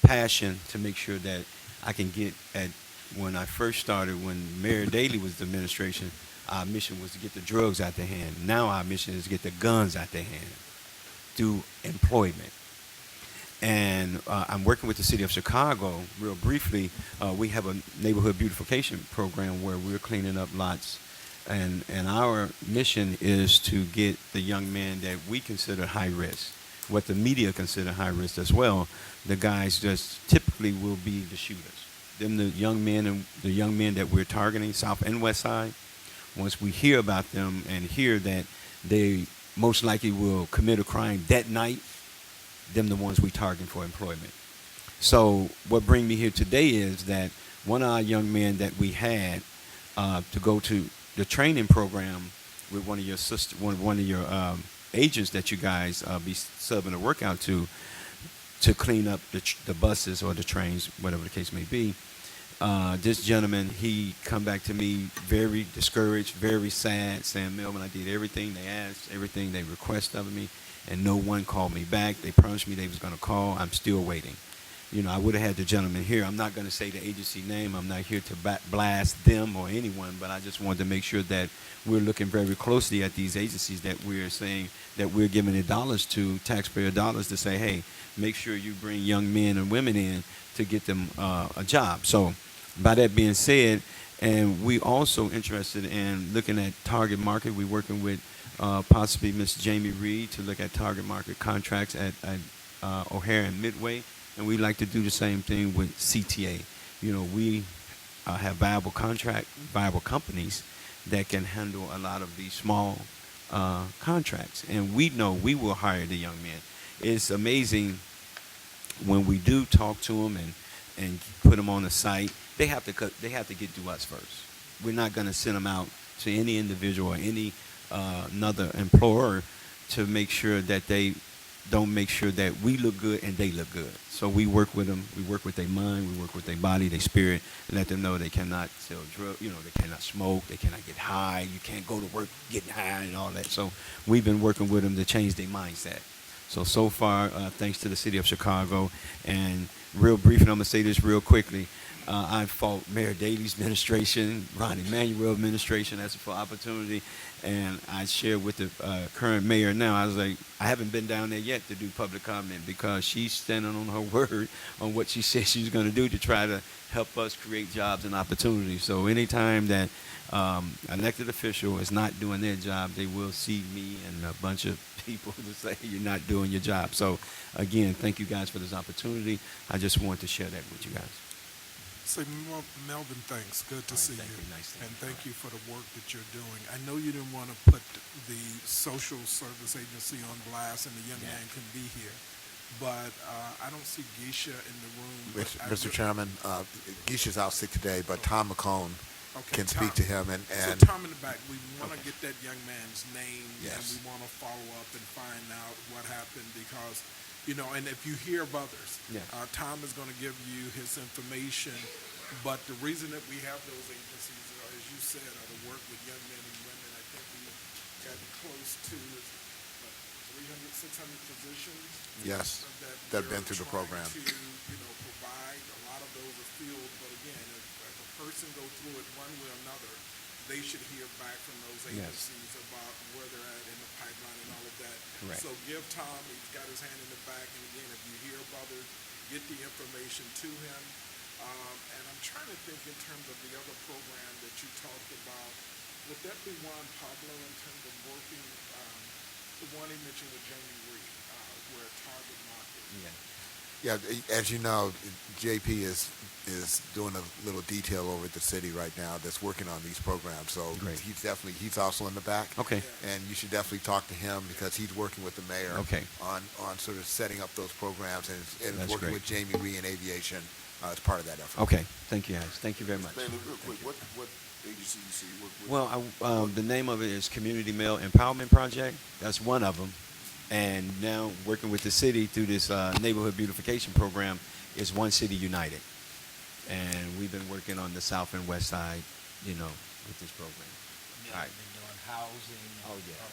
passion to make sure that I can get at, when I first started, when Mayor Daley was the administration, our mission was to get the drugs out their hand. Now our mission is to get the guns out their hand through employment. And I'm working with the city of Chicago. Real briefly, we have a neighborhood beautification program where we're cleaning up lots. And our mission is to get the young men that we consider high risk, what the media consider high risk as well. The guys just typically will be the shooters. Them the young men that we're targeting, South and West Side. Once we hear about them and hear that they most likely will commit a crime that night, them the ones we target for employment. So what brings me here today is that one of our young men that we had to go to the training program with one of your agents that you guys be subbing a workout to clean up the buses or the trains, whatever the case may be. This gentleman, he come back to me very discouraged, very sad, saying, Melvin, I did everything they asked, everything they requested of me, and no one called me back. They promised me they was going to call. I'm still waiting. I would have had the gentleman here. I'm not going to say the agency name. I'm not here to blast them or anyone, but I just wanted to make sure that we're looking very closely at these agencies that we're saying that we're giving the dollars to, taxpayer dollars, to say, hey, make sure you bring young men and women in to get them a job. So by that being said, and we also interested in looking at target market. We're working with possibly Ms. Jamie Reed to look at target market contracts at O'Hare and Midway. And we like to do the same thing with CTA. We have viable companies that can handle a lot of these small contracts. And we know we will hire the young men. It's amazing when we do talk to them and put them on the site. They have to get through us first. We're not going to send them out to any individual or any another employer to make sure that they don't make sure that we look good and they look good. So we work with them. We work with their mind. We work with their body, their spirit, and let them know they cannot sell drugs. You know, they cannot smoke. They cannot get high. You can't go to work getting high and all that. So we've been working with them to change their mindset. So far, thanks to the city of Chicago, and real brief, and I'm gonna say this real quickly. I fought Mayor Daley's administration, Ron Emanuel administration, that's for opportunity, and I shared with the current mayor now. I was like, I haven't been down there yet to do public comment because she's standing on her word on what she said she's going to do to try to help us create jobs and opportunities. So anytime that elected official is not doing their job, they will see me and a bunch of people to say you're not doing your job. So again, thank you guys for this opportunity. I just wanted to share that with you guys. Say, Melvin, thanks. Good to see you. And thank you for the work that you're doing. I know you didn't want to put the social service agency on blast and the young man can be here, but I don't see Geisha in the room. Mr. Chairman, Geisha's out sick today, but Tom McCone can Tom, speak to him. And so Tom in the back, we want to get that young man's name, and we want to follow up and find out what happened because, you know, and if you hear of others, Tom is going to give you his information. But the reason that we have those agencies, as you said, are to work with young men and women. I think we've gotten close to 300, 600 physicians. Yes, that have been through the program. To, you know, provide. A lot of those are filled, but again, if a person goes through it one way or another, they should hear back from those agencies about where they're at in the pipeline and all of that. Correct. So give Tom, he's got his hand in the back, and again, if you hear of others, get the information to him. And I'm trying to think in terms of the other program that you talked about. Would that be Juan Pablo in terms of working, the one he mentioned with Jamie Reed, where Target Market? Yeah, as you know, JP is doing a little detail over at the city right now that's working on these programs. So he's also in the back. Okay. And you should definitely talk to him because he's working with the mayor on sort of setting up those programs and working with Jamie Reed in aviation as part of that effort. Okay. Thank you, guys. Thank you very much. Bailey, real quick, what agency you see? Well, the name of it is Community Male Empowerment Project. That's one of them. And now working with the city through this neighborhood beautification program is One City United. And we've been working on the south and west side, you know, with this program. All right. Been doing housing. Oh, yeah.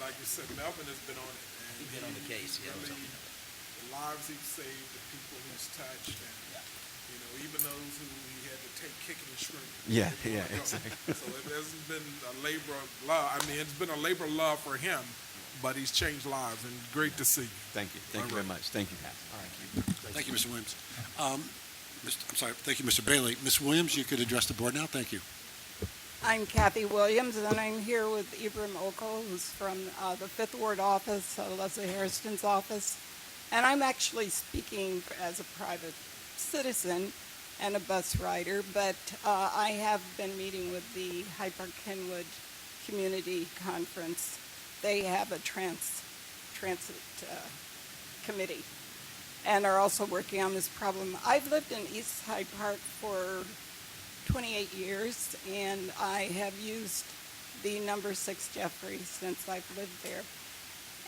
Like you said, Melvin has been on it. And he's been on the case, really, the lives he's saved, the people he's touched, and, you know, even those who he had to take kicking and shrinking. Exactly. So it hasn't been a labor of love. I mean, it's been a labor of love for him, but he's changed lives, and great to see you. Thank you. Thank you very much. Thank you, guys. All right. Thank you, Mr. Williams. I'm sorry. Thank you, Mr. Bailey. Ms. Williams, you could address the board now. Thank you. I'm Kathy Williams, and I'm here with Ibram Oko, who's from the Fifth Ward office, Leslie Hairston's office. And I'm actually speaking as a private citizen and a bus rider, but I have been meeting with the Hyde Park Kenwood Community Conference. They have a transit committee and are also working on this problem. I've lived in East Hyde Park for 28 years, and I have used the number 6 Jeffrey since I've lived there.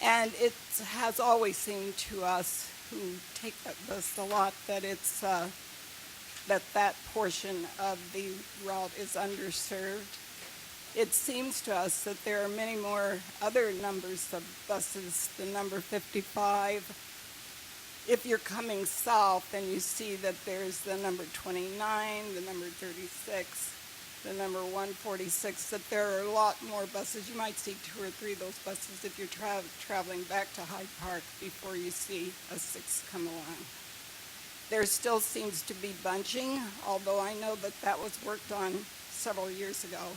And it has always seemed to us who take that bus a lot that it's that portion of the route is underserved. It seems to us that there are many more other numbers of buses, the number 55. If you're coming south and you see that there's the number 29, the number 36, the number 146, that there are a lot more buses. You might see 2 or 3 of those buses if you're traveling back to Hyde Park before you see a 6 come along. There still seems to be bunching, although I know that that was worked on several years ago,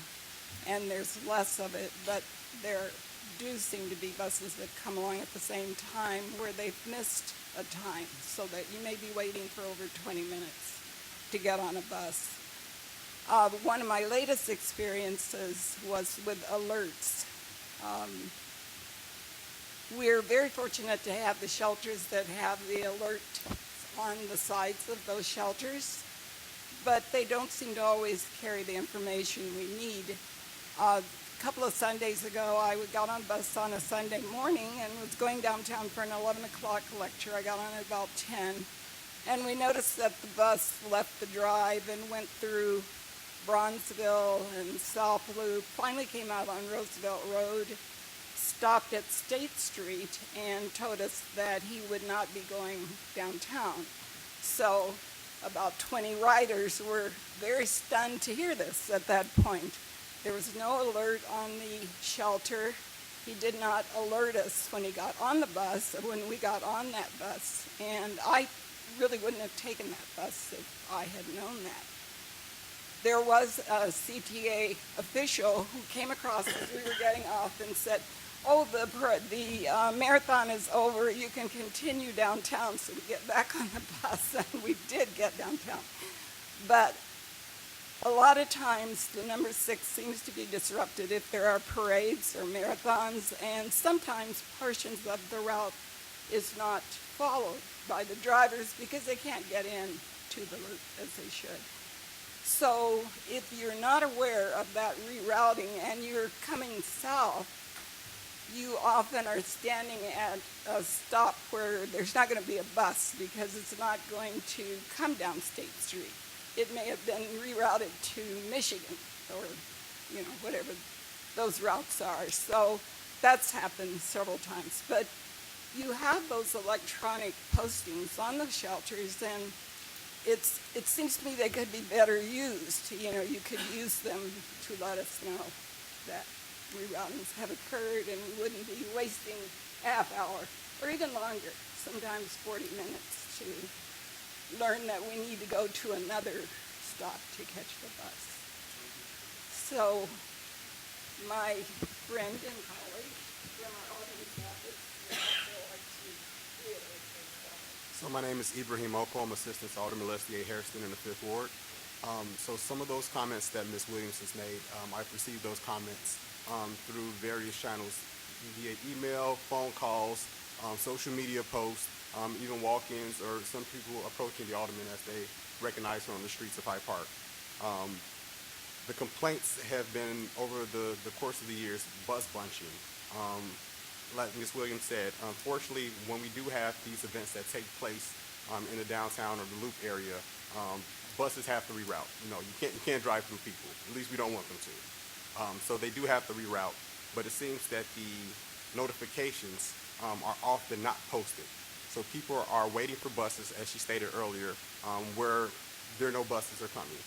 and there's less of it, but there do seem to be buses that come along at the same time where they've missed a time, so that you may be waiting for over 20 minutes to get on a bus. One of my latest experiences was with alerts. We're very fortunate to have the shelters that have the alert on the sides of those shelters, but they don't seem to always carry the information we need. couple of Sundays ago, I got on a bus on a Sunday morning and was going downtown for an 11 o'clock lecture. I got on at about 10. And we noticed that the bus left the drive and went through Bronzeville and South Loop, finally came out on Roosevelt Road, stopped at State Street, and told us that he would not be going downtown. So about 20 riders were very stunned to hear this at that point. There was no alert on the shelter. He did not alert us when he got on the bus, or when we got on that bus. And I really wouldn't have taken that bus if I had known that. There was a CTA official who came across as we were getting off and said, "Oh, the marathon is over. You can continue downtown." So we get back on the bus, and we did get downtown. But a lot of times, the number 6 seems to be disrupted if there are parades or marathons, and sometimes portions of the route is not followed by the drivers because they can't get in to the loop as they should. So if you're not aware of that rerouting and you're coming south, you often are standing at a stop where there's not going to be a bus because it's not going to come down State Street. It may have been rerouted to Michigan or, whatever those routes are. So that's happened several times. But you have those electronic postings on the shelters, and it seems to me they could be better used. You could use them to let us know that reroutings have occurred, and we wouldn't be wasting half hour or even longer, sometimes 40 minutes, to learn that we need to go to another stop to catch the bus. So my friend and colleague from our audience office would also like to reiterate those comments. So my name is Ibrahim Oko. I'm Assistant to Alderman Leslie A. Hairston in the 5th Ward. So some of those comments that Ms. Williams has made, I've received those comments through various channels, via email, phone calls, social media posts, even walk-ins, or some people approaching the alderman as they recognize her on the streets of Hyde Park. The complaints have been, over the course of the years, bus bunching. Like Ms. Williams said, unfortunately, when we do have these events that take place in the downtown or the Loop area, buses have to reroute. You can't drive through people. At least we don't want them to. So they do have to reroute, but it seems that the notifications are often not posted. So people are waiting for buses, as she stated earlier, where there are no buses are coming.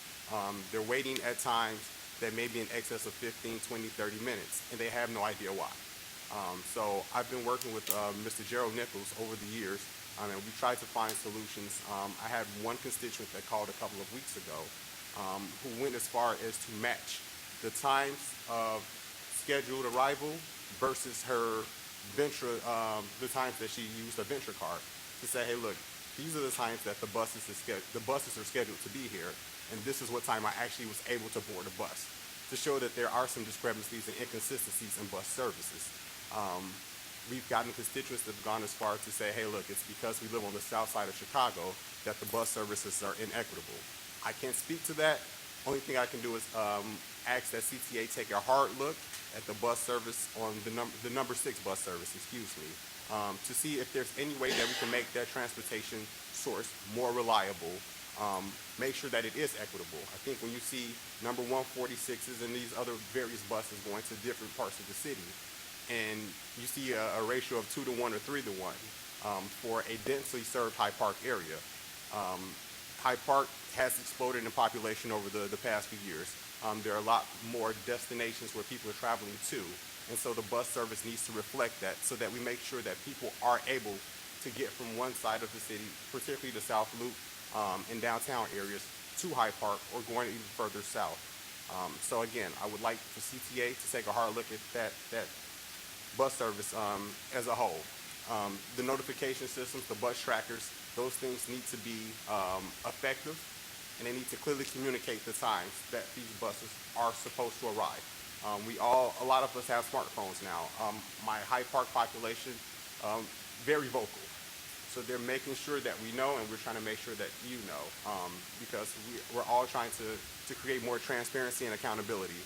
They're waiting at times that may be in excess of 15, 20, 30 minutes, and they have no idea why. So I've been working with Mr. Gerald Nichols over the years, and we tried to find solutions. I had one constituent that called a couple of weeks ago who went as far as to match the times of scheduled arrival versus her venture, the times that she used a venture card to say, hey, look, these are the times that the buses are scheduled to be here, and this is what time I actually was able to board a bus, to show that there are some discrepancies and inconsistencies in bus services. We've gotten constituents that have gone as far as to say, hey, look, it's because we live on the south side of Chicago that the bus services are inequitable. I can't speak to that. Only thing I can do is ask that CTA take a hard look at the bus service on the number 6 bus service, to see if there's any way that we can make that transportation source more reliable, make sure that it is equitable. I think when you see number 146s and these other various buses going to different parts of the city, and you see a ratio of 2 to 1 or 3 to 1 for a densely served Hyde Park area. Hyde Park has exploded in population over the past few years. There are a lot more destinations where people are traveling to, and so the bus service needs to reflect that so that we make sure that people are able to get from one side of the city, particularly the South Loop and downtown areas, to Hyde Park or going even further south. So again, I would like for CTA to take a hard look at that bus service as a whole. The notification systems, the bus trackers, those things need to be effective, and they need to clearly communicate the times that these buses are supposed to arrive. A lot of us have smartphones now. My Hyde Park population, very vocal. So they're making sure that we know, and we're trying to make sure that you know, because we're all trying to create more transparency and accountability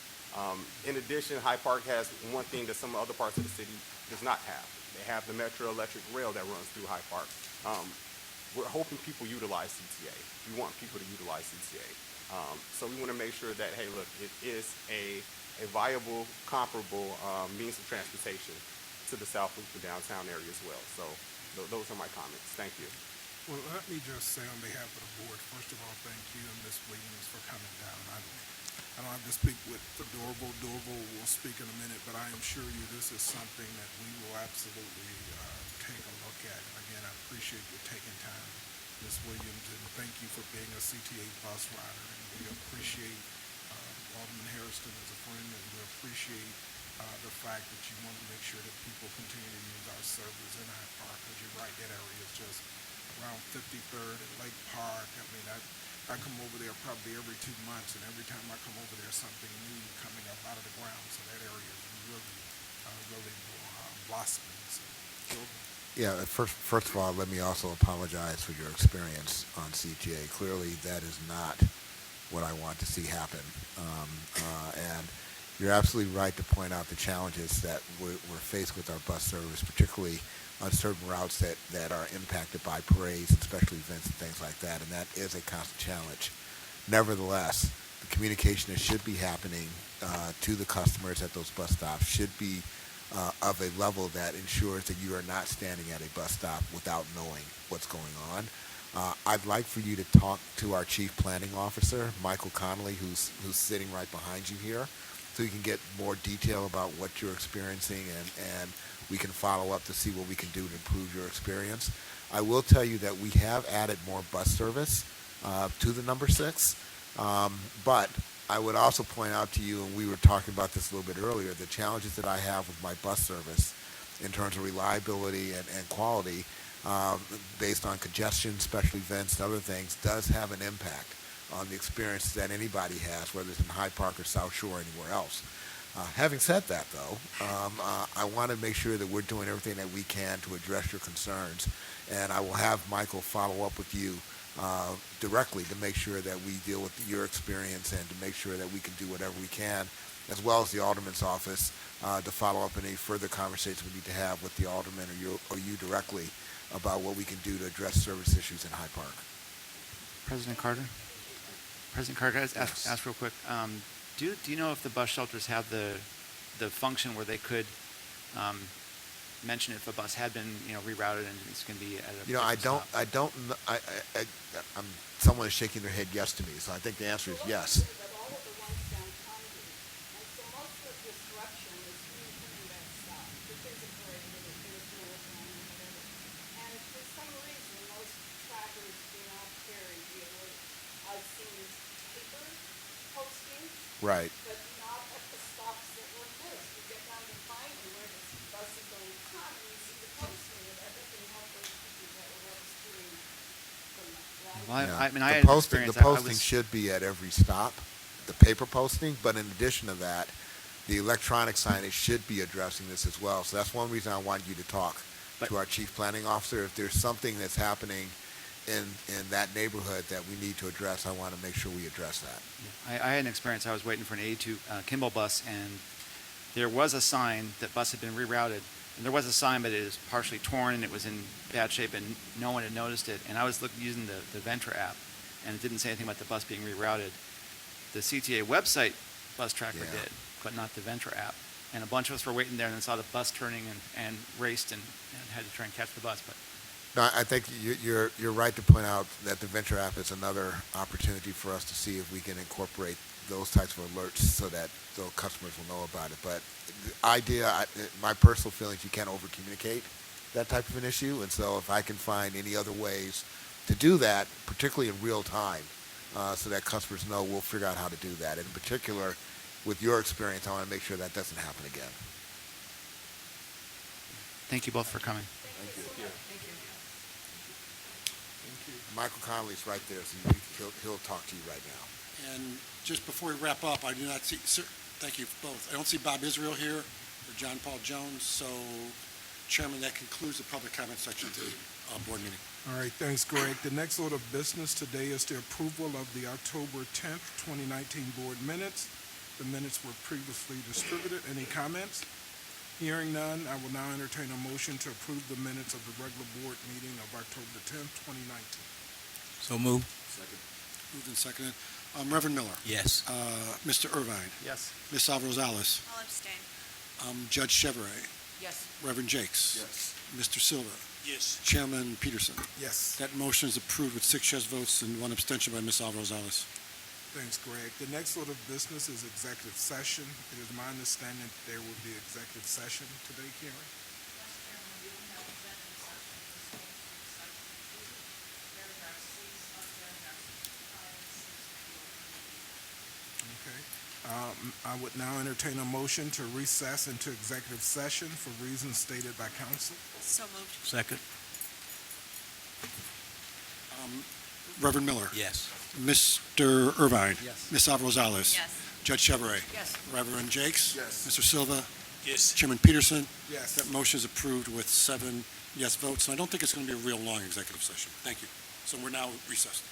In addition, Hyde Park has one thing that some other parts of the city does not have. They have the Metro Electric Rail that runs through Hyde Park. We're hoping people utilize CTA. We want people to utilize CTA. So we want to make sure that, hey, look, it is a viable, comparable means of transportation to the South Loop, the downtown area as well. So those are my comments. Thank you. Well, let me just say on behalf of the board, first of all, thank you and Ms. Williams for coming down. I don't have to speak with Adorable. Adorable will speak in a minute, but I assure you this is something that we will absolutely take a look at. And again, I appreciate you taking time, Ms. Williams, and thank you for being a CTA bus rider. And we appreciate Alderman Hairston as a friend, and we appreciate the fact that you want to make sure that people continue to use our service in Hyde Park, because you're right, that area is just around 53rd and Lake Park. I mean, I come over there probably every 2 months, and every time I come over there, something new coming up out of the ground. So that area is really blossoming. So, Yeah, first of all, let me also apologize for your experience on CTA. Clearly, that is not what I want to see happen. And you're absolutely right to point out the challenges that we're faced with our bus service, particularly on certain routes that are impacted by parades and special events and things like that, and that is a constant challenge. Nevertheless, the communication that should be happening to the customers at those bus stops should be of a level that ensures that you are not standing at a bus stop without knowing what's going on. I'd like for you to talk to our Chief Planning Officer, Michael Connolly, who's sitting right behind you here, so you can get more detail about what you're experiencing, and we can follow up to see what we can do to improve your experience. I will tell you that we have added more bus service to the number 6, but I would also point out to you, and we were talking about this a little bit earlier, the challenges that I have with my bus service in terms of reliability and quality based on congestion, special events, and other things does have an impact on the experience that anybody has, whether it's in Hyde Park or South Shore or anywhere else. Having said that, though, I want to make sure that we're doing everything that we can to address your concerns, and I will have Michael follow up with you directly to make sure that we deal with your experience and to make sure that we can do whatever we can, as well as the Alderman's office, to follow up any further conversations we need to have with the Alderman or you directly about what we can do to address service issues in Hyde Park. President Carter, can I just ask real quick? Do you know if the bus shelters have the function where they could mention if a bus had been rerouted and it's going to be at a someone is shaking their head yes to me, so I think the answer is yes. Right. But not at the stops that were missed. You get down to finally where the bus is going to come, and you see the posting, and that doesn't help those people that were upstream from the Well, I mean, the I had posting, experience. the posting should be at every stop, the paper posting, but in addition to that, the electronic signage should be addressing this as well. So that's one reason I want you to talk to our Chief Planning Officer. If there's something that's happening in that neighborhood that we need to address, I want to make sure we address that. I had an experience. I was waiting for an 82 Kimball bus, and there was a sign that bus had been rerouted. And there was a sign, but it was partially torn, and it was in bad shape, and no one had noticed it. And I was using the Ventra app, and it didn't say anything about the bus being rerouted. The CTA website bus tracker did, but not the Ventra app. And a bunch of us were waiting there and then saw the bus turning and raced and had to try and catch the bus. But No, I think you're right to point out that the Venture app is another opportunity for us to see if we can incorporate those types of alerts so that the customers will know about it. But the idea, my personal feelings, you can't over-communicate that type of an issue, and so if I can find any other ways to do that, particularly in real time, so that customers know, we'll figure out how to do that. In particular, with your experience, I want to make sure that doesn't happen again. thank you both for coming. Thank you. Michael Connolly's right there, so he'll talk to you right now. And just before we wrap up, I do not see, sir, thank you both. I don't see Bob Israel here or John Paul Jones, so Chairman, that concludes the public comment section of the board meeting. All right, thanks, Greg. The next order of business today is the approval of the October 10th, 2019 board minutes. The minutes were previously distributed. Any comments? Hearing none, I will now entertain a motion to approve the minutes of the regular board meeting of October the 10th, 2019. So move. Second. Moved and seconded. Reverend Miller. Yes. Mr. Irvine. Yes. Ms. Alvarez-Alice. I'll abstain. Judge Chevrolet. Yes. Reverend Jakes. Yes. Mr. Silva. Yes. Chairman Peterson. Yes. That motion is approved with 6 yes votes and 1 abstention by Ms. Alvarez-Alice. Thanks, Greg. The next order of business is executive session. It is my understanding that there will be executive session today, Karen? Yes, Chairman, we will have executive session pursuant to section 2, paragraph 6 of paragraph 65 and 6 of the open meeting. Okay. I would now entertain a motion to recess into executive session for reasons stated by counsel. So moved. Second. Reverend Miller. Yes. Mr. Irvine. Yes. Ms. Alvarez-Alice. Yes. Judge Chevrolet. Yes. Reverend Jakes. Yes. Mr. Silva. Yes. Chairman Peterson. Yes. That motion is approved with 7 yes votes, and I don't think it's going to be a real long executive session. Thank you. So we're now recessed.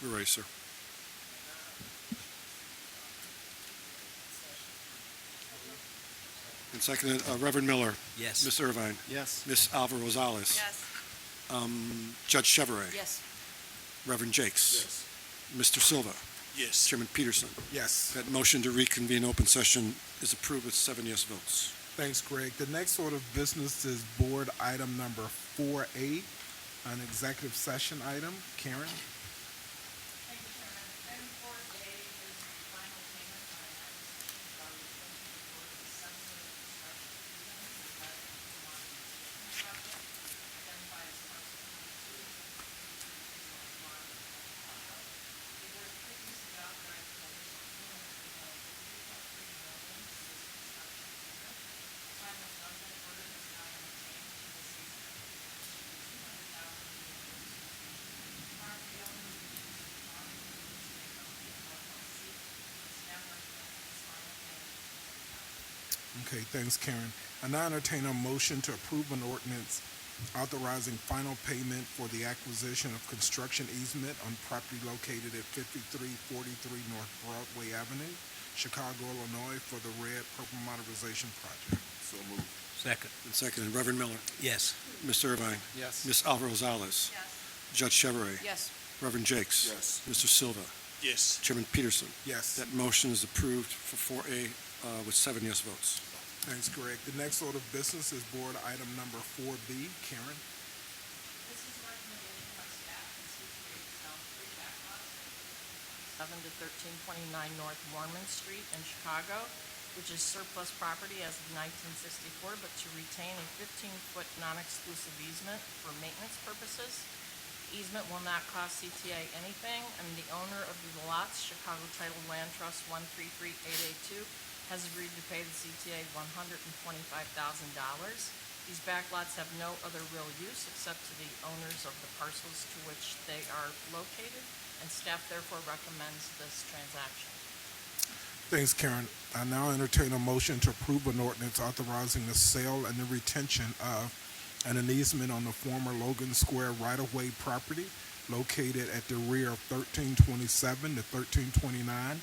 We're ready, sir. And seconded, Reverend Miller. Yes. Ms. Irvine. Yes. Ms. Alva Rosales. Yes. Judge Chevrolet. Yes. Reverend Jakes. Yes. Mr. Silva. Yes. Chairman Peterson. Yes. That motion to reconvene open session is approved with 7 yes votes. Thanks, Greg. The next order of business is board item number 4A, an executive session item. Karen? Thank you, Chairman. Item 4A is the final payment on an acquisition valuation for the assessment of construction easements as that of the Vermont construction project, identified as parcel 22 North Vermont, the board previously authorized the owner's agreement of $3.3 million for this construction easement. Final judgment order has now been obtained for this easement, which is for $200,000 property owner, which is Vermont Real Estate Company LLC. Staff recommends this final payment. Okay, thanks, Karen. I now entertain a motion to approve an ordinance authorizing final payment for the acquisition of construction easement on property located at 5343 North Broadway Avenue, Chicago, Illinois, for the Red Purple Modernization Project. So moved. Second. And seconded, Reverend Miller. Yes. Mr. Irvine. Yes. Ms. Alva Rosales. Yes. Judge Chevrolet. Yes. Reverend Jakes. Yes. Mr. Silva. Yes. Chairman Peterson. Yes. That motion is approved for 4A with 7 yes votes. Thanks, Greg. The next order of business is board item number 4B. Karen? This is a recommendation by staff and CPA to sell 3 backlots at 7 to 1329 North Mormon Street in Chicago, which is surplus property as of 1964, but to retain a 15-foot non-exclusive easement for maintenance purposes. Easement will not cost CTA anything, and the owner of the lots, Chicago Title Land Trust 133882, has agreed to pay the CTA $125,000. These backlots have no other real use except to the owners of the parcels to which they are located, and staff therefore recommends this transaction. Thanks, Karen. I now entertain a motion to approve an ordinance authorizing the sale and the retention of an easement on the former Logan Square right-of-way property located at the rear of 1327 to 1329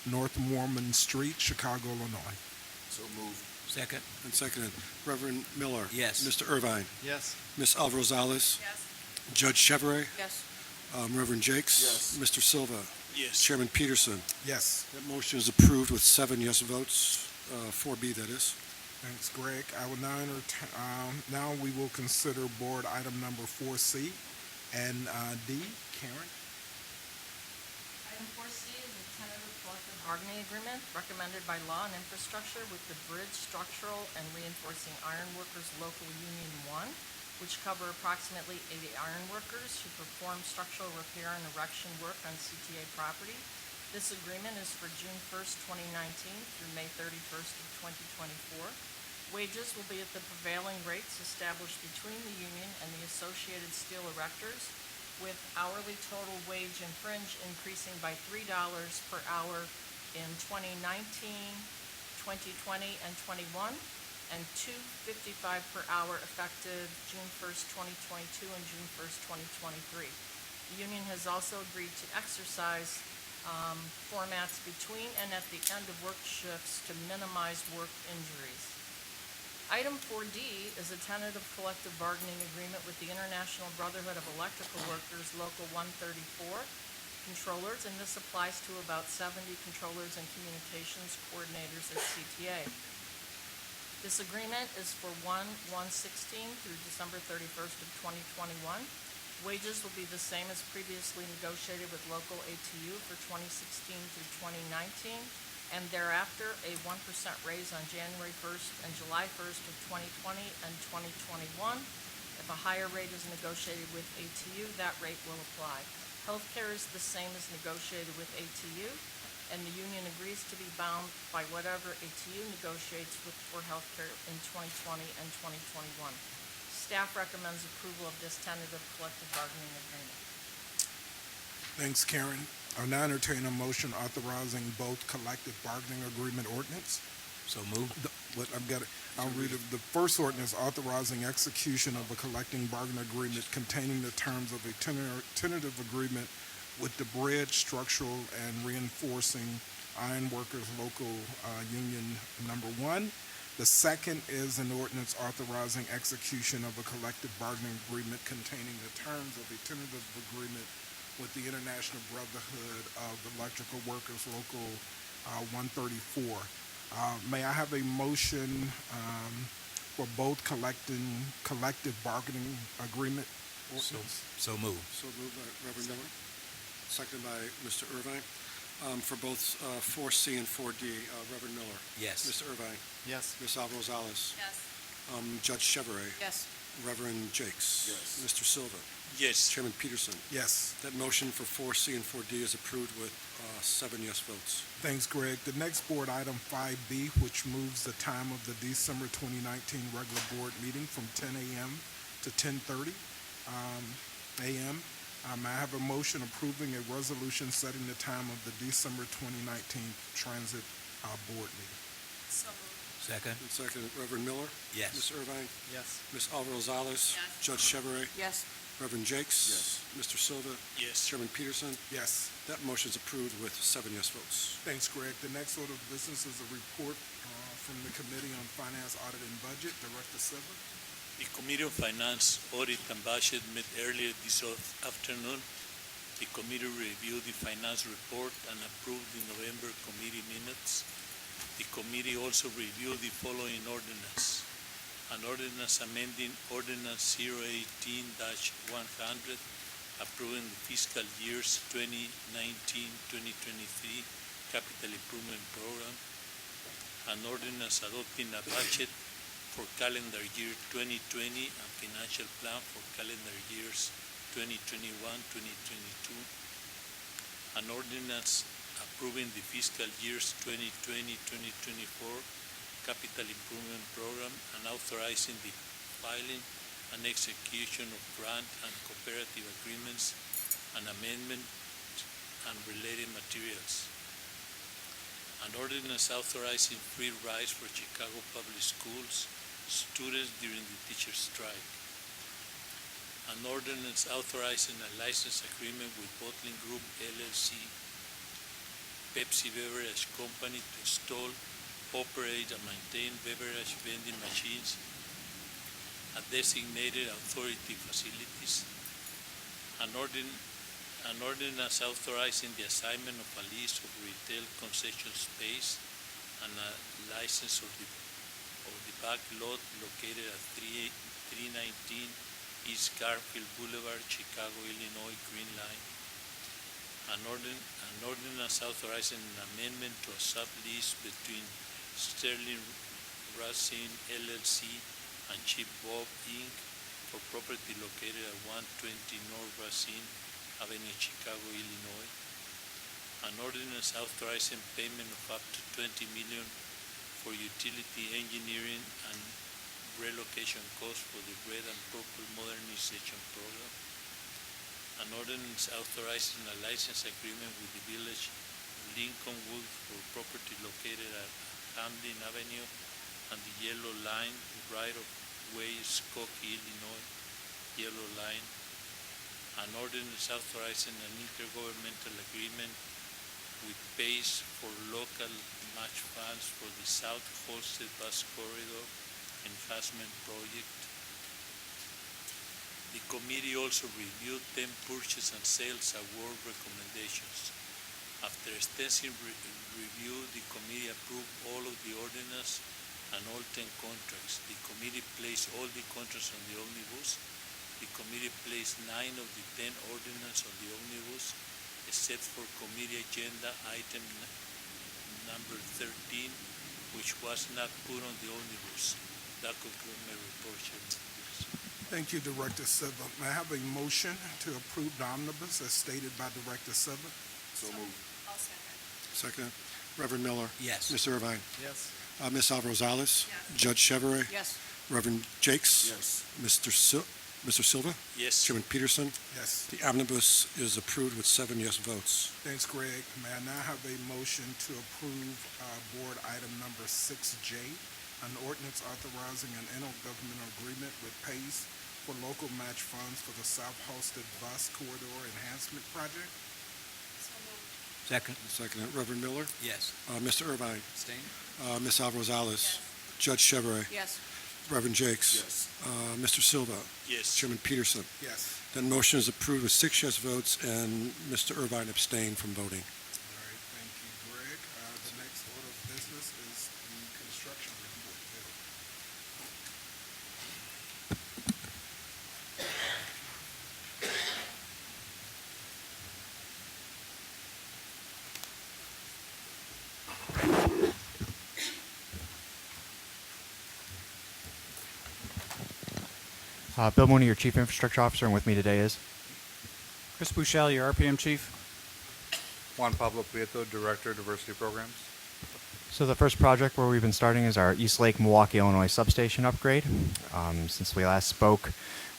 North Mormon Street, Chicago, Illinois. So moved. Second. And seconded, Reverend Miller. Yes. Mr. Irvine. Yes. Ms. Alva Rosales. Yes. Judge Chevrolet. Yes. Reverend Jakes. Yes. Mr. Silva. Yes. Chairman Peterson. Yes. That motion is approved with 7 yes votes, 4B that is. Thanks, Greg. I will now now we will consider board item number 4C and D. Karen? Item 4C is a tentative collective bargaining agreement recommended by Law and Infrastructure with the Bridge Structural and Reinforcing Iron Workers Local Union 1, which cover approximately 80 iron workers who perform structural repair and erection work on CTA property. This agreement is for June 1st, 2019 through May 31st of 2024. Wages will be at the prevailing rates established between the union and the Associated Steel Erectors, with hourly total wage and fringe increasing by $3 per hour in 2019, 2020, and 21, and $2.55 per hour effective June 1st, 2022 and June 1st, 2023. The union has also agreed to exercise formats between and at the end of work shifts to minimize work injuries. Item 4D is a tentative collective bargaining agreement with the International Brotherhood of Electrical Workers, Local 134 controllers, and this applies to about 70 controllers and communications coordinators at CTA. This agreement is for 1/1/16 through December 31st of 2021. Wages will be the same as previously negotiated with local ATU for 2016 through 2019, and thereafter a 1% raise on January 1st and July 1st of 2020 and 2021. If a higher rate is negotiated with ATU, that rate will apply. Healthcare is the same as negotiated with ATU, and the union agrees to be bound by whatever ATU negotiates for healthcare in 2020 and 2021. Staff recommends approval of this tentative collective bargaining agreement. Thanks, Karen. I'll now entertain a motion authorizing both collective bargaining agreement ordinance. So moved. I'll read it. The first ordinance authorizing execution of a collective bargaining agreement containing the terms of a tentative agreement with the bridge structural and reinforcing iron workers local union number 1. The second is an ordinance authorizing execution of a collective bargaining agreement containing the terms of a tentative agreement with the International Brotherhood of Electrical Workers Local 134. May I have a motion for both collective bargaining agreement ordinance? So moved. So moved by Reverend Miller, seconded by Mr. Irvine. For both 4C and 4D, Reverend Miller. Yes. Mr. Irvine. Yes. Ms. Alvarez-Rosales. Yes. Judge Chevrolet. Yes. Reverend Jakes. Yes. Mr. Silva. Yes. Chairman Peterson. Yes. That motion for 4C and 4D is approved with 7 yes votes. Thanks, Greg. The next board item, 5B, which moves the time of the December 2019 regular board meeting from 10 a.m. to 10:30 a.m. May I have a motion approving a resolution setting the time of the December 2019 transit board meeting? So moved. Second. And second, Reverend Miller. Yes. Mr. Irvine. Yes. Ms. Alvarez-Rosales. Yes. Judge Chevrolet. Yes. Reverend Jakes. Yes. Mr. Silva. Yes. Chairman Peterson. Yes. That motion is approved with 7 yes votes. Thanks, Greg. The next order of business is a report from the Committee on Finance, Audit, and Budget. Director Silva. The Committee on Finance, Audit, and Budget met earlier this afternoon. The committee reviewed the finance report and approved the November committee minutes. The committee also reviewed the following ordinance. An ordinance amending Ordinance 018-100, approving the fiscal years 2019-2023 capital improvement program. An ordinance adopting a budget for calendar year 2020 and financial plan for calendar years 2021-2022. An ordinance approving the fiscal years 2020-2024 capital improvement program and authorizing the filing and execution of grant and cooperative agreements and amendment and related materials. An ordinance authorizing free rides for Chicago Public Schools students during the teacher strike. An ordinance authorizing a license agreement with Bottling Group LLC, Pepsi Beverage Company to install, operate, and maintain beverage vending machines at designated authority facilities. An ordinance authorizing the assignment of a lease of retail concession space and a license of the back lot located at 319 East Garfield Boulevard, Chicago, Illinois, Green Line. An ordinance authorizing an amendment to a sublease between Sterling Racine LLC and Chip Bob Inc. for property located at 120 North Racine Avenue, Chicago, Illinois. An ordinance authorizing payment of up to $20 million for utility engineering and relocation costs for the Red and Purple Modernization Program. An ordinance authorizing a license agreement with the Village of Lincolnwood for property located at Hamlin Avenue and the Yellow Line, right-of-way, Skokie, Illinois, Yellow Line. An ordinance authorizing an intergovernmental agreement with PACE for local match funds for the South Holstead Bus Corridor Enhancement Project. The committee also reviewed 10 purchase and sales award recommendations. After extensive review, the committee approved all of the ordinance and all 10 contracts. The committee placed all the contracts on the omnibus. The committee placed 9 of the 10 ordinance on the omnibus, except for committee agenda item number 13, which was not put on the omnibus. That concludes my report, Chairman. Thank you, Director Silva. May I have a motion to approve the omnibus as stated by Director Silva? So moved. I'll second. Second, Reverend Miller. Yes. Mr. Irvine. Yes. Ms. Alvarez-Rosales. Yes. Judge Chevrolet. Yes. Reverend Jakes. Yes. Mr. Silva. Yes. Chairman Peterson. Yes. The omnibus is approved with 7 yes votes. Thanks, Greg. May I now have a motion to approve board item number 6J, an ordinance authorizing an intergovernmental agreement with PACE for local match funds for the South Holstead Bus Corridor Enhancement Project? Second. Second. Reverend Miller? Yes. Mr. Irvine? Abstain? Ms. Alvarez-Alice? Judge Chevrolet? Yes. Reverend Jakes? Yes. Mr. Silva? Yes. Chairman Peterson? Yes. That motion is approved with 6 yes votes, and Mr. Irvine abstained from voting. All right, thank you, Greg. The next order of business is the construction report bill. Bill Mooney, your Chief Infrastructure Officer, and with me today is Chris Bouchel, your RPM chief. Juan Pablo Prieto, Director, Diversity Programs. So the first project where we've been starting is our East Lake, Milwaukee, Illinois substation upgrade. Since we last spoke,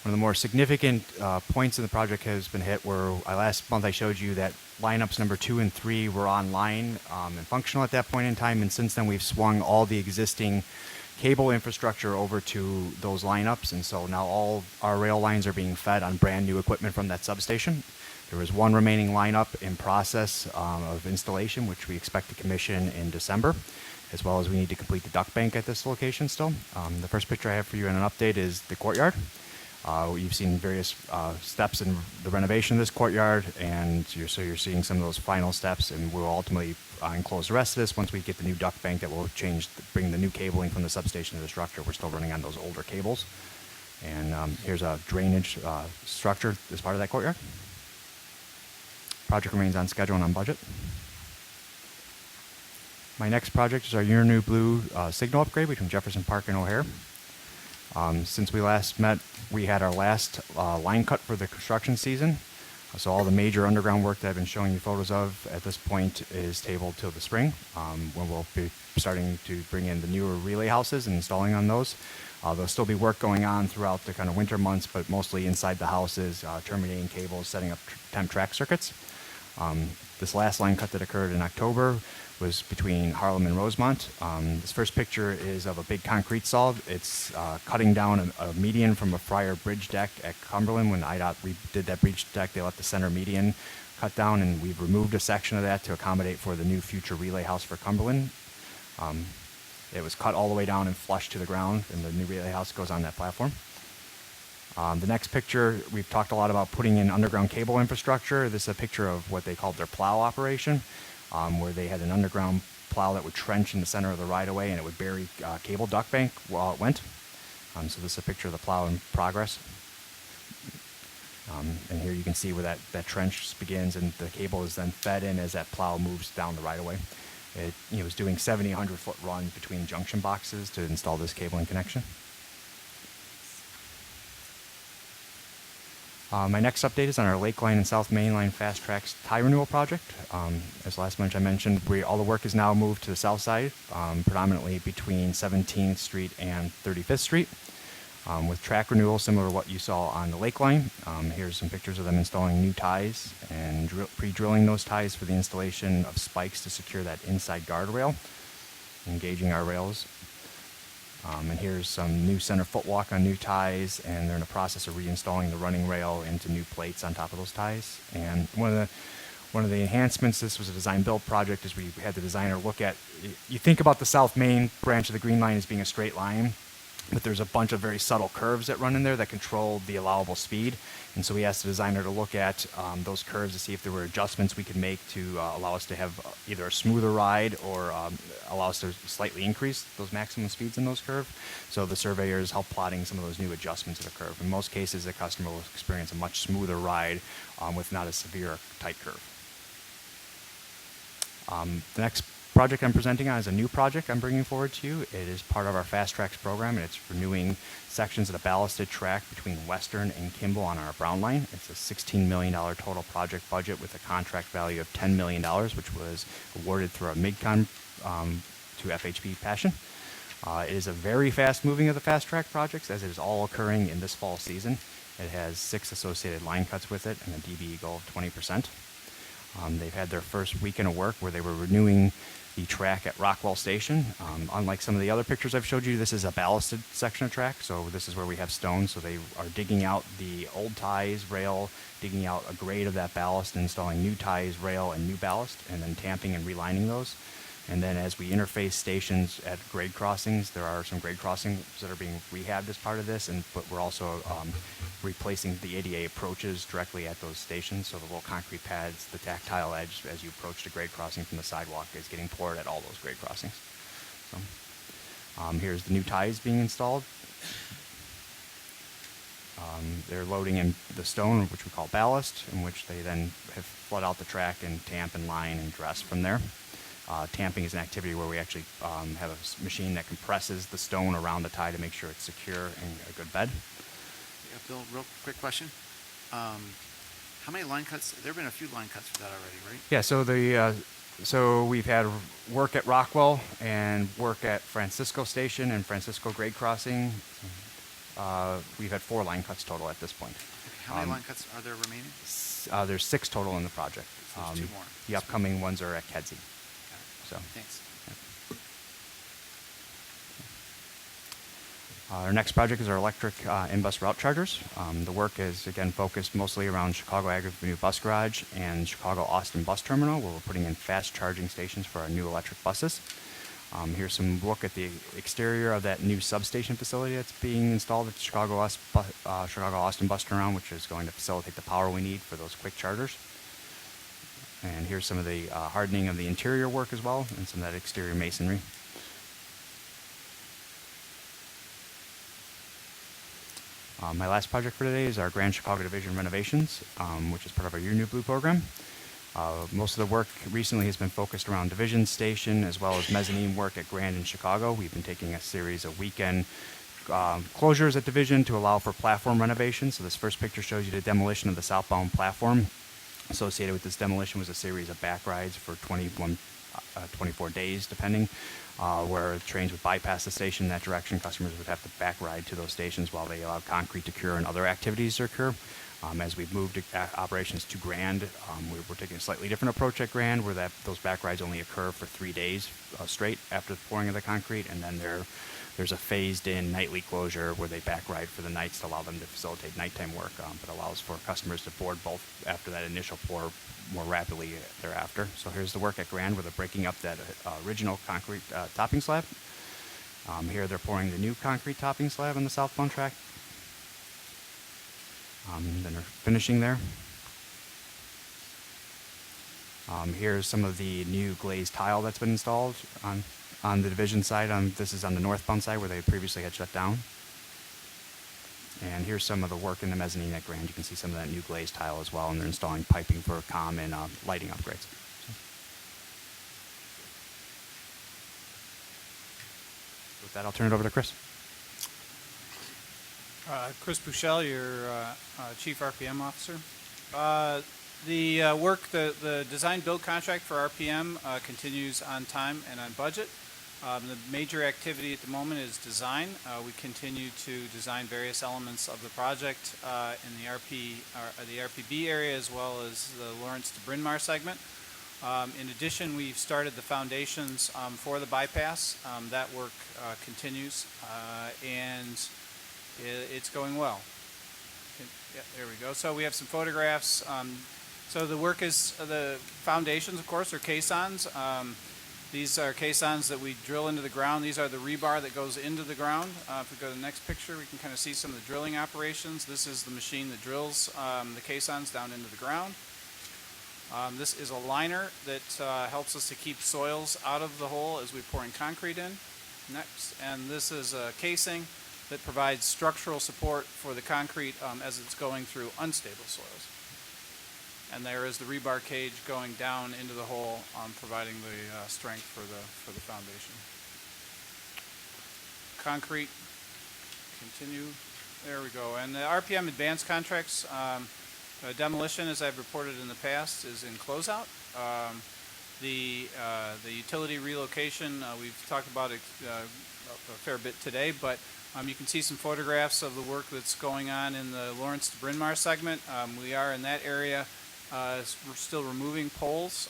one of the more significant points in the project has been hit where last month I showed you that lineups number 2 and 3 were online and functional at that point in time, and since then we've swung all the existing cable infrastructure over to those lineups, and so now all our rail lines are being fed on brand new equipment from that substation. There is one remaining lineup in process of installation, which we expect to commission in December, as well as we need to complete the duct bank at this location still. The first picture I have for you in an update is the courtyard. You've seen various steps in the renovation of this courtyard, and you're seeing some of those final steps, and we'll ultimately enclose the rest of this once we get the new duct bank that will bring the new cabling from the substation to the structure. We're still running on those older cables. And here's a drainage structure as part of that courtyard. Project remains on schedule and on budget. My next project is our Unirew Blue signal upgrade between Jefferson Park and O'Hare. Since we last met, we had our last line cut for the construction season. So all the major underground work that I've been showing you photos of at this point is tabled till the spring, when we'll be starting to bring in the newer relay houses and installing on those. There'll still be work going on throughout the kind of winter months, but mostly inside the houses, terminating cables, setting up temp track circuits. This last line cut that occurred in October was between Harlem and Rosemont. This first picture is of a big concrete saw. It's cutting down a median from a prior bridge deck at Cumberland. When IDOT redid that bridge deck, they left the center median cut down, and we've removed a section of that to accommodate for the new future relay house for Cumberland. It was cut all the way down and flush to the ground, and the new relay house goes on that platform. The next picture, we've talked a lot about putting in underground cable infrastructure. This is a picture of what they called their plow operation, where they had an underground plow that would trench in the center of the right-of-way, and it would bury cable duct bank while it went. So this is a picture of the plow in progress. And here you can see where that trench begins, and the cable is then fed in as that plow moves down the right-of-way. It was doing 70, 100-foot run between junction boxes to install this cabling connection. My next update is on our Lake Line and South Main Line Fast Tracks tie renewal project. As last month I mentioned, all the work is now moved to the south side, predominantly between 17th Street and 35th Street, with track renewal similar to what you saw on the Lake Line. Here's some pictures of them installing new ties and pre-drilling those ties for the installation of spikes to secure that inside guardrail, engaging our rails. And here's some new center footwalk on new ties, and they're in the process of reinstalling the running rail into new plates on top of those ties. And one of the enhancements, this was a design-build project, is we had the designer look at, you think about the South Main branch of the Green Line as being a straight line, but there's a bunch of very subtle curves that run in there that control the allowable speed. And so we asked the designer to look at those curves to see if there were adjustments we could make to allow us to have either a smoother ride or allow us to slightly increase those maximum speeds in those curves. So the surveyors helped plotting some of those new adjustments to the curve. In most cases, the customer will experience a much smoother ride with not as severe a tight curve. The next project I'm presenting on is a new project I'm bringing forward to you. It is part of our Fast Tracks program, and it's renewing sections of the ballasted track between Western and Kimball on our Brown Line. It's a $16 million total project budget with a contract value of $10 million, which was awarded through our MidCon to FHP Passion. It is a very fast moving of the fast track projects, as it is all occurring in this fall season. It has 6 associated line cuts with it and a DBE goal of 20%. They've had their first weekend of work where they were renewing the track at Rockwell Station. Unlike some of the other pictures I've showed you, this is a ballasted section of track, so this is where we have stones. So they are digging out the old ties, rail, digging out a grade of that ballast, and installing new ties, rail, and new ballast, and then tamping and relining those. And then as we interface stations at grade crossings, there are some grade crossings that are being rehabbed as part of this, but we're also replacing the ADA approaches directly at those stations. So the little concrete pads, the tactile edge as you approach the grade crossing from the sidewalk is getting poured at all those grade crossings. So here's the new ties being installed. They're loading in the stone, which we call ballast, in which they then have flood out the track and tamp and line and dress from there. Tamping is an activity where we actually have a machine that compresses the stone around the tie to make sure it's secure and a good bed. Yeah, Bill, real quick question. How many line cuts? There have been a few line cuts for that already, right? Yeah, so we've had work at Rockwell and work at Francisco Station and Francisco Grade Crossing. We've had 4 line cuts total at this point. Okay, how many line cuts are there remaining? There's 6 total in the project. So there's 2 more. The upcoming ones are at Kedzie. So. Thanks. Our next project is our electric in-bus route chargers. The work is, again, focused mostly around Chicago Avenue Bus Garage and Chicago Austin Bus Terminal, where we're putting in fast charging stations for our new electric buses. Here's some look at the exterior of that new substation facility that's being installed at the Chicago Austin Bus Terminal, which is going to facilitate the power we need for those quick chargers. And here's some of the hardening of the interior work as well, and some of that exterior masonry. My last project for today is our Grand Chicago Division renovations, which is part of our Your New Blue program. Most of the work recently has been focused around Division Station as well as mezzanine work at Grand in Chicago. We've been taking a series of weekend closures at Division to allow for platform renovation. So this first picture shows you the demolition of the southbound platform. Associated with this demolition was a series of back rides for 24 days, depending, where trains would bypass the station in that direction. Customers would have to back ride to those stations while they allowed concrete to cure and other activities to occur. As we've moved operations to Grand, we're taking a slightly different approach at Grand, where those back rides only occur for 3 days straight after the pouring of the concrete, and then there's a phased-in nightly closure where they back ride for the nights to allow them to facilitate nighttime work, but allows for customers to board both after that initial pour more rapidly thereafter. So here's the work at Grand, where they're breaking up that original concrete topping slab. Here they're pouring the new concrete topping slab on the southbound track. Then they're finishing there. Here's some of the new glazed tile that's been installed on the Division side. This is on the northbound side where they previously had shut down. And here's some of the work in the mezzanine at Grand. You can see some of that new glazed tile as well, and they're installing piping for comm and lighting upgrades. With that, I'll turn it over to Chris. Chris Bouchel, your Chief RPM Officer. The work, the design build contract for RPM continues on time and on budget. The major activity at the moment is design. We continue to design various elements of the project in the RPB area as well as the Lawrence to Bryn Mawr segment. In addition, we've started the foundations for the bypass. That work continues and it's going well. Yeah, there we go. So we have some photographs. So the work is, the foundations, of course, are caissons. These are caissons that we drill into the ground. These are the rebar that goes into the ground. If we go to the next picture, we can kind of see some of the drilling operations. This is the machine that drills the caissons down into the ground. This is a liner that helps us to keep soils out of the hole as we pour in concrete in. Next, and this is a casing that provides structural support for the concrete as it's going through unstable soils. And there is the rebar cage going down into the hole, providing the strength for the foundation. Concrete, continue. There we go. And the RPM advanced contracts, demolition, as I've reported in the past, is in closeout. The utility relocation, we've talked about it a fair bit today, but you can see some photographs of the work that's going on in the Lawrence to Bryn Mawr segment. We are in that area We're still removing poles,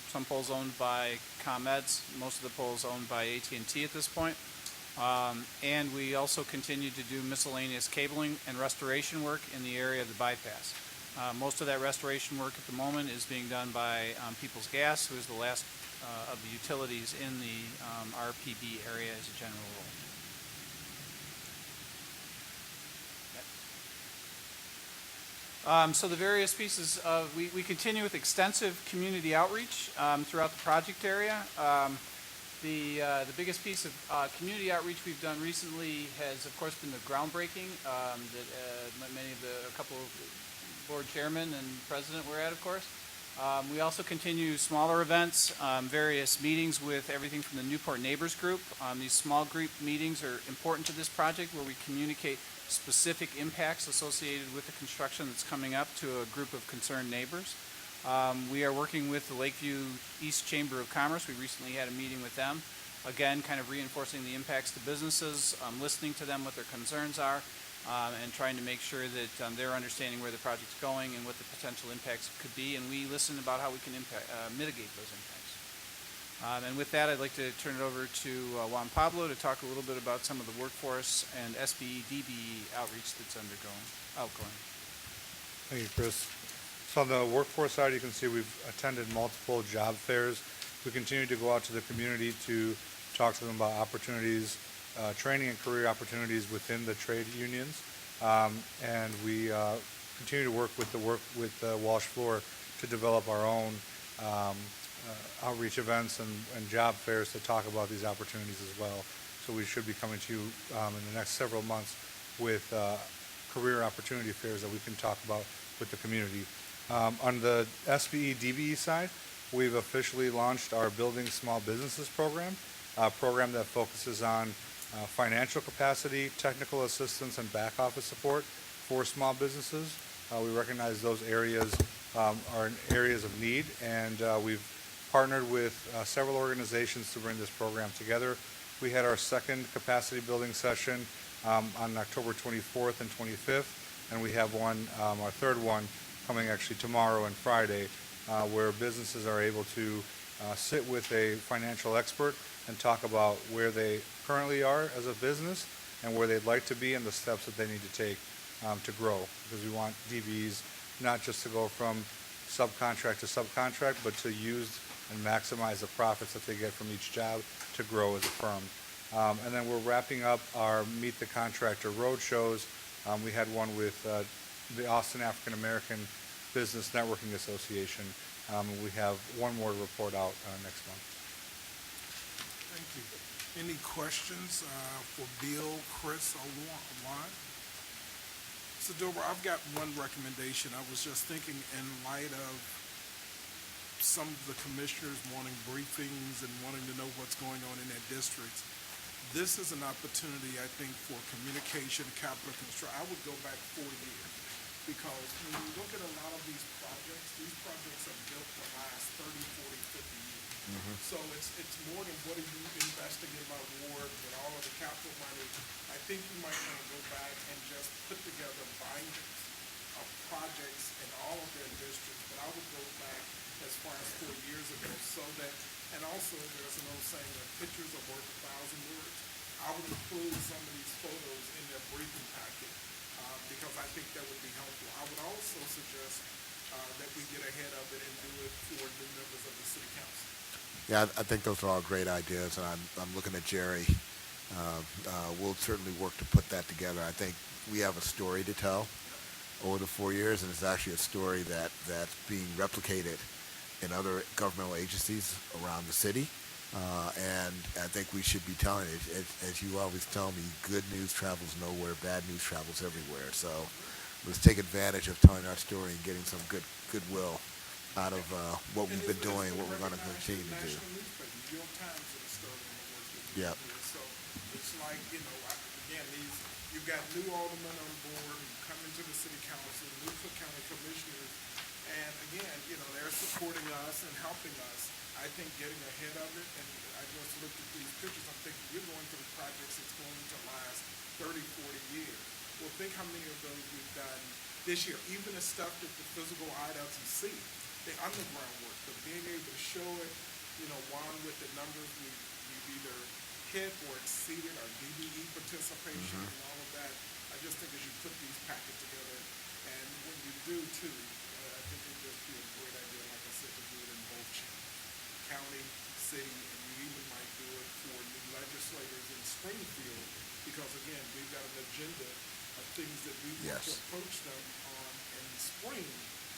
some poles owned by ComEd's, most of the poles owned by AT&T at this point. And we also continue to do miscellaneous cabling and restoration work in the area of the bypass. Most of that restoration work at the moment is being done by Peoples Gas, who is the last of the utilities in the RPB area as a general rule. So the various pieces of, we continue with extensive community outreach throughout the project area. The biggest piece of community outreach we've done recently has, of course, been the groundbreaking that a couple of board chairman and president were at, of course. We also continue smaller events, various meetings with everything from the Newport Neighbors Group. These small group meetings are important to this project, where we communicate specific impacts associated with the construction that's coming up to a group of concerned neighbors. We are working with the Lakeview East Chamber of Commerce. We recently had a meeting with them. Again, kind of reinforcing the impacts to businesses, listening to them, what their concerns are, and trying to make sure that they're understanding where the project's going and what the potential impacts could be. And we listen about how we can mitigate those impacts. And with that, I'd like to turn it over to Juan Pablo to talk a little bit about some of the workforce and SBE DBE outreach that's outgoing. Thank you, Chris. So on the workforce side, you can see we've attended multiple job fairs. We continue to go out to the community to talk to them about opportunities, training and career opportunities within the trade unions. And we continue to work with the Walsh Floor to develop our own outreach events and job fairs to talk about these opportunities as well. So we should be coming to you in the next several months with career opportunity fairs that we can talk about with the community. On the SBE DBE side, we've officially launched our Building Small Businesses program, a program that focuses on financial capacity, technical assistance, and back office support for small businesses. We recognize those areas are areas of need, and we've partnered with several organizations to bring this program together. We had our second capacity building session on October 24th and 25th, and we have one, our third one, coming actually tomorrow and Friday, where businesses are able to sit with a financial expert and talk about where they currently are as a business and where they'd like to be and the steps that they need to take to grow. Because we want DBEs not just to go from subcontract to subcontract, but to use and maximize the profits that they get from each job to grow as a firm. And then we're wrapping up our Meet the Contractor road shows. We had one with the Austin African American Business Networking Association. We have one more to report out next month. Thank you. Any questions for Bill, Chris, or Juan? So, Dover, I've got one recommendation. I was just thinking, in light of some of the commissioners wanting briefings and wanting to know what's going on in their districts, this is an opportunity, I think, for communication, capital construction. I would go back 4 years, because when you look at a lot of these projects are built to last 30, 40, 50 years. So it's more than what are you investing in my ward with all of the capital money. I think you might want to go back and just put together bindings of projects in all of their districts. But I would go back as far as 4 years ago, so that, and also there's an old saying that pictures are worth 1,000 words. I would include some of these photos in their briefing packet, because I think that would be helpful. I would also suggest that we get ahead of it and do it for new members of the city council. Yeah, I think those are all great ideas, and I'm looking at Jerry. We'll certainly work to put that together. I think we have a story to tell over the 4 years, and it's actually a story that's being replicated in other governmental agencies around the city. And I think we should be telling it. As you always tell me, good news travels nowhere, bad news travels everywhere. So let's take advantage of telling our story and getting some goodwill out of what we've been doing, what we're going to continue to do. New York Times is starting to work with Yep. So it's like, again, you've got new aldermen on board who come into the city council, new Cook County commissioners, and again, they're supporting us and helping us. I think getting ahead of it, and I just looked at these pictures, I'm thinking, you're going through projects that's going to last 30, 40 years. Well, think how many of those we've done this year, even the stuff that the physical eye doesn't see, the underground work, but being able to show it, one with the numbers we've either hit or exceeded our DBE participation and all of that. I just think as you put these packets together, and when you do too, I think it'd just be a great idea, like I said, to do it in both channels, county, city, and you even might do it for new legislators in Springfield, because again, we've got an agenda of things that we want to approach them on in the spring.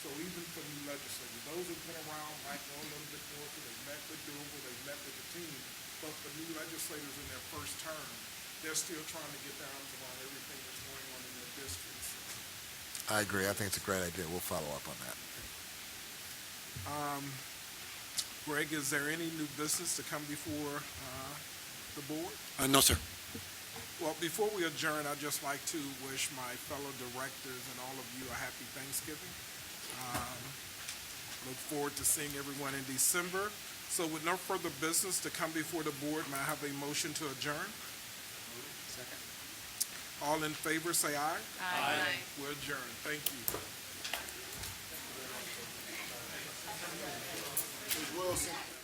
So even for new legislators, those who've been around might know a little bit more because they've met with Dover, they've met with the team. But for new legislators in their first term, they're still trying to get their arms around everything that's going on in their districts. I agree. I think it's a great idea. We'll follow up on that. Greg, is there any new business to come before the board? No, sir. Well, before we adjourn, I'd just like to wish my fellow directors and all of you a happy Thanksgiving. Look forward to seeing everyone in December. So with no further business to come before the board, may I have a motion to adjourn? Second. All in favor, say aye. Aye. We're adjourned. Thank you. Ms. Wilson.